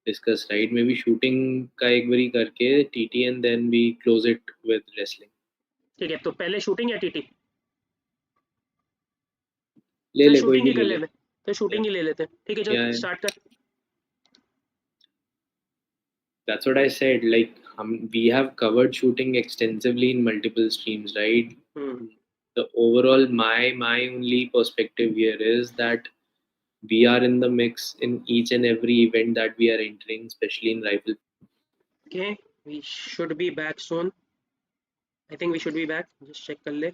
discuss, right? Maybe shooting का एक बारी करके TT and then we close it with wrestling. ठीक है, तो पहले shooting या TT? ले चल ले कोई शूटिंग भी ही कर ले ले. लेते, तो शूटिंग Yeah, ही ले लेते हैं. ठीक है, चल yeah. स्टार्ट कर. That's what I said. Like, we have covered shooting extensively in multiple streams, right? The overall, my only perspective here is that we are in the mix in each and every event that we are entering, especially in rifle. Okay, we should be back soon. I think we should be back. Just check कर ले.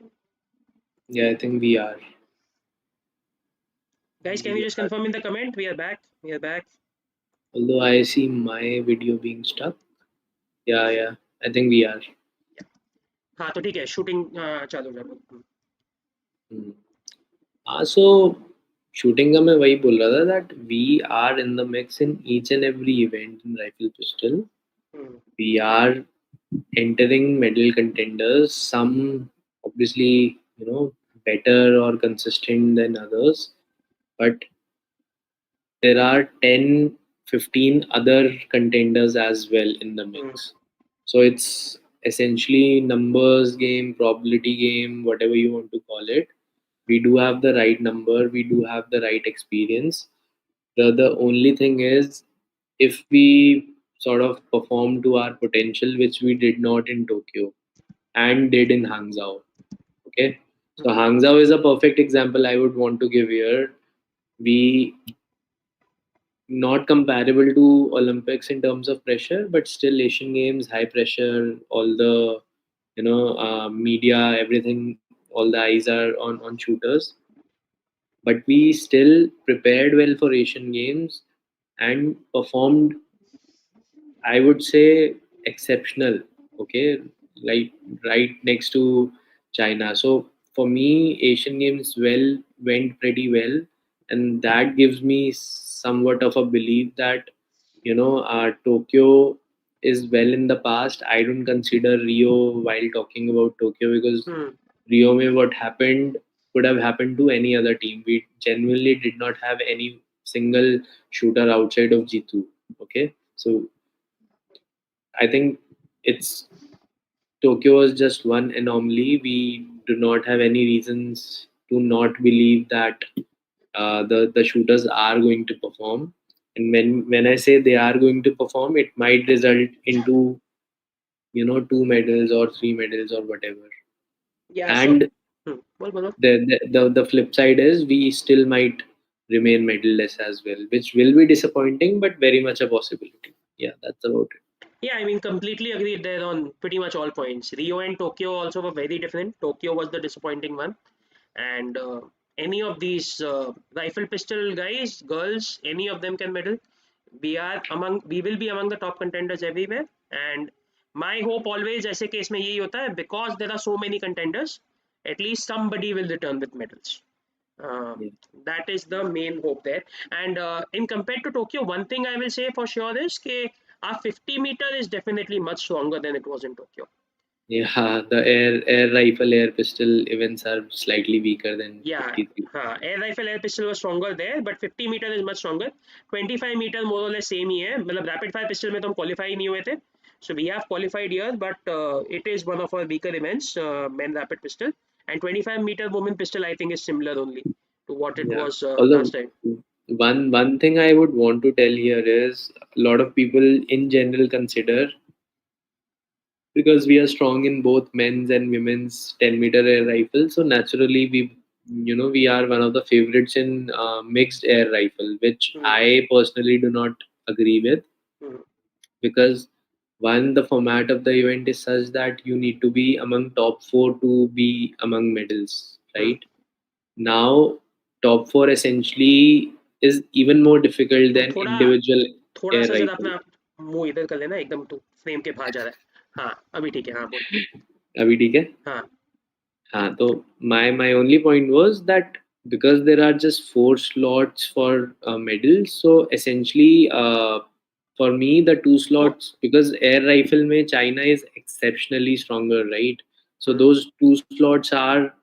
Yeah, I think we are. Guys, can you We just are. confirm in the comment? We are back. We are back. Although I see my video being stuck. Yeah. I think we are. हाँ तो ठीक है, shooting चालू कर. Hmm. So shooting का मैं वही बोल रहा था that we are in the mix in each and every event in rifle pistol. We are entering medal contenders. Some obviously, better or consistent than others, but there are 10, 15 other contenders as well in the mix. So it's essentially numbers game, probability game, whatever you want to call it. We do have the right number, we do have the right experience. The only thing is, if we sort of perform to our potential, which we did not in Tokyo and did in Hangzhou. Okay, so Hangzhou is a perfect example I would want to give here. We not comparable to Olympics in terms of pressure, but still Asian Games, high pressure, all the media, everything, all the eyes are on shooters. But we still prepared well for Asian Games and performed, I would say, exceptional. Okay, like right next to China. So for me, Asian Games went pretty well, and that gives me somewhat of a belief that Tokyo is well in the past. I don't consider Rio while talking about Tokyo because Rio में what happened could have happened to any other team. We genuinely did not have any single shooter outside of Jitu. Okay, so I think it's Tokyo was just one anomaly. We do not have any reasons to not believe that the shooters are going to perform. And when I say they are going to perform, it might result into 2 medals or 3 medals or whatever. Yeah, so And बोलो. the flip side is we still might remain medalless as well, which will be disappointing, but very much a possibility. Yeah, that's about it. Yeah, I mean, completely agreed there on pretty much all points. Rio and Tokyo also were very different. Tokyo was the disappointing one, and any of these rifle pistol guys, girls, any of them can medal. We will be among the top contenders everywhere. And my hope always, ऐसे case में यही होता है, because there are so many contenders, at least somebody will return with medals. Yeah. That is the main hope there. And in compared to Tokyo, one thing I will say for sure is that our 50 meter is definitely much stronger than it was in Tokyo. Yeah, the air rifle, air pistol events are slightly weaker than Yeah, 53. air rifle, air pistol was stronger there, but 50 meter is much stronger. 25 meter more or less same ही है, मतलब rapid fire pistol में तो हम qualify ही नहीं हुए थे. So we have qualified here, but it is one of our weaker events, men rapid pistol, and 25 meter women pistol I think is similar only to what it Yeah. was Although last time. one thing I would want to tell here is a lot of people in general consider, because we are strong in both men's and women's 10-meter air rifle, so naturally we are one of the favorites in mixed air rifle, which Hmm. I personally do not agree with, Hmm. because one, the format of the event is such that you need to be among top four to be among medals, Hmm. right? Now, top four essentially is even more difficult तू than थोड़ा individual थोड़ा air सा जरा rifle. अपना मुंह इधर कर लेना, एकदम तू फ्रेम के बाहर जा रहा है. हाँ अभी ठीक है, हाँ बोल. अभी ठीक है? हाँ. हाँ, तो my only point was that because there are just four slots for medals, so essentially for me the two तो slots, because air rifle में China is exceptionally stronger, right? So hmm. those two slots are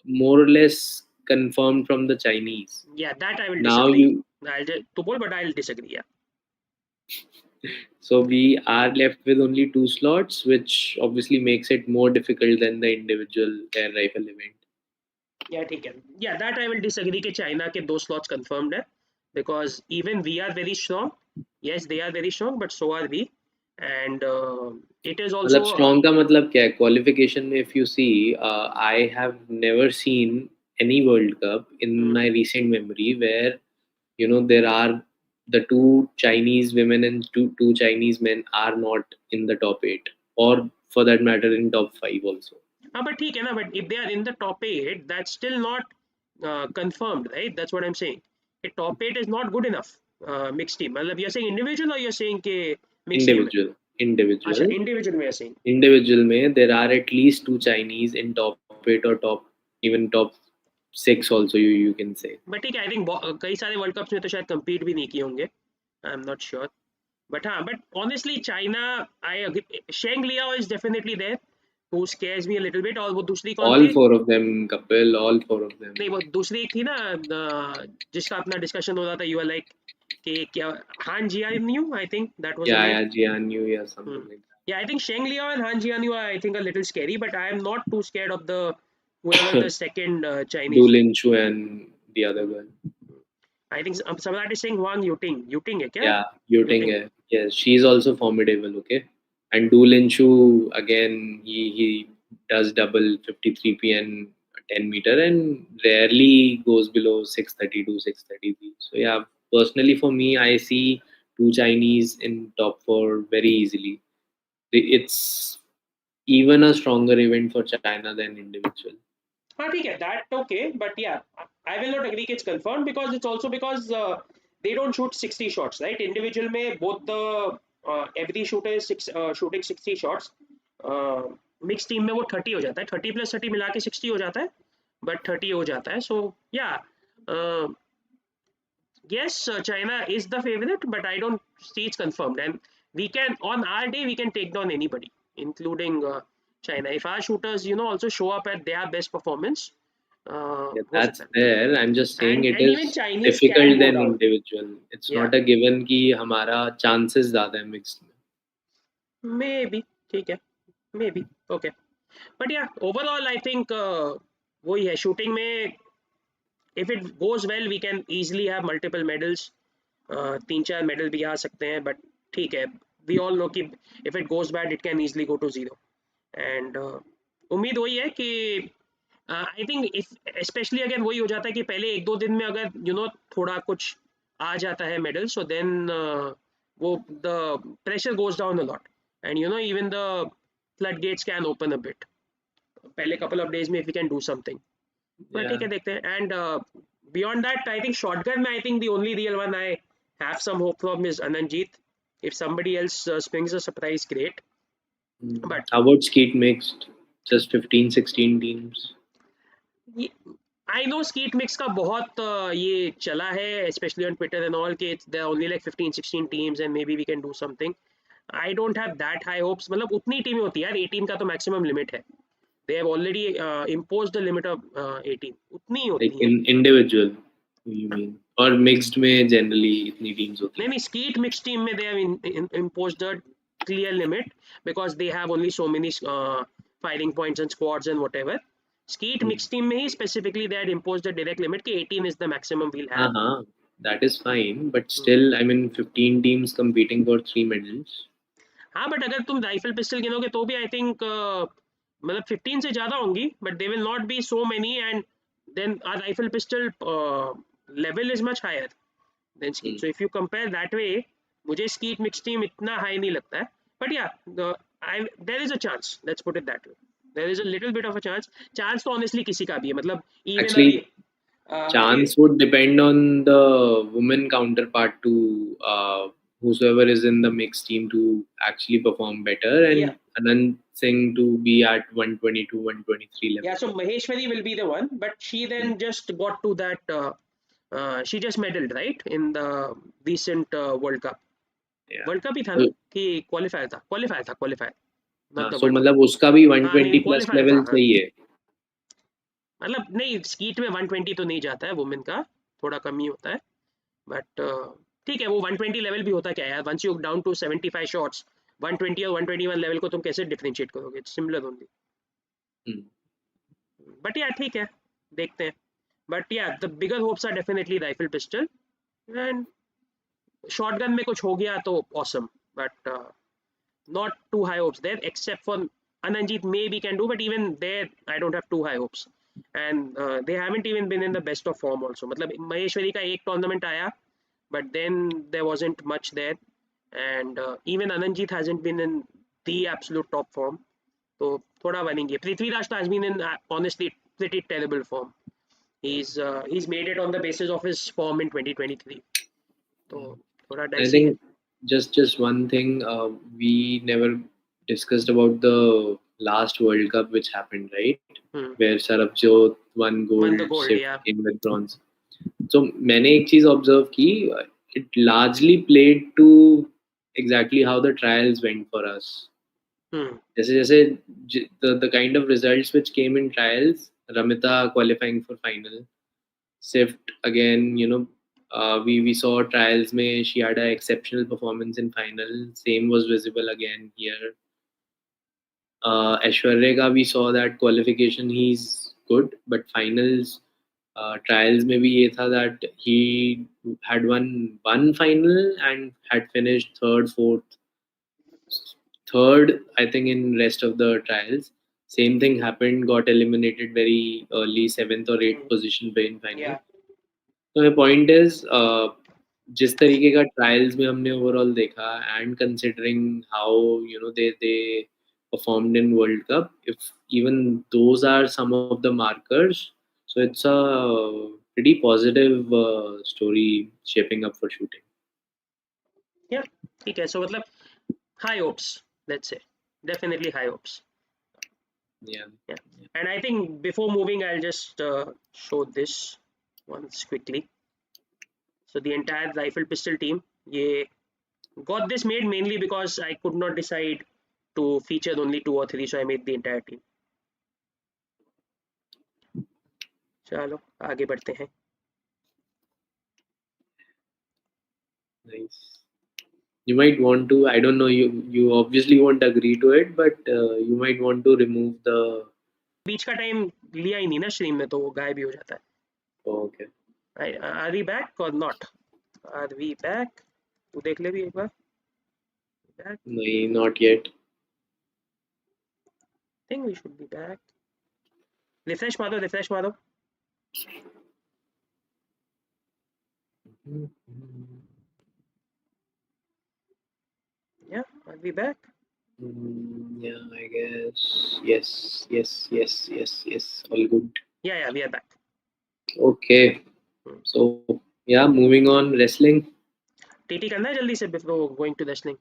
more or less confirmed from the Chinese. Yeah, that I will Now disagree. you To बोल, but I'll disagree. Yeah. So we are left with only two slots, which obviously makes it more difficult than the individual air rifle event. Yeah, ठीक है. Yeah, that I will disagree कि China के दो slots confirmed है, because even we are very strong. Yes, they are very strong, but so are we, and it is मतलब also strong का मतलब क्या है? Qualification में if you see, I have never seen any World Cup in hmm. my recent memory where there are the two Chinese women and two Chinese men are not in the top eight, or for that matter in top five also. हाँ, but ठीक है ना, but if they are in the top 8, that's still not confirmed, right? That's what I'm saying. A top 8 is not good enough. Mixed team, मतलब you're saying individual, or you're saying कि mixed team में? Individual, अच्छा, individual. individual में you're saying. Individual में there are at least two Chinese in top eight or even top six also, you can say. But ठीक है, I think कई सारे world cups में तो शायद compete भी नहीं किए होंगे. आई am not sure. But but honestly, China, I agree. Sheng Liao is definitely there, who scares me a little bit. और वो दूसरी कौन All थी? four of them, couple, all four of them. नहीं, वो दूसरी एक थी ना, जिसका अपना डिस्कशन हो रहा था. यू आर लाइक कि क्या, Han Jianyu, I think that was the Yeah, name. yeah, Jianyu, yeah, something like that. Yeah, I think Sheng Liao and Han Jianyu are, I think, a little scary, but I am not too scared of the whoever the second Du Chinese. Lin Chu and the other girl. I think Samrat is saying Wang Yuting. Yuting है क्या? Yeah, Yuting Yuting. hai. Yes, she's also formidable, okay? And Du Lin Chu, again, he does double 53 and 10-meter and rarely goes below 632, 633. So, yeah, personally for me, I see two Chinese in top four very easily. It's even a stronger event for China than individual. हाँ ठीक है, that okay, but yeah, I will not agree कि it's confirmed, because it's also because they don't shoot 60 shots, right? Individual में both the every shooter is shooting 60 shots. Mixed team में वो 30 हो जाता है, 30 + 30 मिला के 60 हो जाता है, but 30 हो जाता है. So yeah, uh, yes, China is the favorite, but I don't see it's confirmed. And we can, on our day, we can take down anybody, including China. If our shooters, also show up at their best performance, Yeah, हो that's सकता है. there. I'm just saying it And even is Chinese can difficult go than down. individual. It's Yeah, not a given कि हमारा chances ज़्यादा है mixed में. maybe. ठीक है, maybe. Okay. But yeah, overall, I think वही है, shooting में, if it goes well, we can easily have multiple medals. 3-4 medal भी आ सकते हैं, बट ठीक है, वी ऑल नो कि if it goes bad it can easily go to zero. And उम्मीद वही है कि आई थिंक इफ स्पेशली अगर वही हो जाता है कि पहले 1-2 दिन में अगर थोड़ा कुछ आ जाता है मेडल, सो देन वो the pressure goes down a lot, and even the floodgates can open a bit पहले कपल ऑफ डेज में, if you can do something. But ठीक Yeah, है, देखते हैं. And beyond that, I think shotgun में, I think the only real one I have some hope from is Ananjit. If somebody else springs a surprise, great. But How about skeet mixed? Just 15, 16 teams. I know skeet mix का बहुत ये चला है, especially on Twitter and all, कि there are only like 15-16 teams and maybe we can do something. I don't have that high hopes. मतलब उतनी टीमें होती है यार, 18 का तो maximum limit है. They have already imposed the limit of 18. उतनी ही Like होती हैं. in individual, you mean? और mixed में generally इतनी teams होती नहीं हैं. नहीं, skeet mixed team में they have imposed a clear limit because they have only so many firing points and squads and whatever. Skeet Hmm. mixed team में ही specifically they had imposed a direct limit कि 18 is the maximum we'll have. हाँ, that is fine, but still, I mean, 15 teams competing for 3 medals. हाँ but अगर तुम rifle pistol गिनोगे तो भी I think मतलब 15 से ज्यादा होंगी, but they will not be so many, and then are rifle pistol level is much higher than skeet. Hmm. So if you compare that way, मुझे स्कीट मिक्स टीम इतना high नहीं लगता है. But yeah I there is a chance, let's put it that way, there is a little bit of a chance. Chance तो honestly किसी का भी है, मतलब इवन अभी Actually, chance would depend on the women counterpart to whosoever is in the mixed team to actually perform better, yeah and Anand Singh to be at 122, 123 level. yeah, so Maheshwari will be the one, but she Hmm. then just got to that she just medaled right in the recent World Cup. Yeah. World cup ही था ना So, कि qualifier not the so world cup. मतलब उसका भी हाँ नहीं 120 plus qualifier था लेवल हाँ. चाहिए. मतलब नहीं, स्कीट में 120 तो नहीं जाता है वुमेन का, थोड़ा कम ही होता है. बट ठीक है, वो 120 लेवल भी होता क्या है यार, once you down to 75 shots, 120 और 121 लेवल को तुम कैसे डिफरेंशिएट करोगे, it's similar only. Hmm. But यार ठीक है, देखते हैं. But yeah the bigger hopes are definitely rifle pistol, and shotgun में कुछ हो गया तो awesome, but not too high hopes there, except for Ananjit maybe can do, but even there I don't have too high hopes. And they haven't even been in the best of form also. मतलब महेश्वरी का एक tournament आया, but then there wasn't much there, and even Ananjit hasn't been in the absolute top form. तो थोड़ा बनेंगे. Prithviraj has been in honestly pretty terrible form. He's made it on the basis of his form in 2023. तो थोड़ा I dicey है. think just one thing we never discussed about the last World Cup which happened, right? Where Sarabjot won Won the gold, gold, Shiv yeah. came with bronze. So मैंने एक चीज observe की, it largely played to exactly how the trials went for us. जैसे जैसे the kind of results which came in trials, Ramita qualifying for final, Sift again, we saw trials में she had an exceptional performance in final. Same was visible again here. Aishwarya का we saw that qualification he's good, but finals trials में भी ये था that he had won one final and had finished third I think in rest of the trials. Same thing happened, got eliminated very early, 7th or 8th position पे in final. Yeah. तो my point is जिस तरीके का trials में हमने overall देखा, and considering how they performed in World Cup, if even those are some of the markers, so it's a pretty positive story shaping up for shooting. Yeah, ठीक है. So मतलब high hopes, let's say, definitely high hopes. Yeah. And I think before moving, I'll just show this once quickly. So the entire rifle pistol team, ये got this made mainly because I could not decide to feature only 2 or 3, so I made the entire team. चलो आगे बढ़ते हैं. Nice. You might want to, I don't know, you obviously won't agree to it, but you might want to remove the. बीच का time लिया ही नहीं ना stream में, तो वो गायब ही हो जाता है. Okay. Are we back or not? Are we back? तू देख ले भी एक बार. Back? नहीं, not yet. Think we should be back. Refresh मारो. Yeah, are we back? Yeah, I guess. Yes. All good. Yeah, we are back. Okay. So, yeah, moving on. Wrestling. TT करना है जल्दी से before going to wrestling.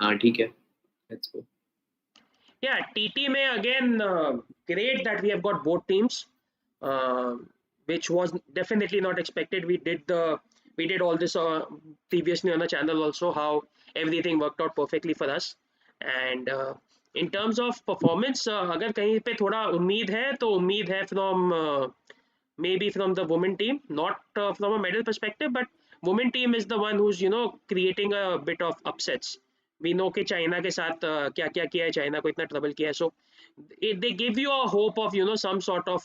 हाँ, ठीक है. Let's go. Yeah, TT में again great that we have got both teams, which was definitely not expected. We did all this previously on the channel also, how everything worked out perfectly for us. And in terms of performance, अगर कहीं पे थोड़ा उम्मीद है तो उम्मीद है from maybe from the women team, not from a medal perspective, but women team is the one who's creating a bit of upsets. We know कि चाइना के साथ क्या क्या किया है, चाइना को इतना ट्रबल किया है, so they give you a hope of some sort of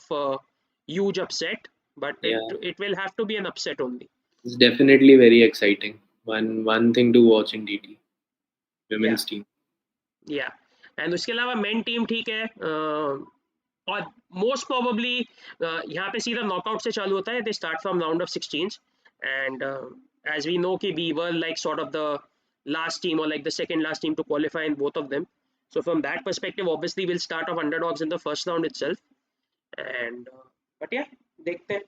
huge upset, but Yeah, it will have to be an upset only. it's definitely very exciting. One thing to watch in DT Yeah, women's team. yeah. And उसके अलावा main team ठीक है, और most probably यहाँ पे सीधा knockout से चालू होता है. They start from round of 16 and as we know कि we were like sort of the last team or like the second last team to qualify in both of them. So from that perspective, obviously we'll start off underdogs in the first round itself. And but yeah, देखते हैं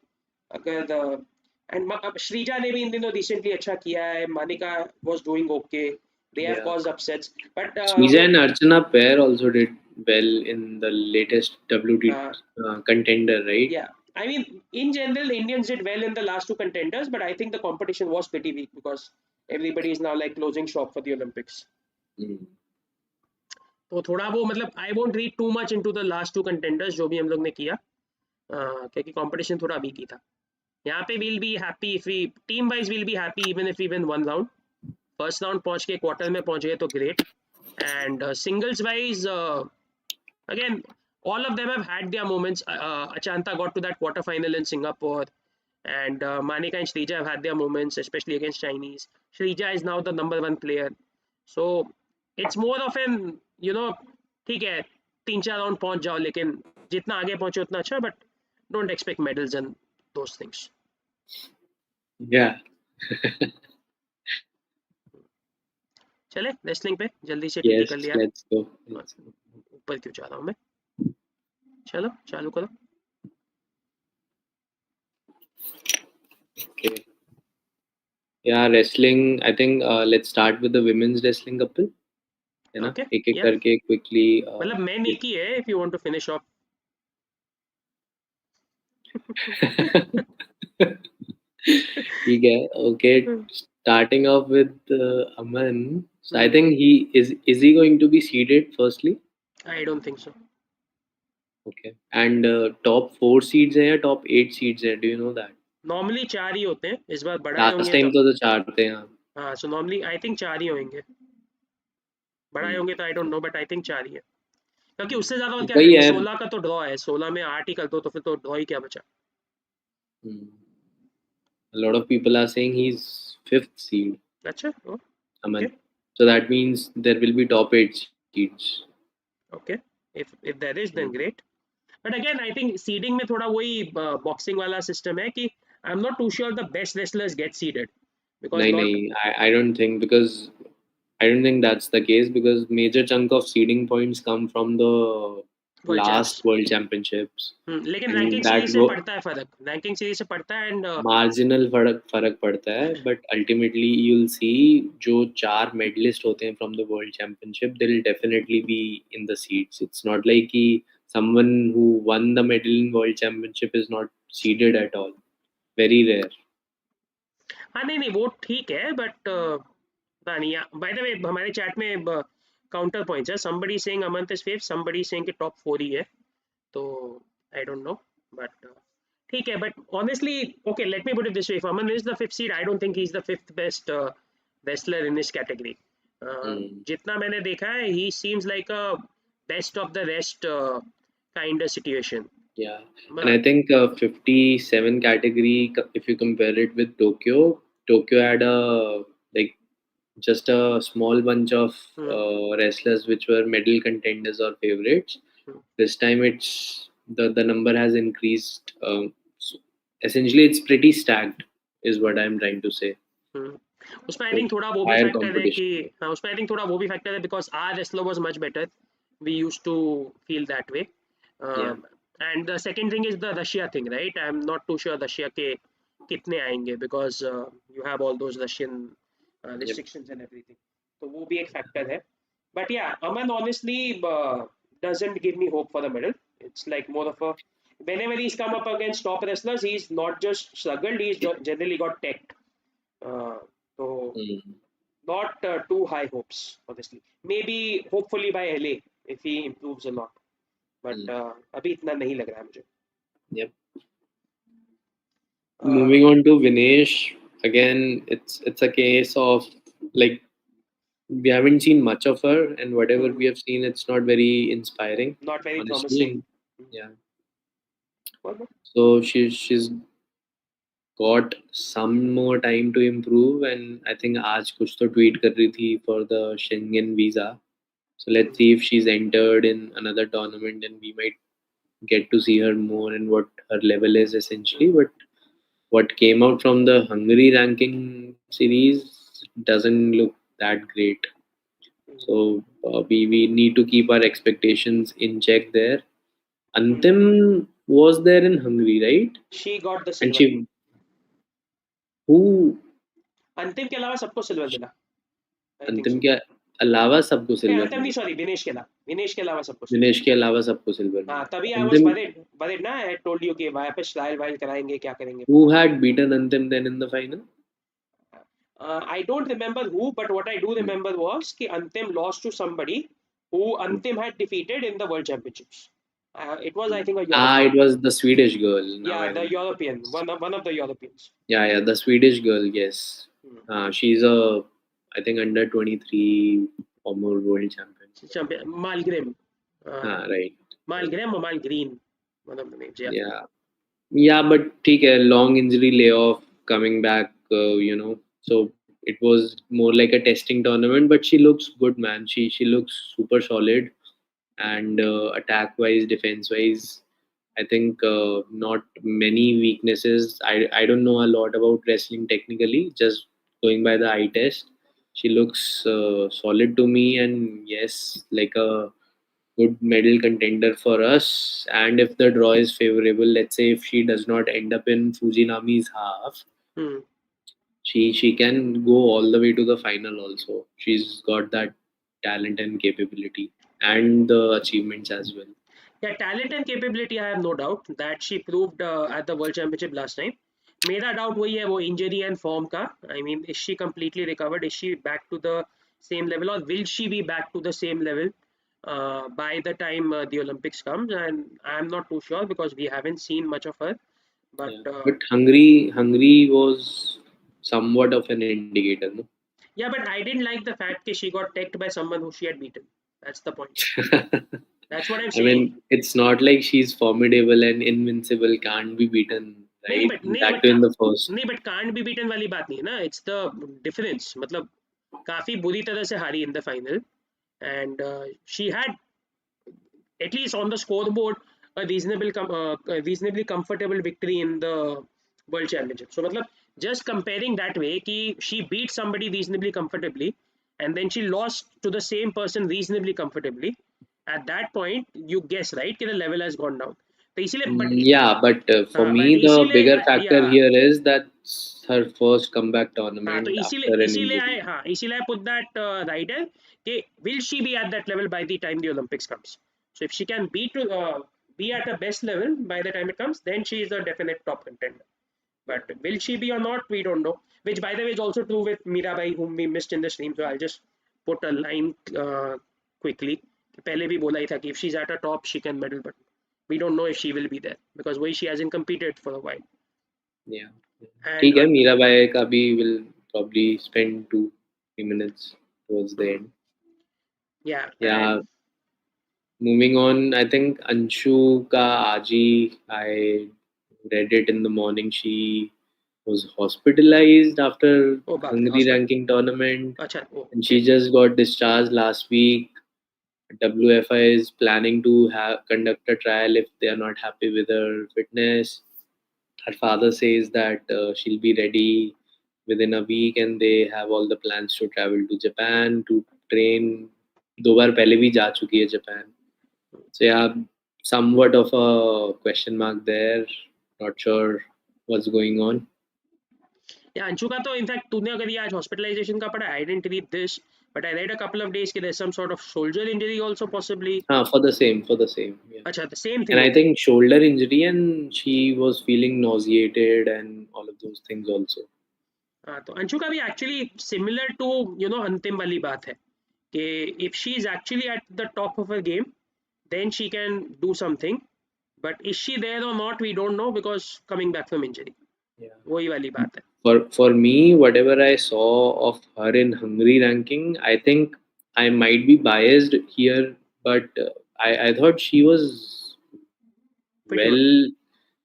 अगर and Sreeja ने भी इन दिनों recently अच्छा किया है. Manika was doing okay. They have Yeah, caused upsets, but Srija and Archana pair also did well in the latest WT uh, contender, right? yeah, I mean, in general, Indians did well in the last two contenders, but I think the competition was pretty weak because everybody is now like closing shop for the Olympics. Mm. तो थोड़ा वो मतलब I won't read too much into the last two contenders जो भी हम लोग ने किया, क्योंकि competition थोड़ा weak ही था. यहाँ पे we'll be happy if we team wise we'll be happy even if we win one round. First round पहुंच के quarter में पहुंच गए तो great. And singles wise, again, all of them have had their moments. Achanta got to that quarter final in Singapore, and Manika and Shrija have had their moments, especially against Chinese. Shrija is now the number 1 player, so it's more of an ठीक है 3-4 round पहुंच जाओ, लेकिन जितना आगे पहुंचे उतना अच्छा, but don't expect medals and those things. Yeah. चले रेसलिंग पे जल्दी से टीटी Yes, कर लिया. let's go. Let's go. ऊपर क्यों जा रहा हूँ मैं, चलो चालू करो. Okay. Yeah, wrestling. I think let's start with the women's wrestling couple. है ना? Okay, एक-एक yeah, करके quickly. मतलब मेन एक ही है if you want to finish off. ठीक है. Okay. Starting off with Aman. So I think he is he going to be seeded firstly? I don't think so. Okay. And top 4 seeds है या top 8 seeds है? Do you know that? Normally 4 ही होते हैं, इस बार बढ़ाए Last होंगे time तो. तो 4 थे हाँ. हाँ, सो नॉर्मली आई थिंक 4 ही होंगे. बढ़ाए होंगे तो I don't know, but I think 4 ही है, क्योंकि उससे ज्यादा और क्या वही करेंगे. है. 16 का तो ड्रॉ है, 16 में 8 ही कर दो तो फिर तो ड्रॉ ही क्या बचा. A lot of people are saying he's fifth seed, अच्छा, okay Aman. So that means there will be top 8 seeds. Okay, if there is then Hmm. great. But again I think seeding में थोड़ा वही boxing वाला system है कि I am not too sure the best wrestlers get seeded because नहीं lot. नहीं, I don't think, because I don't think that's the case, because major chunk of seeding points come from the world champs. last World Championships, लेकिन and ranking that series से पड़ता है फर्क, ranking series से पड़ता है. And marginal फर्क पड़ता है, but ultimately you'll see जो 4 medalist होते हैं from the World Championship, they'll definitely be in the seeds. It's not like कि someone who won the medal in World Championship is not seeded at all. Very rare. हाँ नहीं नहीं वो ठीक है, बट पता नहीं. बाय द वे हमारे चैट में काउंटर पॉइंट्स है. Somebody saying Aman is fifth, somebody saying कि टॉप 4 ही है, तो आई डोंट नो, बट ठीक है. But honestly okay, let me put it this way, if Aman is the fifth seed I don't think he is the fifth best wrestler in this category. Hmm. जितना मैंने देखा है he seems like a best of the rest kind of situation. Yeah, and I think 57 category, if you compare it with Tokyo, Tokyo had a like just a small bunch of wrestlers which were medal contenders or favorites. This time it's the number has increased. So essentially, it's pretty stacked, is what I'm trying to say. उसमें आई So think थोड़ा वो भी higher factor है कि, competition. हाँ उसमें I think थोड़ा वो भी फैक्टर है because our wrestler was much better. We used to feel that way. Yeah, and the second thing is the Russia thing, right. I am not too sure Russia के कितने आएंगे because you have all those Russian yep. Restrictions and everything, तो वो भी एक फैक्टर है. But yeah Aman honestly doesn't give me hope for the medal. It's like more of a, whenever he's come up against top wrestlers, he's not just struggled, he's generally got teched. तो not too high hopes, honestly. Maybe, hopefully by LA, if he improves a lot. But अभी इतना नहीं लग रहा है मुझे. Yep. Uh, Moving on to Vinesh, again, it's a case of like we haven't seen much of her, and whatever we have seen, it's not very inspiring, not very honestly. promising. Yeah. What? So she's got some more time to improve, and I think आज कुछ तो tweet कर रही थी for the Schengen visa. So let's see if she's entered in another tournament, and we might get to see her more and what her level is essentially. But what came out from the Hungary ranking series doesn't look that great. So we need to keep our expectations in check there. Antim was there in Hungary, right? She got the And silver. she who अंतिम के अलावा सबको silver मिला. I think अंतिम so. के अलावा सबको silver अंतिम नहीं, मिला. सॉरी, विनेश के अलावा सबको सिल्वर. दिनेश के अलावा सबको सिल्वर हाँ, मिला. तभी I was अंतिम worried ना. I told you कि वापस ट्रायल वायल कराएंगे, क्या करेंगे. who had beaten Antim then in the final? I don't remember who, but what I do remember was कि Antim lost to somebody who Antim had defeated in the World Championships. It was, I think, a European. It was the Swedish girl. Now I Yeah, the remember. European, one of the Europeans. Yeah, the Swedish girl. Yes, she's a I think under 23 former world champion. Champion, Malgrim. Right. Malgrim or Malgreen, one of the names. Yeah. Yeah, but ठीक है, long injury layoff, coming back, so it was more like a testing tournament. But she looks good, man. She looks super solid, and attack wise, defense wise, I think not many weaknesses. I don't know a lot about wrestling technically, just going by the eye test. She looks solid to me, and yes, like a good medal contender for us. And if the draw is favorable, let's say if she does not end up in Fujinami's half, she can go all the way to the final also. She's got that talent and capability and the achievements as well. Yeah, talent and capability, I have no doubt that she proved at the World Championship last time. मेरा doubt वही है, वो injury and form का. I mean, is she completely recovered, is she back to the same level, or will she be back to the same level by the time the Olympics comes? And I'm not too sure because we haven't seen much of her. But But Hungary was somewhat of an indicator, no? yeah, but I didn't like the fact that she got teched by someone who she had beaten. That's the point. That's what I'm I saying. mean, it's not like she's formidable and invincible, can't be beaten, right? That too in the first. नहीं, but can't be beaten वाली बात नहीं है ना. It's the difference. मतलब काफी बुरी तरह से हारी in the final, and she had, at least on the scoreboard, a reasonably comfortable victory in the World Championship. So मतलब just comparing that way कि she beat somebody reasonably comfortably and then she lost to the same person reasonably comfortably. At that point, you guess, right, कि the level has gone down. तो इसीलिए but for हाँ, me but the इसीलिए bigger factor yeah, here is that's her first comeback हाँ, तो tournament इसीलिए after an इसीलिए injury. इसीलिए I put that rider कि will she be at that level by the time the Olympics comes. So if she can be at her best level by the time it comes, then she is a definite top contender. But will she be or not, we don't know. Which, by the way, is also true with Mirabai, whom we missed in the stream. So I'll just put a line quickly. पहले भी बोला ही था कि if she's at a top, she can medal, but we don't know if she will be there because why she hasn't competed for a while. Yeah. And ठीक है, मीराबाई का भी will probably spend 2-3 minutes towards the end. Yeah. Yeah. Moving on, I think Anshu ka Aji, I read it in the morning. She was hospitalized after Hungary ranking tournament, and she just got discharged last week. WFI is planning to conduct a trial if they are not happy with her fitness. Her father says that she'll be ready within a week, and they have all the plans to travel to Japan to train. 2 बार पहले भी जा चुकी है Japan. So yeah, somewhat of a question mark there. Not sure what's going on. Yeah, Anshu का तो in fact तूने अगर ये आज हॉस्पिटलाइजेशन का पढ़ा, I didn't read this, but I read a couple of days कि there's some sort of shoulder injury also possibly. For the same. Yeah. अच्छा, the same thing. And I think shoulder injury, and she was feeling nauseated and all of those things also. हाँ, तो अंशु का भी actually similar to अंतिम वाली बात है कि if she is actually at the top of a game then she can do something, but is she there or not we don't know because coming back from injury, Yeah. वही वाली बात है. For me, whatever I saw of her in Hungary ranking, I think I might be biased here, but I thought she was pretty good. well,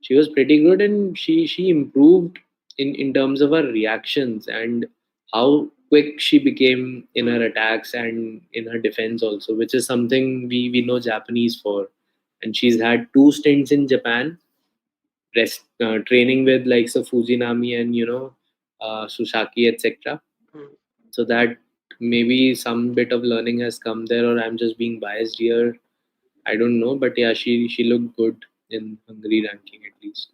she was pretty good, and she improved in terms of her reactions and how quick she became in her Hmm. attacks and in her defense also, which is something we know Japanese for. And she's had two stints in Japan, training with likes of Fujinami and Susaki, etc. Hmm. So that maybe some bit of learning has come there, or I'm just being biased here. I don't know, but yeah, she looked good in Hungary ranking at least.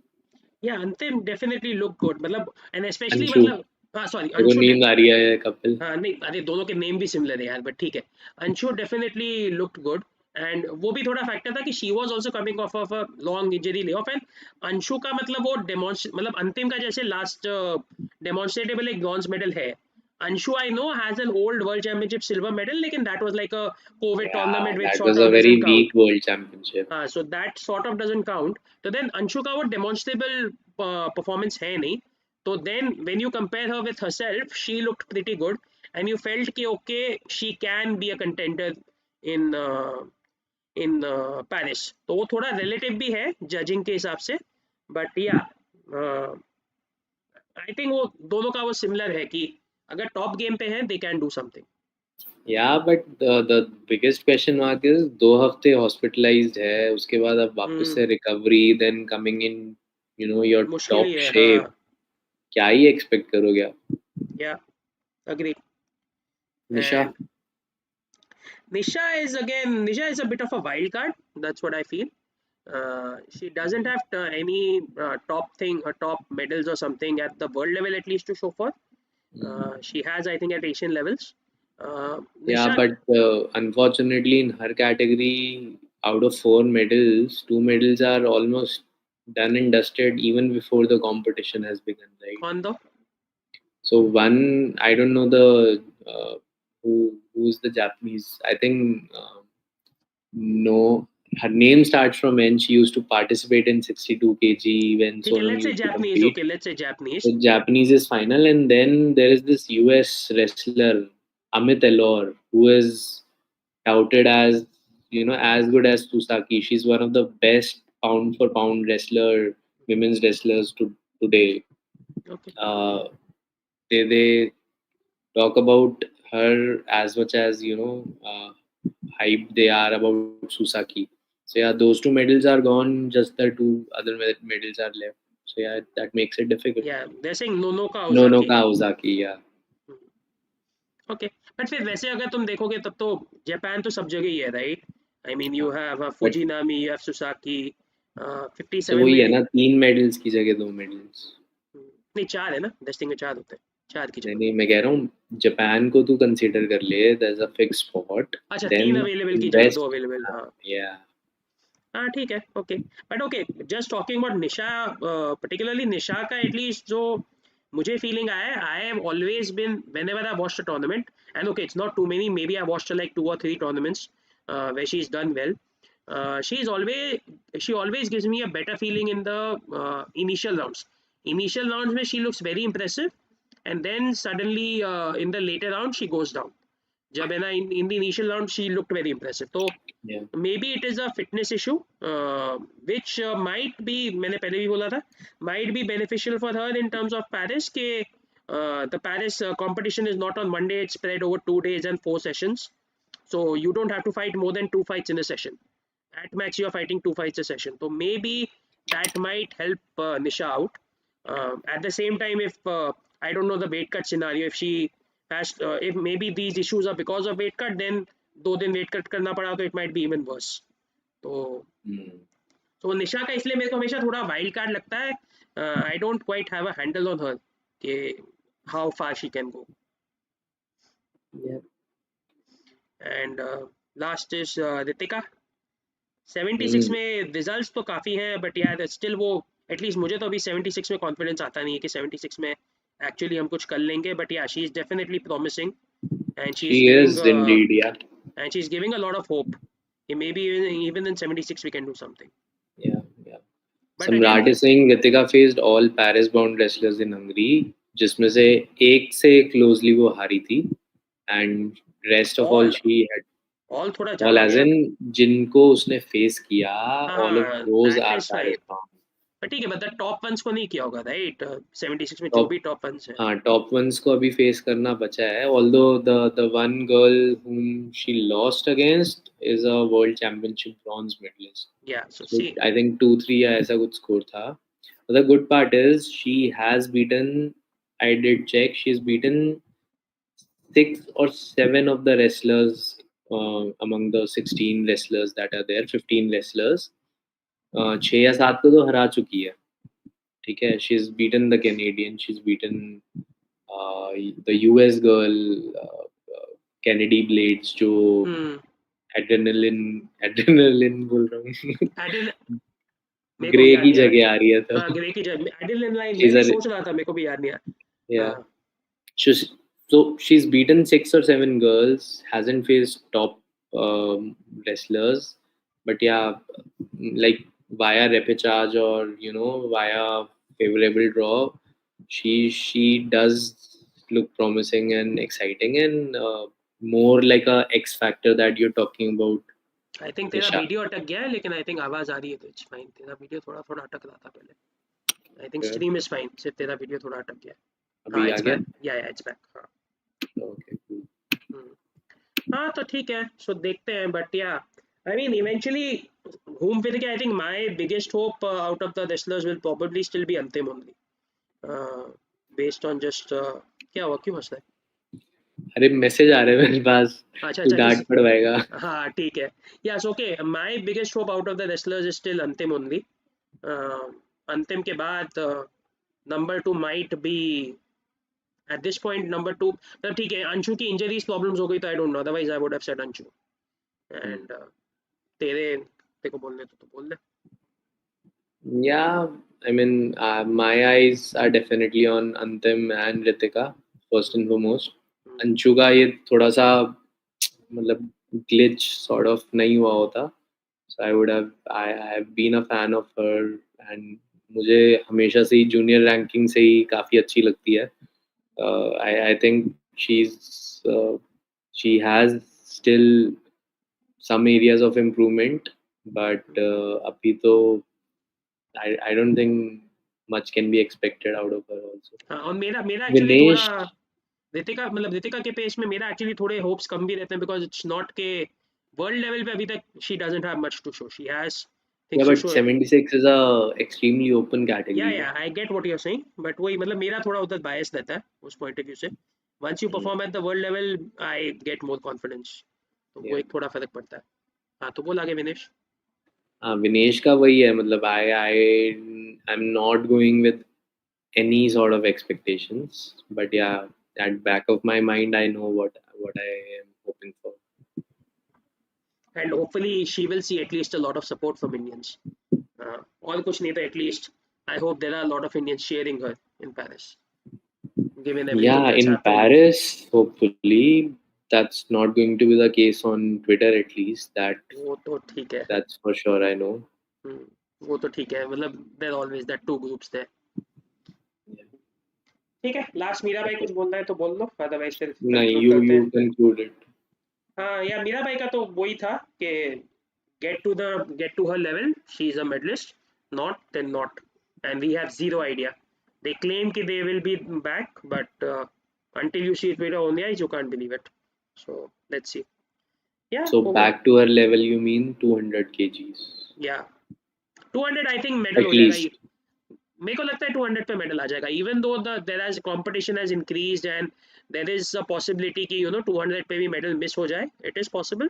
Yeah, अंतिम definitely look good, मतलब and especially Anshu, मतलब हाँ sorry मेरे को अंशु. नींद आ रही है कपिल. हाँ नहीं, अरे दोनों के नेम भी सिमिलर है यार, बट ठीक है. Anshu definitely looked good, and वो भी थोड़ा फैक्टर था कि she was also coming of of a long injury lay off. And Anshu का मतलब वो डेमोन्स्ट्रेट मतलब अंतिम का जैसे लास्ट डेमोन्स्ट्रेटेबल एक ब्रॉन्ज मेडल है. Anshu I know has an old world championship silver medal, लेकिन that was like a covid Yeah, tournament which that sort was of a very doesn't weak count. world championship. हाँ, so that sort of doesn't count. तो then Anshu का वो demonstrable performance है नहीं. तो then when you compare her with herself she looked pretty good, and you felt कि okay she can be a contender in in Paris. तो वो थोड़ा रिलेटिव भी है जजिंग के हिसाब से, बट या आई थिंक वो दोनों का वो सिमिलर है कि अगर टॉप गेम पे है they can do something. Yeah, but the biggest question mark is 2 हफ्ते hospitalized है, उसके बाद अब वापस से recovery, then coming in, your मुश्किल ही top है, shape. हाँ. क्या ही expect करोगे आप? या agree. Nisha. And Nisha is a bit of a wild card. That's what I feel. She doesn't have any top thing or top medals or something at the world level at least to show for. She has, I think, at Asian levels. Yeah, Nisha, but unfortunately, in her category, out of 4 medals, 2 medals are almost done and dusted even before the competition has begun, right? on the So one, I don't know the who's the Japanese. I think no, her name starts from N. She used to participate in 62 kg when ठीक है, Sonam let's say used to Japanese. compete. Okay, let's say Japanese. So Japanese is final, and then there is this US wrestler Amit Elor, who is touted as as good as Susaki. She's one of the best pound for pound women's wrestlers today. Okay. Uh, they talk about her as much as hype they are about Susaki. So yeah, those 2 medals are gone. Just the 2 other medals are left. So yeah, that makes it difficult. Yeah, they're saying Nonoka No, no, Ozaki. Kawasaki. Yeah. Okay, but फिर वैसे अगर तुम देखोगे तब तो Japan तो सब जगह ही है, right? I mean you have But Fujinami, you have Susaki. तो 57 वही में है ना, 3 medals की जगह 2 medals. नहीं, चार है ना, टेस्टिंग में चार होते हैं, चार की नहीं जगह. नहीं, मैं कह रहा हूँ जापान को तू कंसीडर कर ले, there is a fix spot. अच्छा, तीन देन अवेलेबल की जगह दो वेस्ट. अवेलेबल, हाँ. या. हाँ ठीक है, okay. But okay, just talking about Nisha, particularly Nisha का एटलीस्ट जो मुझे फीलिंग आया है, I have always been whenever I watched a tournament, and okay it's not too many, maybe I watched like 2 or 3 tournaments where she's done well. She always gives me a better feeling in the initial rounds. Initial rounds में she looks very impressive, and then suddenly in the later round she goes down. जब है ना, in the initial round she looked very impressive. तो या. maybe it is a fitness issue, which might be, मैंने पहले भी बोला था, might be beneficial for her in terms of Paris के the Paris competition is not on one day, it's spread over 2 days and 4 sessions, so you don't have to fight more than 2 fights in a session. At max you are fighting 2 fights a session, so maybe that might help Nisha out. At the same time, if I don't know the weight cut scenario, if she has if maybe these issues are because of weight cut, then 2 दिन weight cut करना पड़ा तो it might be even worse. तो निशा का इसलिए मेरे को हमेशा थोड़ा वाइल्ड कार्ड लगता है. I don't quite have a handle on her कि how far she can go. And last is Ritika. 76 में रिजल्ट्स तो काफ़ी हैं, बट यार स्टिल वो एटलीस्ट मुझे तो अभी 76 में कॉन्फिडेंस आता नहीं है कि 76 में actually हम कुछ कर लेंगे, but yeah, she is definitely promising, and she is She giving is indeed, yeah. a lot of hope. Maybe even in 76 we can do something. Yeah, yeah. But सम्राट again, is saying Ritika faced all Paris bound wrestlers in Hungary, जिसमें से एक से closely वो हारी थी, and rest of all all she had थोड़ा all ज़्यादा as गया. in जिनको उसने face किया, all of हाँ, those that are is Paris fine. bound. पर ठीक है, मतलब टॉप वंस को नहीं किया होगा, राइट? 76 में जो Top भी टॉप वंस है. हाँ टॉप वंस को अभी फेस करना बचा है although the one girl whom she lost against is a world championship bronze medalist. Yeah, so So see, I think 2-3 या ऐसा कुछ स्कोर था. But the good part is she has beaten, I did check, she's beaten 6 or 7 of the wrestlers among the 16 wrestlers that are there, 15 wrestlers. 6 या 7 को तो हरा चुकी है. ठीक है, she's beaten the Canadian, she's beaten uh, the US girl, Kennedy Blades, जो hmm, adrenaline बोल रहा हूँ. एडिल मेरे को ग्रे भी याद की नहीं आ जगह आ रही है रहा. तो हाँ, ग्रे की जगह एडिल लाइन मैं she's भी a सोच रहा था, मेरे को भी याद नहीं आ रहा. yeah. हाँ, She's, so she's beaten 6 or 7 girls, hasn't faced top wrestlers, but yeah, like via repechage or via favorable draw, she does look promising and exciting and more like a X factor that you're talking about, I think तेरा Nisha. Video अटक गया है, लेकिन I think आवाज आ रही है, तो it's fine. तेरा वीडियो थोड़ा थोड़ा अटक रहा था पहले. I think Okay. Stream is fine, सिर्फ तेरा वीडियो थोड़ा अटक गया. हाँ, अभी आ इट्स गया. बैक. या इट्स बैक. हाँ. Okay, cool. हम्म. हाँ, तो ठीक है, सो देखते हैं. But yeah, I mean eventually घूम फिर के I think my biggest hope out of the wrestlers will probably still be अंतिम ओनली, बेस्ड ऑन जस्ट क्या हुआ, क्यों हंस रहा अरे मैसेज आ रहे हैं मेरे पास. है? अच्छा तू अच्छा, किस. डांट पड़वाएगा. हाँ, ठीक है. Yes, okay. My biggest hope out of the wrestlers is still अंतिम ओनली. अंतिम के बाद number 2 might be at this point. Number 2 मतलब ठीक है, अंशु की इंजरीज प्रॉब्लम्स हो गई तो I don't no, otherwise I would have said Anshu. And तेरे तेरे को बोलने तो बोल दे. Yeah, I mean, my eyes are definitely on Antim and Ritika, first and foremost. Anshu का ये थोड़ा सा मतलब glitch sort of नहीं हुआ होता. So I have been a fan of her and मुझे हमेशा से ही junior ranking से ही काफ़ी अच्छी लगती है. I think she has still some areas of improvement, but अभी तो I don't think much can be expected out of her also. हाँ, और मेरा मेरा एक्चुअली थोड़ा Vinesh, रितिका, मतलब रितिका के पेस में मेरा एक्चुअली थोड़े होप्स कम भी रहते हैं, बिकॉज इट्स नॉट के वर्ल्ड लेवल पे अभी तक she doesn't have much to show. She has yeah, things to but show. 76 is a extremely open या category. I get what you are saying, but वही मतलब मेरा थोड़ा उधर बायस रहता है उस पॉइंट ऑफ व्यू से. Once you Mm, perform at the world level I get more confidence, तो वो yeah. एक थोड़ा फर्क पड़ता है. हाँ, तो बोल आगे विनेश. हाँ विनेश का वही है मतलब I'm not going with any sort of expectations, but yeah, at back of my mind I know what I am hoping for. And hopefully she will see at least a lot of support from Indians. और कुछ नहीं तो at least I hope there are lot of Indians cheering her in Paris, given everything Yeah, that's in happened. Paris, hopefully that's not going to be the case on Twitter at least. वो तो ठीक है. That's for sure. I know. वो तो ठीक है, मतलब there always that two groups there. Yeah. ठीक है, लास्ट मीरा भाई Okay. कुछ बोलना है तो बोल लो, अदरवाइज फिर No, कंक्लूड you करते हैं. you conclude it. हाँ, या मीरा भाई का तो वही था कि get to her level, she is a medalist. Not, then not, and we have zero idea. They claim कि they will be back, but until you see it with your own eyes you can't believe it. So let's see. Yeah, So over. back to her level, you mean 200 kgs Yeah, 200 I think medal at हो जाएगा. least. मेरे को लगता है 200 पे medal आ जाएगा, even though there has competition has increased and there is a possibility कि 200 पे भी मेडल मिस हो जाए. It is possible,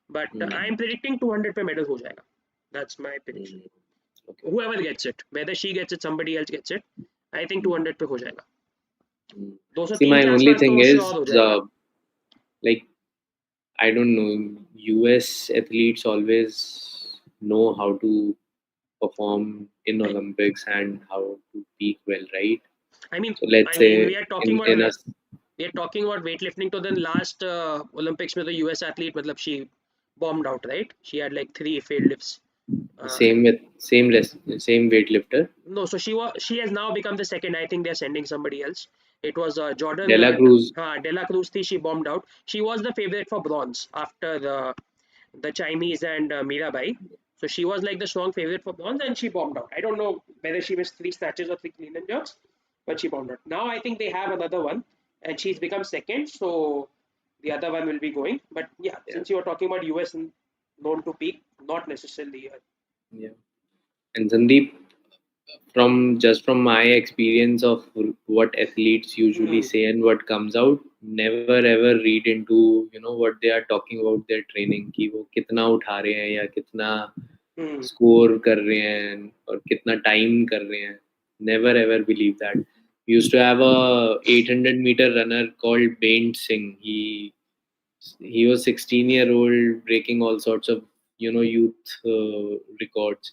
but Mm, I am predicting 200 पे मेडल हो जाएगा. That's my prediction. mm, okay. whoever gets it, whether she gets it, somebody else gets it, I think Mm, 200 पे हो जाएगा. mm. See, 203 my के only आसपास thing तो is, sure हो जाएगा. like, I don't know, US athletes always know how to perform in I, Olympics and how to peak well, right? I mean, So let's I mean, say we are talking about weightlifting. To then last Olympics में the US athlete मतलब she bombed out, right? She had like 3 failed lifts. same with same weightlifter, No, so she has now become the second. I think they're sending somebody else. It was Jordan Dela Cruz. Dela Cruz. She bombed out. She was the favorite for bronze after the Chinese and Mirabai. So she was like the strong favorite for bronze, and she bombed out. I don't know whether she missed 3 snatches or 3 clean and jerks, but she bombed out. Now I think they have another one, and she's become second. So the other one will be going. But yeah, Yeah, since you are talking about US known to peak, not necessarily. yeah. And Sandeep, from my experience of what athletes usually Hmm. say and what comes out, never ever read into what they are talking about their training कि वो कितना उठा रहे हैं या कितना Hmm. Score कर रहे हैं और कितना टाइम कर रहे हैं. Never ever believe that. We used to have a 800-meter runner called Bain Singh. He was 16-year-old breaking all sorts of youth records.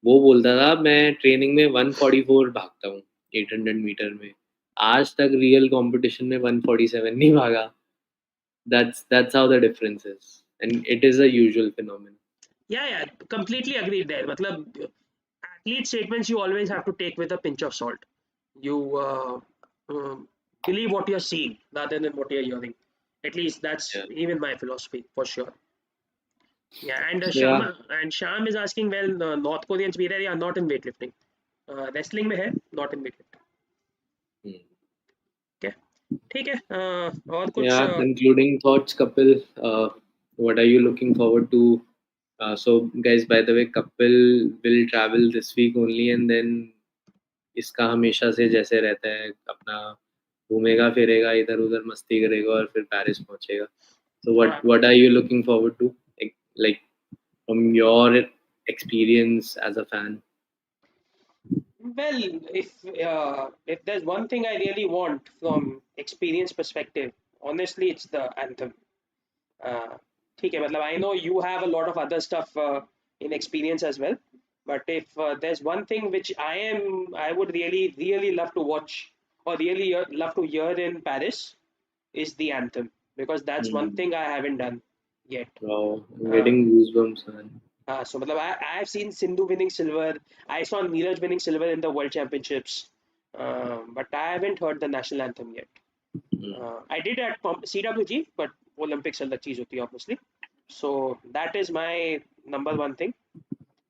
वो बोलता था मैं ट्रेनिंग में 144 भागता हूँ 800 मीटर में. आज तक रियल कंपटीशन में 147 नहीं भागा. That's how the difference is, and it is a usual phenomenon. Yeah, completely agreed there. Matlab, athlete statements you always have to take with a pinch of salt. You believe what you're seeing rather than what you're hearing. At least that's Yeah. even my philosophy for sure. Yeah, and So yeah. Sham is asking, well, North Koreans भी रहे are not in weightlifting. Wrestling में है, not in weightlifting. Hmm. Okay, ठीक है. और So कुछ yeah, concluding thoughts, Kapil. What are you looking forward to? So guys, by the way, Kapil will travel this week only, and then इसका हमेशा से जैसे रहता है अपना घूमेगा फिरेगा इधर उधर मस्ती करेगा और फिर पेरिस पहुंचेगा. So what are you looking forward to, like from your experience as a fan? Well, if there's one thing I really want from experience perspective, honestly, it's the anthem. Uh, ठीक है, मतलब I know you have a lot of other stuff in experience as well, but if there's one thing which I would really love to watch or really love to hear in Paris is the anthem because that's one Hmm. thing I haven't done yet. Wow, I'm Uh, getting goosebumps, man. so मतलब I've seen Sindhu winning silver. I saw Neeraj winning silver in the World Championships, but I haven't heard the national anthem yet. Hmm. I did at CWG, but Olympics अलग चीज होती है obviously. So that is my number one thing.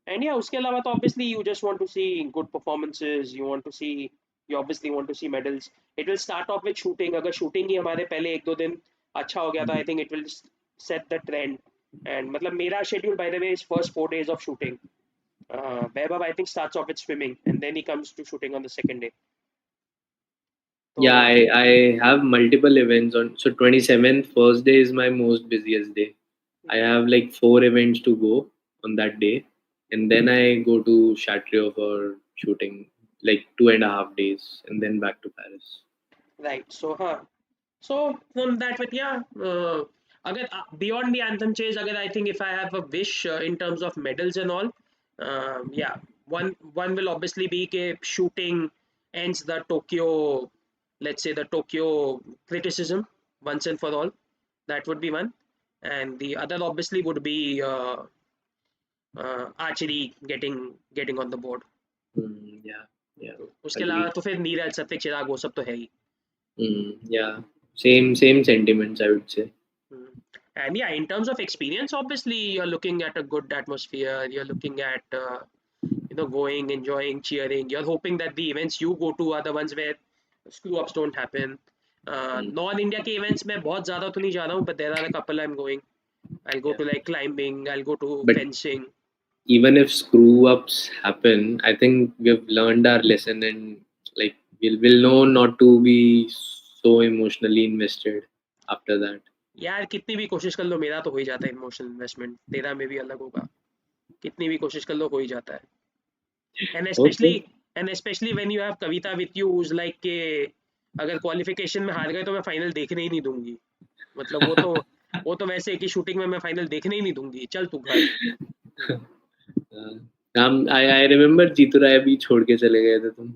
And yeah, उसके अलावा तो obviously you just want to see good performances. You obviously want to see medals. It will start off with shooting. अगर shooting ही हमारे पहले 1-2 दिन अच्छा हो गया था, I think it will set the trend. And मतलब मेरा schedule by the way is first 4 days of shooting. Vaibhav I think starts off with swimming and then he comes to shooting on the second day. Yeah, So I have multiple events on. So 27th, first day is my most busiest day. I have like 4 events to go on that day, and then I go to Chatriot for shooting like 2.5 days, and then back to Paris. right. So from that with yeah, अगर beyond the anthem chase, अगर I think if I have a wish in terms of medals and all, yeah, one will obviously be के shooting ends the Tokyo, let's say the Tokyo criticism once and for all. That would be one, and the other obviously would be archery getting on the board. Yeah, yeah, उसके अलावा agree. तो फिर नीरज सत्विक चिराग वो सब तो है ही. Yeah, same sentiments, I would say. Mm. And yeah, in terms of experience, obviously you're looking at a good atmosphere. You're looking at going, enjoying, cheering. You're hoping that the events you go to are the ones where screw ups don't happen. Mm. Non-India के events में बहुत ज़्यादा तो नहीं जा रहा हूँ, but there are a couple I'm going. I'll go Yeah, to like climbing. I'll go to but fencing. even if screw ups happen, I think we've learned our lesson, and like we'll know not to be so emotionally invested after that. यार कितनी भी कोशिश कर लो मेरा तो हो ही जाता है इमोशनल इन्वेस्टमेंट तेरा में भी अलग होगा कितनी भी कोशिश कर लो हो ही जाता है and Okay. especially and especially when you have Kavita with you who's like के अगर क्वालिफिकेशन में हार गए तो मैं फाइनल देखने ही नहीं दूंगी मतलब वो तो वैसे है कि शूटिंग में मैं फाइनल देखने ही नहीं दूंगी चल तू घर. I remember जीतू राय भी छोड़ के चले गए थे तुम.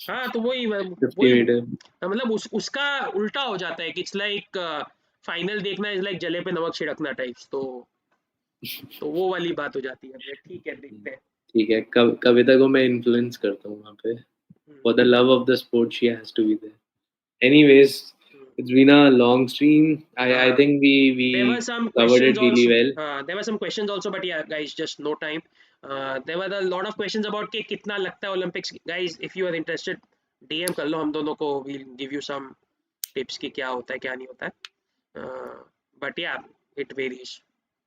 हाँ तो वही 50 मीटर। मतलब उसका उल्टा हो जाता है कि इट्स लाइक फाइनल देखना इज लाइक जले पे नमक छिड़कना टाइप्स, तो वो वाली बात हो जाती है। बट ठीक है, देखते हैं। ठीक है, कविता को मैं इन्फ्लुएंस करता हूँ वहाँ पे। हम्म, For the love of the sport, she has to be there. Anyways, hmm, it's been a long stream. I हाँ think we there were some covered questions it really also, well. there were some questions also, but yeah guys, just no time. There were a lot of questions about कि कितना लगता है Olympics. guys if you are interested, DM कर लो हम दोनों को, we'll give you some tips कि क्या होता है क्या नहीं होता है। बट या इट वेरीज।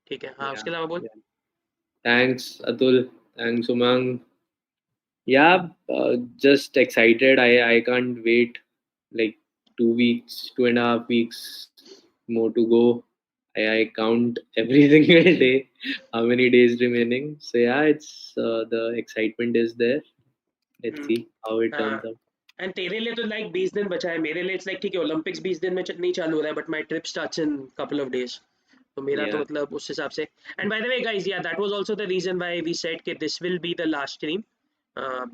ठीक है, हाँ Yeah, उसके अलावा बोल। yeah. Thanks, Atul. Thanks, Umang. Yeah, just excited. I can't wait. Like 2 weeks, 2.5 weeks more to go. I count every single day. How many days remaining? So yeah, it's the excitement is there. Let's see how it हाँ turns out. And तेरे लिए तो like 20 दिन बचा है, मेरे लिए it's like ठीक है ओलंपिक्स 20 दिन में नहीं चालू हो रहा है, but my trip starts in couple of days. तो मेरा तो Yeah, मतलब उस हिसाब से। And by the way guys, या that was also the reason why we said कि this will be the last stream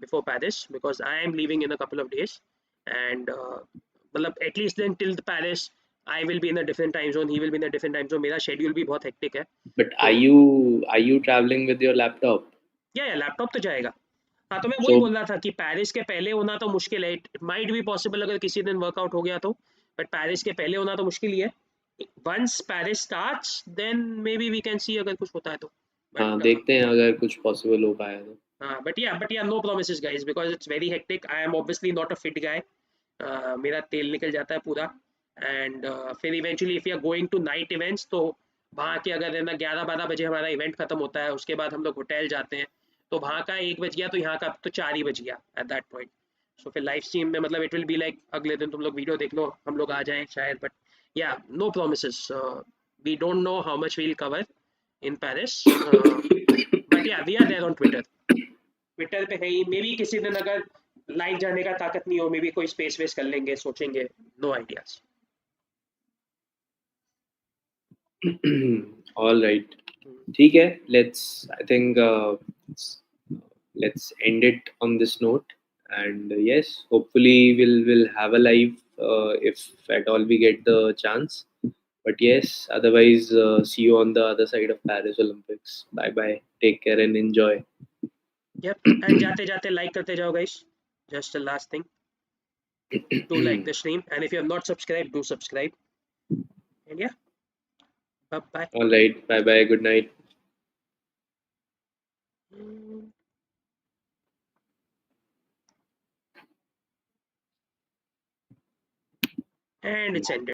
before Paris, because I am leaving in a couple of days. And मतलब at least then till Paris I will be in a different time zone, he will be in a different time zone, मेरा schedule भी बहुत hectic है। but are तो you traveling with your laptop? या laptop तो जाएगा। हाँ तो मैं वही So बोल रहा था कि पेरिस के पहले होना तो मुश्किल है, इट माइट बी पॉसिबल अगर किसी दिन वर्कआउट हो गया तो, बट पेरिस के पहले होना तो मुश्किल ही है। Once Paris starts then maybe we can see अगर कुछ होता है तो। हाँ, बट देखते हैं अगर कुछ पॉसिबल हो पाया तो। हाँ बट या no promises guys, because it's very hectic. I am obviously not a fit guy, मेरा तेल निकल जाता है पूरा। एंड फिर eventually if you are going to night events, तो वहाँ के अगर है ना 11-12 बजे हमारा इवेंट खत्म होता है, उसके बाद हम लोग होटल जाते हैं, तो वहाँ का 1 बज गया तो यहाँ का तो 4 ही बज गया एट दैट पॉइंट। सो फिर लाइव स्ट्रीम में मतलब इट विल बी लाइक अगले दिन तुम लोग वीडियो देख लो, हम लोग आ जाएं शायद, बट या no promises. We don't know how much we'll cover in Paris, but या we are there on Twitter. Twitter पे है ही, मे बी किसी दिन अगर लाइव जाने का ताकत नहीं हो, मे बी कोई स्पेस वेस कर लेंगे, सोचेंगे। No ideas. All right. ठीक है, let's I think let's end it on this note. And yes, hopefully we'll have a live if at all we get the chance. But yes, otherwise see you on the other side of Paris Olympics. Bye bye. Take care and enjoy. Yup, and जाते जाते like करते जाओ guys, just the last thing, do like the stream, and if you have not subscribe, do subscribe. And या bye All right. Bye bye. Good night. Bye. And it's ended.